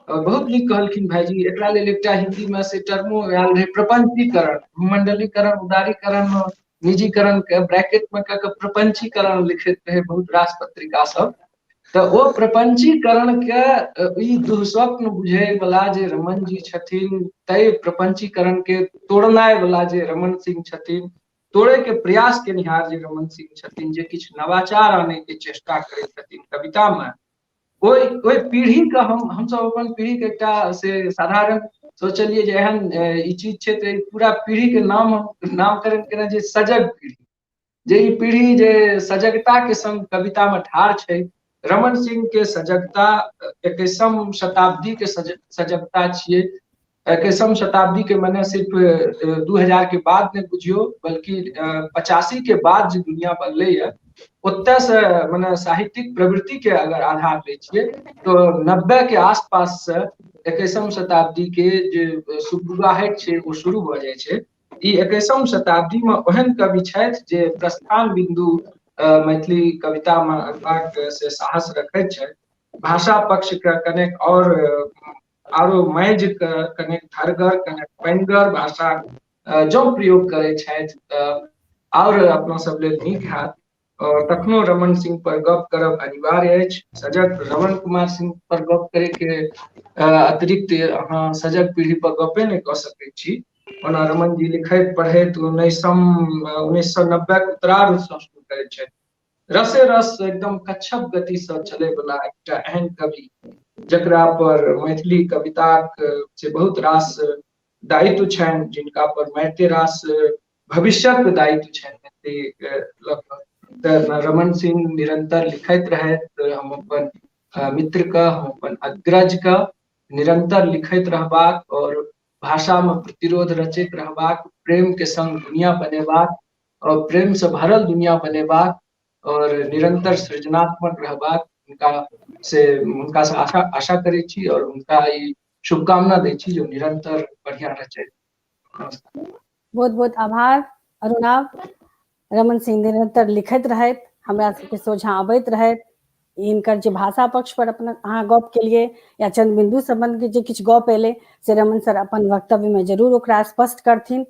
बहुत नीक कहलखिन भाईजी, एकरा लेल एकटा हिंदी में से टर्मो आयल रहे प्रपंचीकरण, भूमंडलीकरण, उदारीकरण और निजीकरण के ब्रैकेट में कऽ प्रपंचीकरण लिखैत रहे बहुत रास पत्रिका सब। तो ओ प्रपंचीकरण के ई दुःस्वप्न बुझे वाला जे रमन जी छथिन, तै प्रपंचीकरण के तोड़नाय वाला जे रमन सिंह छथिन, तोड़े के प्रयास केनिहार जे रमन सिंह छथिन, जे किछु नवाचार आने के चेष्टा करै छथिन कविता में, ओहि पीढ़ी के हमसब अपन पीढ़ी के एकटा से साधारण सोचलिए जे एहन ई चीज छै तऽ पूरा पीढ़ी के नामकरण केना जे सजग पीढ़ी, जे ई पीढ़ी जे सजगता के संग कविता में ठाढ़ छै। रमन सिंह के सजगता 21वीं शताब्दी के सजगता छियै। 21वीं शताब्दी के मने सिर्फ 2000 के बाद ने बुझियो, बल्कि 85 के बाद जो दुनिया बनले है, ओतऽ से मने साहित्यिक प्रवृत्ति के अगर आधार लै छियै तो 90 के आसपास से 21वीं शताब्दी के जे सुगबुगाहट छै वो शुरू भऽ जाइ छै। ई 21वीं शताब्दी में ओहन कवि छथि जे प्रस्थान बिंदु मैथिली कविता में अनबाक से साहस रखैत छथि, भाषा पक्ष के कनेक और आरो मैज के कनेक धरगर कनेक पैनगर भाषा जो प्रयोग करे छथि और अपना सब लेल नीक हैत। और तखनो रमन सिंह पर गप करब अनिवार्य अछि। सजग रमन कुमार सिंह पर गप करे के अतिरिक्त अहाँ सजग पीढ़ी पर गपे नहीं कऽ सकैत छी। ओना रमन जी लिखैत पढ़ैत 1990 के उत्तरार्ध सँ शुरू करैत छथि। रसे रस एकदम कच्छप गति से चले वाला एकटा एहन कवि जकरा पर मैथिली कविता से बहुत रास दायित्व छनि, जिनका पर मारिते रास भविष्यक दायित्व छनि। तऽ रमन सिंह निरंतर लिखैत रहैत, हम अपन मित्र का, हम अपन अग्रज का निरंतर लिखैत रहबाक और भाषा में प्रतिरोध रचैत रहबाक, प्रेम के संग दुनिया बनेबाक और प्रेम से भरल दुनिया बनेबाक और निरंतर सृजनात्मक रहबाक, हुनका से आशा करै छी और हुनका ई शुभकामना दै छी जो निरंतर बढ़िया रचैत। नमस्कार। बहुत बहुत आभार अरुणाव। रमन सिंह निरंतर लिखैत रहैत, हमरा सबके सोझा अबैत रहैत, हिनकर जे भाषा पक्ष पर अपन अहाँ गप केलिए या चंद बिंदु संबंध के जे किछु गप एलै से रमन सर अपन वक्तव्य में जरूर ओकरा स्पष्ट करथिन।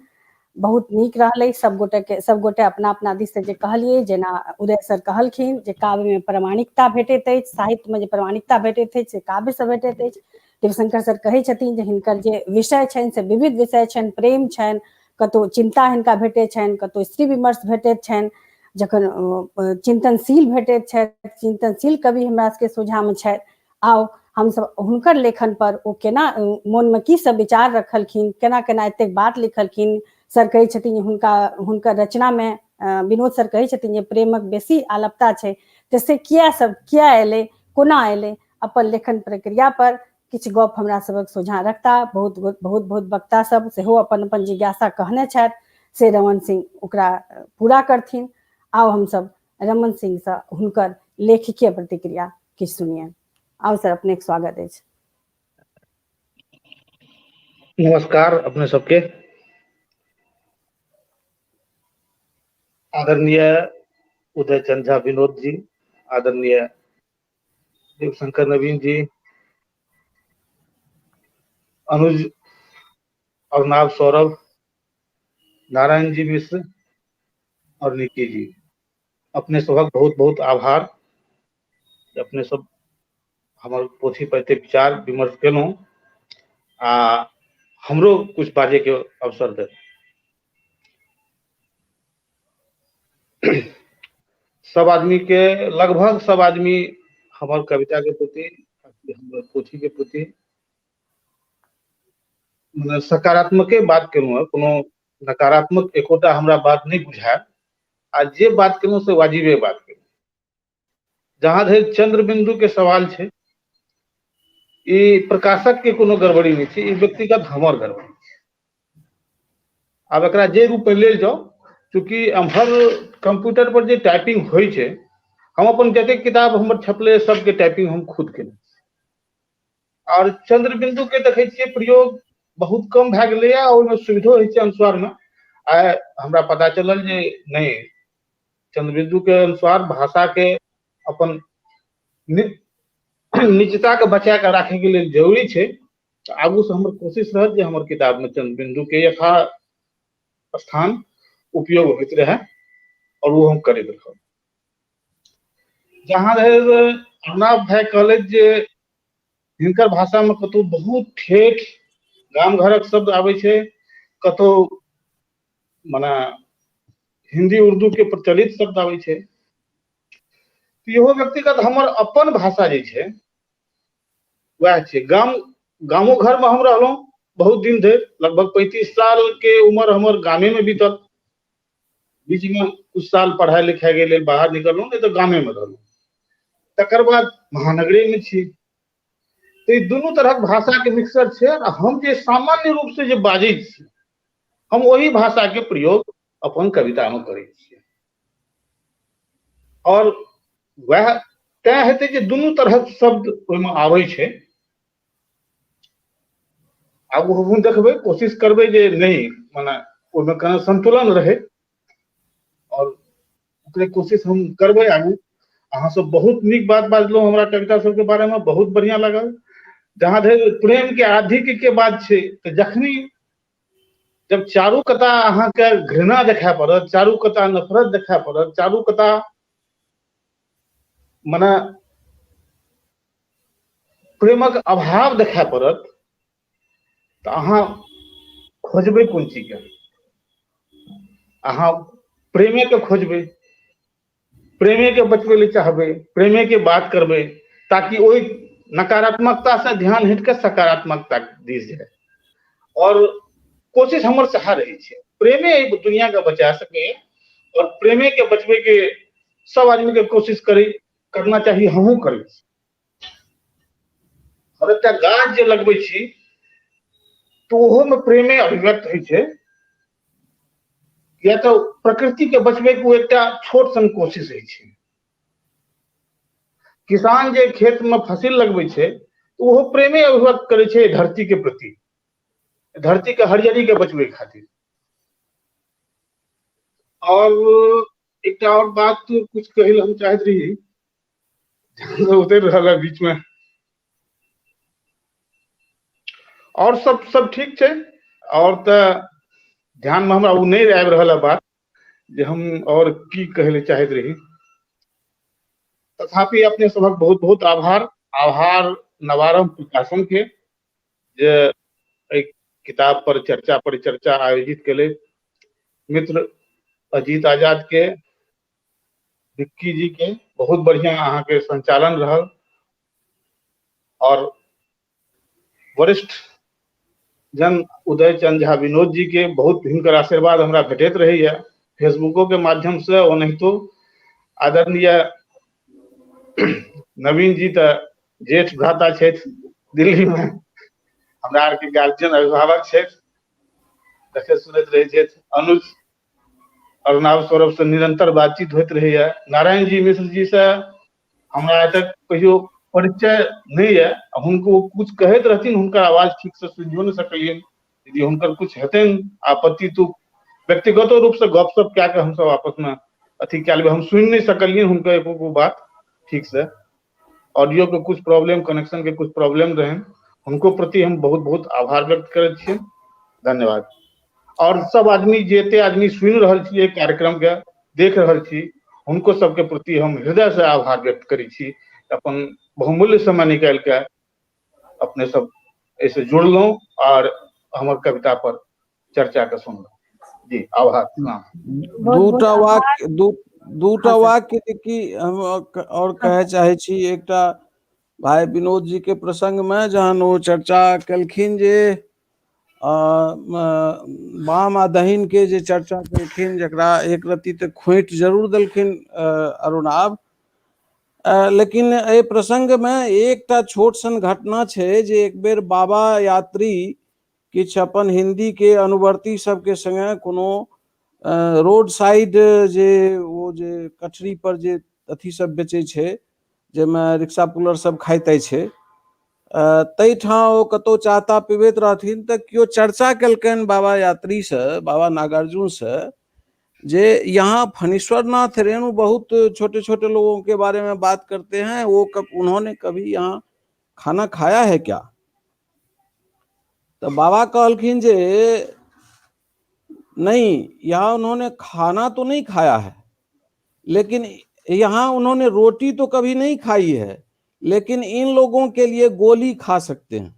बहुत नीक रहलै, सब गोटे अपना अपना दिस से जे कहलिए, जेना उदय सर कहलखिन जे काव्य में प्रामाणिकता भेटैत अछि, साहित्य में जे प्रामाणिकता भेटैत अछि से काव्य से भेटैत अछि। शिवशंकर सर कहै छथिन जे हिनकर जे विषय छनि से विविध विषय छनि, प्रेम छनि, कतौ चिंता हिनका भेटैत छनि, कतौ स्त्री विमर्श भेटैत छनि, जखन चिंतनशील भेटैत छथि, चिंतनशील कवि हमरा सबके सोझामे छथि। आउ हमसब हुनकर लेखन पर ओ केना मोन में की सब विचार रखलखिन, केना केना एतेक बात लिखलखिन। सर कहै छथिन हुनकर रचना में, विनोद सर कहै छथिन जे प्रेमक बेसी आलपता छै, तऽ से किया एलै, कोना एलै, अपन लेखन प्रक्रिया पर किछु गप हमरा सबक सोझा रखता। बहुत वक्ता सब सेहो अपन अपन जिज्ञासा कहने छथि, से रमन सिंह ओकरा पूरा करथिन। आउ हमसब रमन सिंह से हुनकर लेखिकीय प्रतिक्रिया किछु सुनियनि। आओ सर, अपने के स्वागत है। नमस्कार अपने सबके। आदरणीय उदय चंद झा विनोद जी, आदरणीय देवशंकर नवीन जी, अनुज अर्नाब सौरभ, नारायण जी मिश्र और निकी जी, अपने सबक बहुत बहुत आभार। अपने सब हमारे पोथी पर विचार विमर्श केलहुँ आ हमरो कुछ बाजे के अवसर दे। सब आदमी के, लगभग सब आदमी हमार कविता के प्रति, हमारे पोथी के प्रति सकारात्मक बात केलहुँ, कोनो नकारात्मक एकोटा हमरा बात नहीं बुझायल। आ जे बात केलहुँ से वाजिबे बात केलहुँ। जहाँ धरि चंद्र बिंदु के सवाल है, ई प्रकाशक के कोनो गड़बड़ी नहीं है, ई व्यक्तिगत हमर गड़बड़ी है। अब एकरा जे रूप में ले जाओ, चूंकि हर कंप्यूटर पर जे टाइपिंग होई छे, हम अपन जते किताब हमर छपले सबके टाइपिंग हम खुद केने, और चंद्र बिंदु के देखे छिए प्रयोग बहुत कम भए गेलै है, और सुविधो होइ छै अनुसार में। आइ हमरा पता चलल जे नहीं, चंद्र बिंदु के अनुसार भाषा के अपन निजता के बचा के राखे के लिए जरूरी है। तो आगू से हमर कोशिश रहत जे हमर किताब में चंद्र बिंदु के यथा स्थान उपयोग होइत रहे, और वो हम करैत रहब। जहाँ अर्नाब भाई कहले जे हिनकर भाषा में कतौ बहुत ठेठ गाम घरक शब्द आवे छे, कतौ मना हिंदी उर्दू के प्रचलित शब्द आवे छे। तो इहो व्यक्तिगत हमर अपन भाषा जे छे वह छे। गामो घर में हम रहलहुँ बहुत दिन धरि, लगभग 35 साल के उम्र हमर गामे में बीतल। बीच में कुछ साल पढ़ाई लिखाई के लिए बाहर निकललहुँ, नहीं तो गामे में रहलहुँ। तकर बाद महानगरी में छी। तो ई दुनू तरह भाषा के मिक्सर छे। हम जे सामान्य रूप से जे बाजै छी, हम वही भाषा के प्रयोग अपन कविता में करै छियै। और वह तय हेतै जे दुनू तरह शब्द ओहिमे आबै छै। आगू हम देखबै, कोशिश करबै जे नहीं माने ओहिमे कने संतुलन रहे, और ओकरे कोशिश हम करबै आगू। अहाँ सब बहुत नीक बात बाजलहुँ हमरा कविता सबके बारे में, बहुत बढ़िया लागल। जहाँ धरि प्रेम के आधिक्य के बात छै, तो जखनी जब चारू कता अहाँ के घृणा देखा पड़त, चारू कता नफरत देखा पड़त, चारू कता मने प्रेमक अभाव देखा पड़त, तो अहाँ खोजबै कोन चीज के? अहाँ प्रेमे के खोजबै, प्रेमे के बचबै ले चाहबै, प्रेमे के बात करबै, ताकि ओहि नकारात्मकता से ध्यान हट के सकारात्मकता दिस जाए। और कोशिश हमर सहा रही है, प्रेमे दुनिया के बचा सके, और प्रेमे के बचबे के सब आदमी के कोशिश करना चाहिए। हमहू करी। और एकटा गाछ जे लगबै छी, तो ओहो में प्रेमे अभिव्यक्त होइ छै, या तो प्रकृति के बचबे के एकटा छोट सन कोशिश होइ छै। किसान जे खेत में फसिल लगबै छै, तो ओहो प्रेमे अभिव्यक्त करे छै धरती के प्रति, धरती के हरियरी के बचबे खातिर। और एक और बात तो कुछ कहल हम चाहत रही, उतर रहा बीच में। और सब ठीक छै। और तो ध्यान में हमरा नहीं आबि रहा बात जे हम और की कहले चाहत रही। तथापि अपने सबक बहुत बहुत आभार नवारम प्रकाशन के, जे एक किताब पर चर्चा परिचर्चा आयोजित केले। मित्र अजीत आजाद के, विक्की जी के बहुत बढ़िया अहाँ के संचालन रहल, और वरिष्ठ जन उदय चंद झा विनोद जी के बहुत हिनकर आशीर्वाद हमरा भेटैत रहैया फेसबुको के माध्यम से। ओनाहितो आदरणीय नवीन जी तो जेठ भ्राता छे दिल्ली में, हमरा आर के गार्जियन अभिभावक छे, देखे सुनैत रहे छे। अनुज अर्नाब सौरभ से निरंतर बातचीत होइत रहैया। नारायण जी मिश्र जी से हमरा तक कहियो परिचय नहीं है। हुनको कुछ कहत रहथिन, हुनकर आवाज ठीक से सुनियो नहीं सकलियन। यदि हुनकर कुछ हेतन आपत्ति तो व्यक्तिगत रूप से गपशप क्या के हम सब आपस में अथी क्या लेबे, हम सुन नहीं सकलियन हुनकर एको बात ठीक से। ऑडियो के कुछ प्रॉब्लम, कनेक्शन के कुछ प्रॉब्लम रहे, उनको प्रति हम बहुत बहुत आभार व्यक्त करे छियै। धन्यवाद। और सब आदमी जेते आदमी सुन रहल छियै कार्यक्रम के, देख रहल छी, उनको सबके प्रति हम हृदय से आभार व्यक्त करै छी। अपन बहुमूल्य समय निकाल के अपने सब ऐसे जुड़लहुं और हमर कविता पर चर्चा के सुनलहुं। जी आभार, प्रणाम। बहुत दूटा आभार। वाक्य दूटा हाँ सर। वाक्य देखी हम और कहे चाहे छी। एकटा भाई विनोद जी के प्रसंग में जहन वो चर्चा केलखिन जे वाम आ दहिन के जे चर्चा केलखिन, जकरा एक रत्ती तऽ खोइट जरूर देलखिन अरुणाभ, लेकिन एहि प्रसंग में एकटा छोट सन घटना छै जे एक बेर बाबा यात्री किछु अपन हिंदी के अनुवर्ती सबके संगे कोनो रोड साइड जे वो जे कचरी पर जे अथी सब बेचै छै, जाहिमे रिक्शा पुलर सब खाइते छै, तै ठाम ओ कतौ चाहता पीबैत रहथिन तऽ केओ चर्चा केलकनि बाबा यात्री से, बाबा नागार्जुन से, जे यहाँ फणीश्वरनाथ रेणु बहुत छोटे छोटे लोगों के बारे में बात करते हैं, उन्होंने कभी यहाँ खाना खाया है क्या? तो बाबा कहलखिन जे नहीं, यहाँ उन्होंने खाना तो नहीं खाया है, लेकिन यहाँ उन्होंने रोटी तो कभी नहीं खाई है, लेकिन इन लोगों के लिए गोली खा सकते हैं।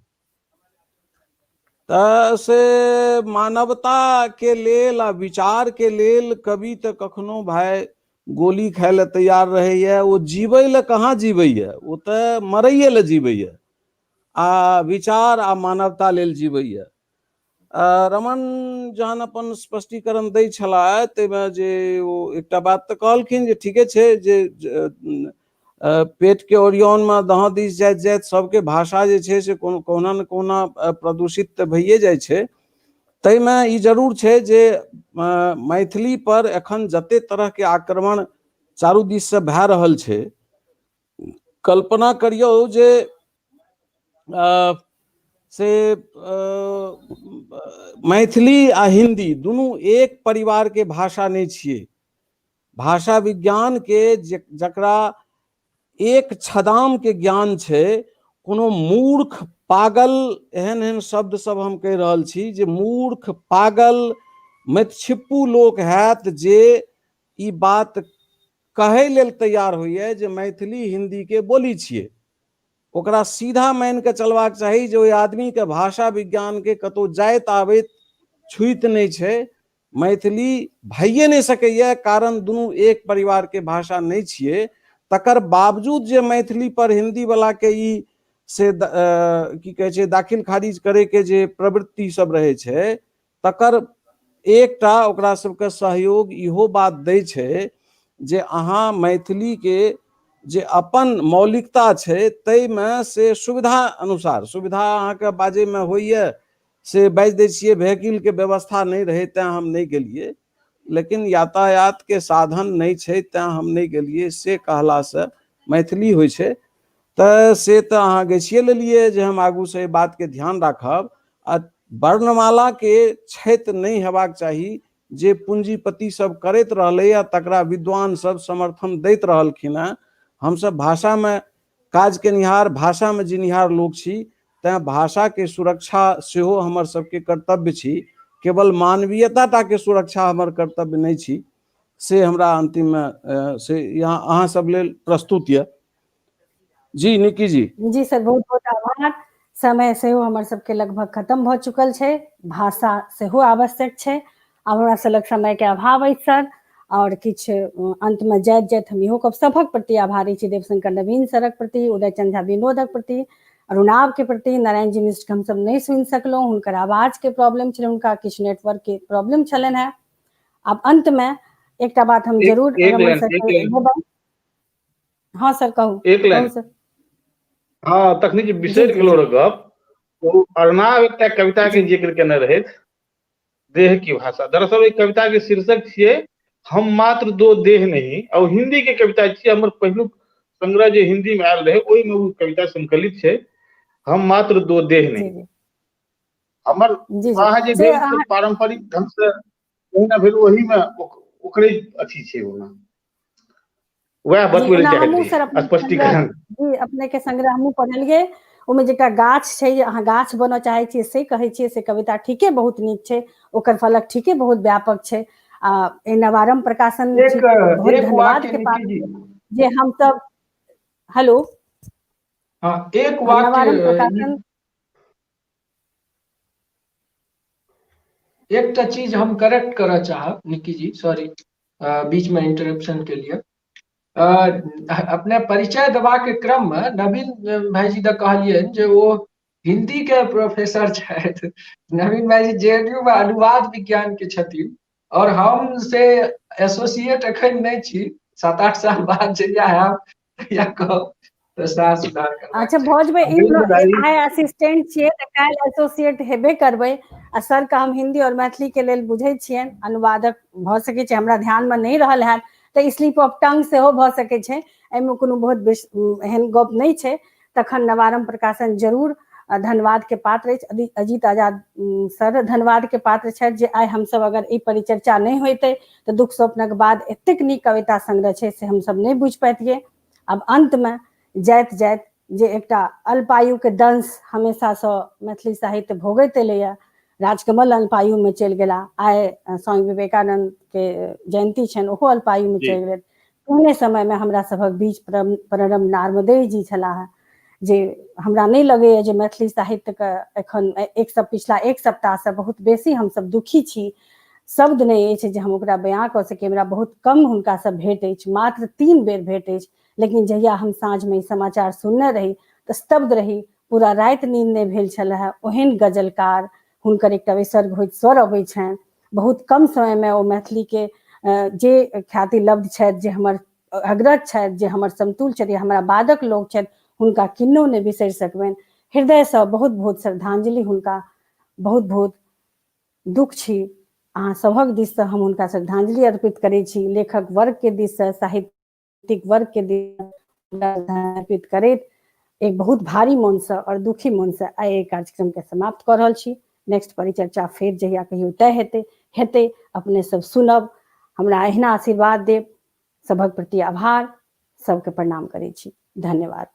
से मानवता के लेल आ विचार के लेल कभी तो कखनो भाई गोली खाय ले तैयार रहे, वो जीवे ले कहाँ जीवे है, वो तो मरैये ले जीवे है, आ विचार आ मानवता लेल जीवे है। रमन जहन अपन स्पष्टीकरण दै छलाह ताहिमे जे ओ एकटा बात तऽ कहलखिन जे ठीके छै जे पेट के ओरियौन में दहा दिस जाइत जाइत सबके भाषा जे छै से कोना न कोना प्रदूषित तऽ भइए जाइ छै। ताहिमे ई जरूर छै जे मैथिली पर एखन जते तरह के आक्रमण चारू दिस से भए रहल छै, कल्पना करियौ जे से मैथिली आ हिंदी दुनू एक परिवार के भाषा नहीं छिए। भाषा विज्ञान के जकरा एक छदाम के ज्ञान छै, कोनो मूर्ख पागल एहन एहन शब्द सब हम कह रहल छी जे मूर्ख पागल मतिछिप्पू लोक हैत जे ई बात कहै लेल तैयार होइए जे मैथिली हिंदी के बोली छिए। ओकरा सीधा मान के चलबाक चाही जे ओहि आदमी के भाषा विज्ञान के कतौ जाइत आबैत छूत नहीं छै। मैथिली भइए नहीं सकैए, कारण दुनू एक परिवार के भाषा नहीं छिए। तकर बावजूद जे मैथिली पर हिंदी वाला के ई से की कहे छै दाखिल खारिज करे के जे प्रवृत्ति सब रहे छै, तकर एकटा ओकरा सबके सहयोग इहो बात दै छै जे अहाँ मैथिली के जे अपन मौलिकता छै ताहिमे से सुविधा अनुसार, सुविधा अहाँके बाजैमे होइए से बाजि दै छियै, व्हीकल के व्यवस्था नहीं रहे तें हम नहीं गेलिए, लेकिन यातायात के साधन नहीं छै तें हम नहीं गेलिए से कहला से मैथिली होइ छै। तऽ से तऽ अहाँ गछिए लेलिए जे हम आगू से बात के ध्यान राखब। आ वर्णमाला के क्षति नहीं हेबाक चाही जे पूंजीपति सब करैत रहलै, तकरा विद्वान सब समर्थन दैत रहलखिन हैं। हम सब भाषा में काज केनिहार, भाषा में जिनिहार लोग छी, तें भाषा के सुरक्षा सेहो हमर सबके कर्तव्य छी। केवल मानवीयता टा के सुरक्षा हमर कर्तव्य नहीं छी, से हमरा अंतिम में से यहाँ अहाँ सब लेल प्रस्तुत है। जी निक्की जी। जी सर, बहुत बहुत आभार। समय सेहो हमर सबके लगभग खत्म भ चुकल छै, भाषा सेहो आवश्यक छै। आब हमरा सलग समय के अभाव अछि सर, और किछु अंत में जाइत जाइत हम इहो कहब सभक प्रति आभारी छी, देवशंकर नवीन सरक प्रति, उदय चंद्र झा विनोदक प्रति, अरुणाभ के प्रति। नारायण जी मिश्र के हम सब नहीं सुनि सकलहुँ, हुनकर आवाज के प्रॉब्लम छलै, हुनका किछु नेटवर्क के प्रॉब्लम छलनि हैं। आब अंत में एकटा बात हम जरूर रमन सर के देबनि। हाँ सर कहू। एक लाइन सर। हाँ, तखनी जे बिसरि गेलो रह गप, तो अरुणाभ एकटा कविता के जिक्र केने रहे, देह की भाषा। दरअसल एक कविता के शीर्षक छिए हम मात्र दो देह नहीं, और हिंदी के कविता छिए। हमर पहिलुक संग्रह जे हिंदी में आयल रहे ओहि में वो कविता संकलित छै, हम मात्र दो देह जी नहीं। जी हमर जी जी विवाह जे जे भेल अहाँ से पारंपरिक ढंग से ओहिना भेल, ओही में ओकरे अथी छै, ओना वह जी बतबै ले ओना चाहैत हमहूँ रही सर अपने संग्रह, स्पष्टीकरण। जी अपने के संग्रह हमहूँ पढ़लियै, ओहिमे जेटा गाछ छै, अहाँ गाछ बनऽ चाहै छियै से कहै छियै, से कविता ठीके बहुत नीक छै, ओकर फलक ठीके बहुत व्यापक छै। ए नवारम प्रकाशन एक ठीक बहुत एक धन्यवाद वाक्य के निकी जी, पात्र जे हम सब, हेलो, हाँ एक वाक्य नवारम प्रकाशन, एक टा चीज हम करेक्ट करऽ चाहब निकी जी, सॉरी बीच में इंटरप्शन के लिए। अपने परिचय देबाक क्रम में नवीन भाईजी दे कहलियनि जे ओ हिंदी के प्रोफेसर छथि। नवीन भाईजी जेएनयू में अनुवाद विज्ञान के छथिन, और हम से एसोसिएट एखन नहीं छी, 7-8 साल बाद जहिया हैब तहिया कहब तऽ साथ सुधार करबाक अच्छा चाही। भोज में नवीन भाई आइ असिस्टेंट छियै तऽ काल्हि एसोसिएट हेबे करबै। आ सर के हम हिंदी और मैथिली के लेल बुझै छियनि, अनुवादक भऽ सकै छै, हमरा ध्यान में नहीं रहल हैत तऽ स्लिप ऑफ टंग सेहो भऽ सकै छै, एहिमे कोनो बहुत एहन गप नहीं छै। तखन नवारम प्रकाशन जरूर धन्यवाद के पात्र अछि। अजीत आजाद सर धन्यवाद के पात्र छथि, जे आइ हमसब अगर ई परिचर्चा नहीं होइतै तऽ दुख स्वप्नक बाद एतेक नीक कविता संग्रह छै से हमसब नहीं बुझि पैतियै। अब अंत में जाइत जाइत जे एकटा अल्पायु के दंश हमेशा से मैथिली साहित्य भोगैत एलैया, राजकमल अल्पायु में चलि गेला, आइ स्वामी विवेकानंद के जयंती छनि, ओहो अल्पायु में चलि गेल। ओहने समय में हमरा सभक बीच प्रणब नारमदेय जी छलाह, जे हमरा नहीं लगैया जे मैथिली साहित्य के एखन पिछला एक सप्ताह से बहुत बेसी हमसब दुखी छी। शब्द नहीं अछि जे हम ओकरा बयां कऽ सकी। हमरा बहुत कम हुनका से भेंट अछि, मात्र 3 बेर भेंट अछि, लेकिन जहिया हम साँझ में ई समाचार सुनने रही तऽ स्तब्ध रही, पूरा राति नींद नहीं भेल छल। ओहन गजलकार, हुनकर एकटा विसर्ग होइत स्वर अबै छनि, बहुत कम समय में ओ मैथिली के जे ख्याति लब्ध छथि, जे हमर अग्रज छथि, जे हमर समतुल छथि, हमरा बादक लोक छथि, हुनका किन्नो नहीं बिसरि सकबनि। हृदय से बहुत बहुत श्रद्धांजलि हुनका, बहुत बहुत दुख छी अहाँ सभक दिस से हम हुनका श्रद्धांजलि अर्पित करै छी। लेखक वर्ग के दिस से, साहित्यिक वर्ग के दिस अर्पित करैत एक बहुत भारी मन से और दुखी मन से आइ कार्यक्रम के समाप्त कऽ रहल छी। नेक्स्ट परिचर्चा फेर जहिया कहियो तय हेतै अपने सब सुनब। हमरा अहिना आशीर्वाद देब। सभक प्रति आभार, सबके प्रणाम करै छी। धन्यवाद।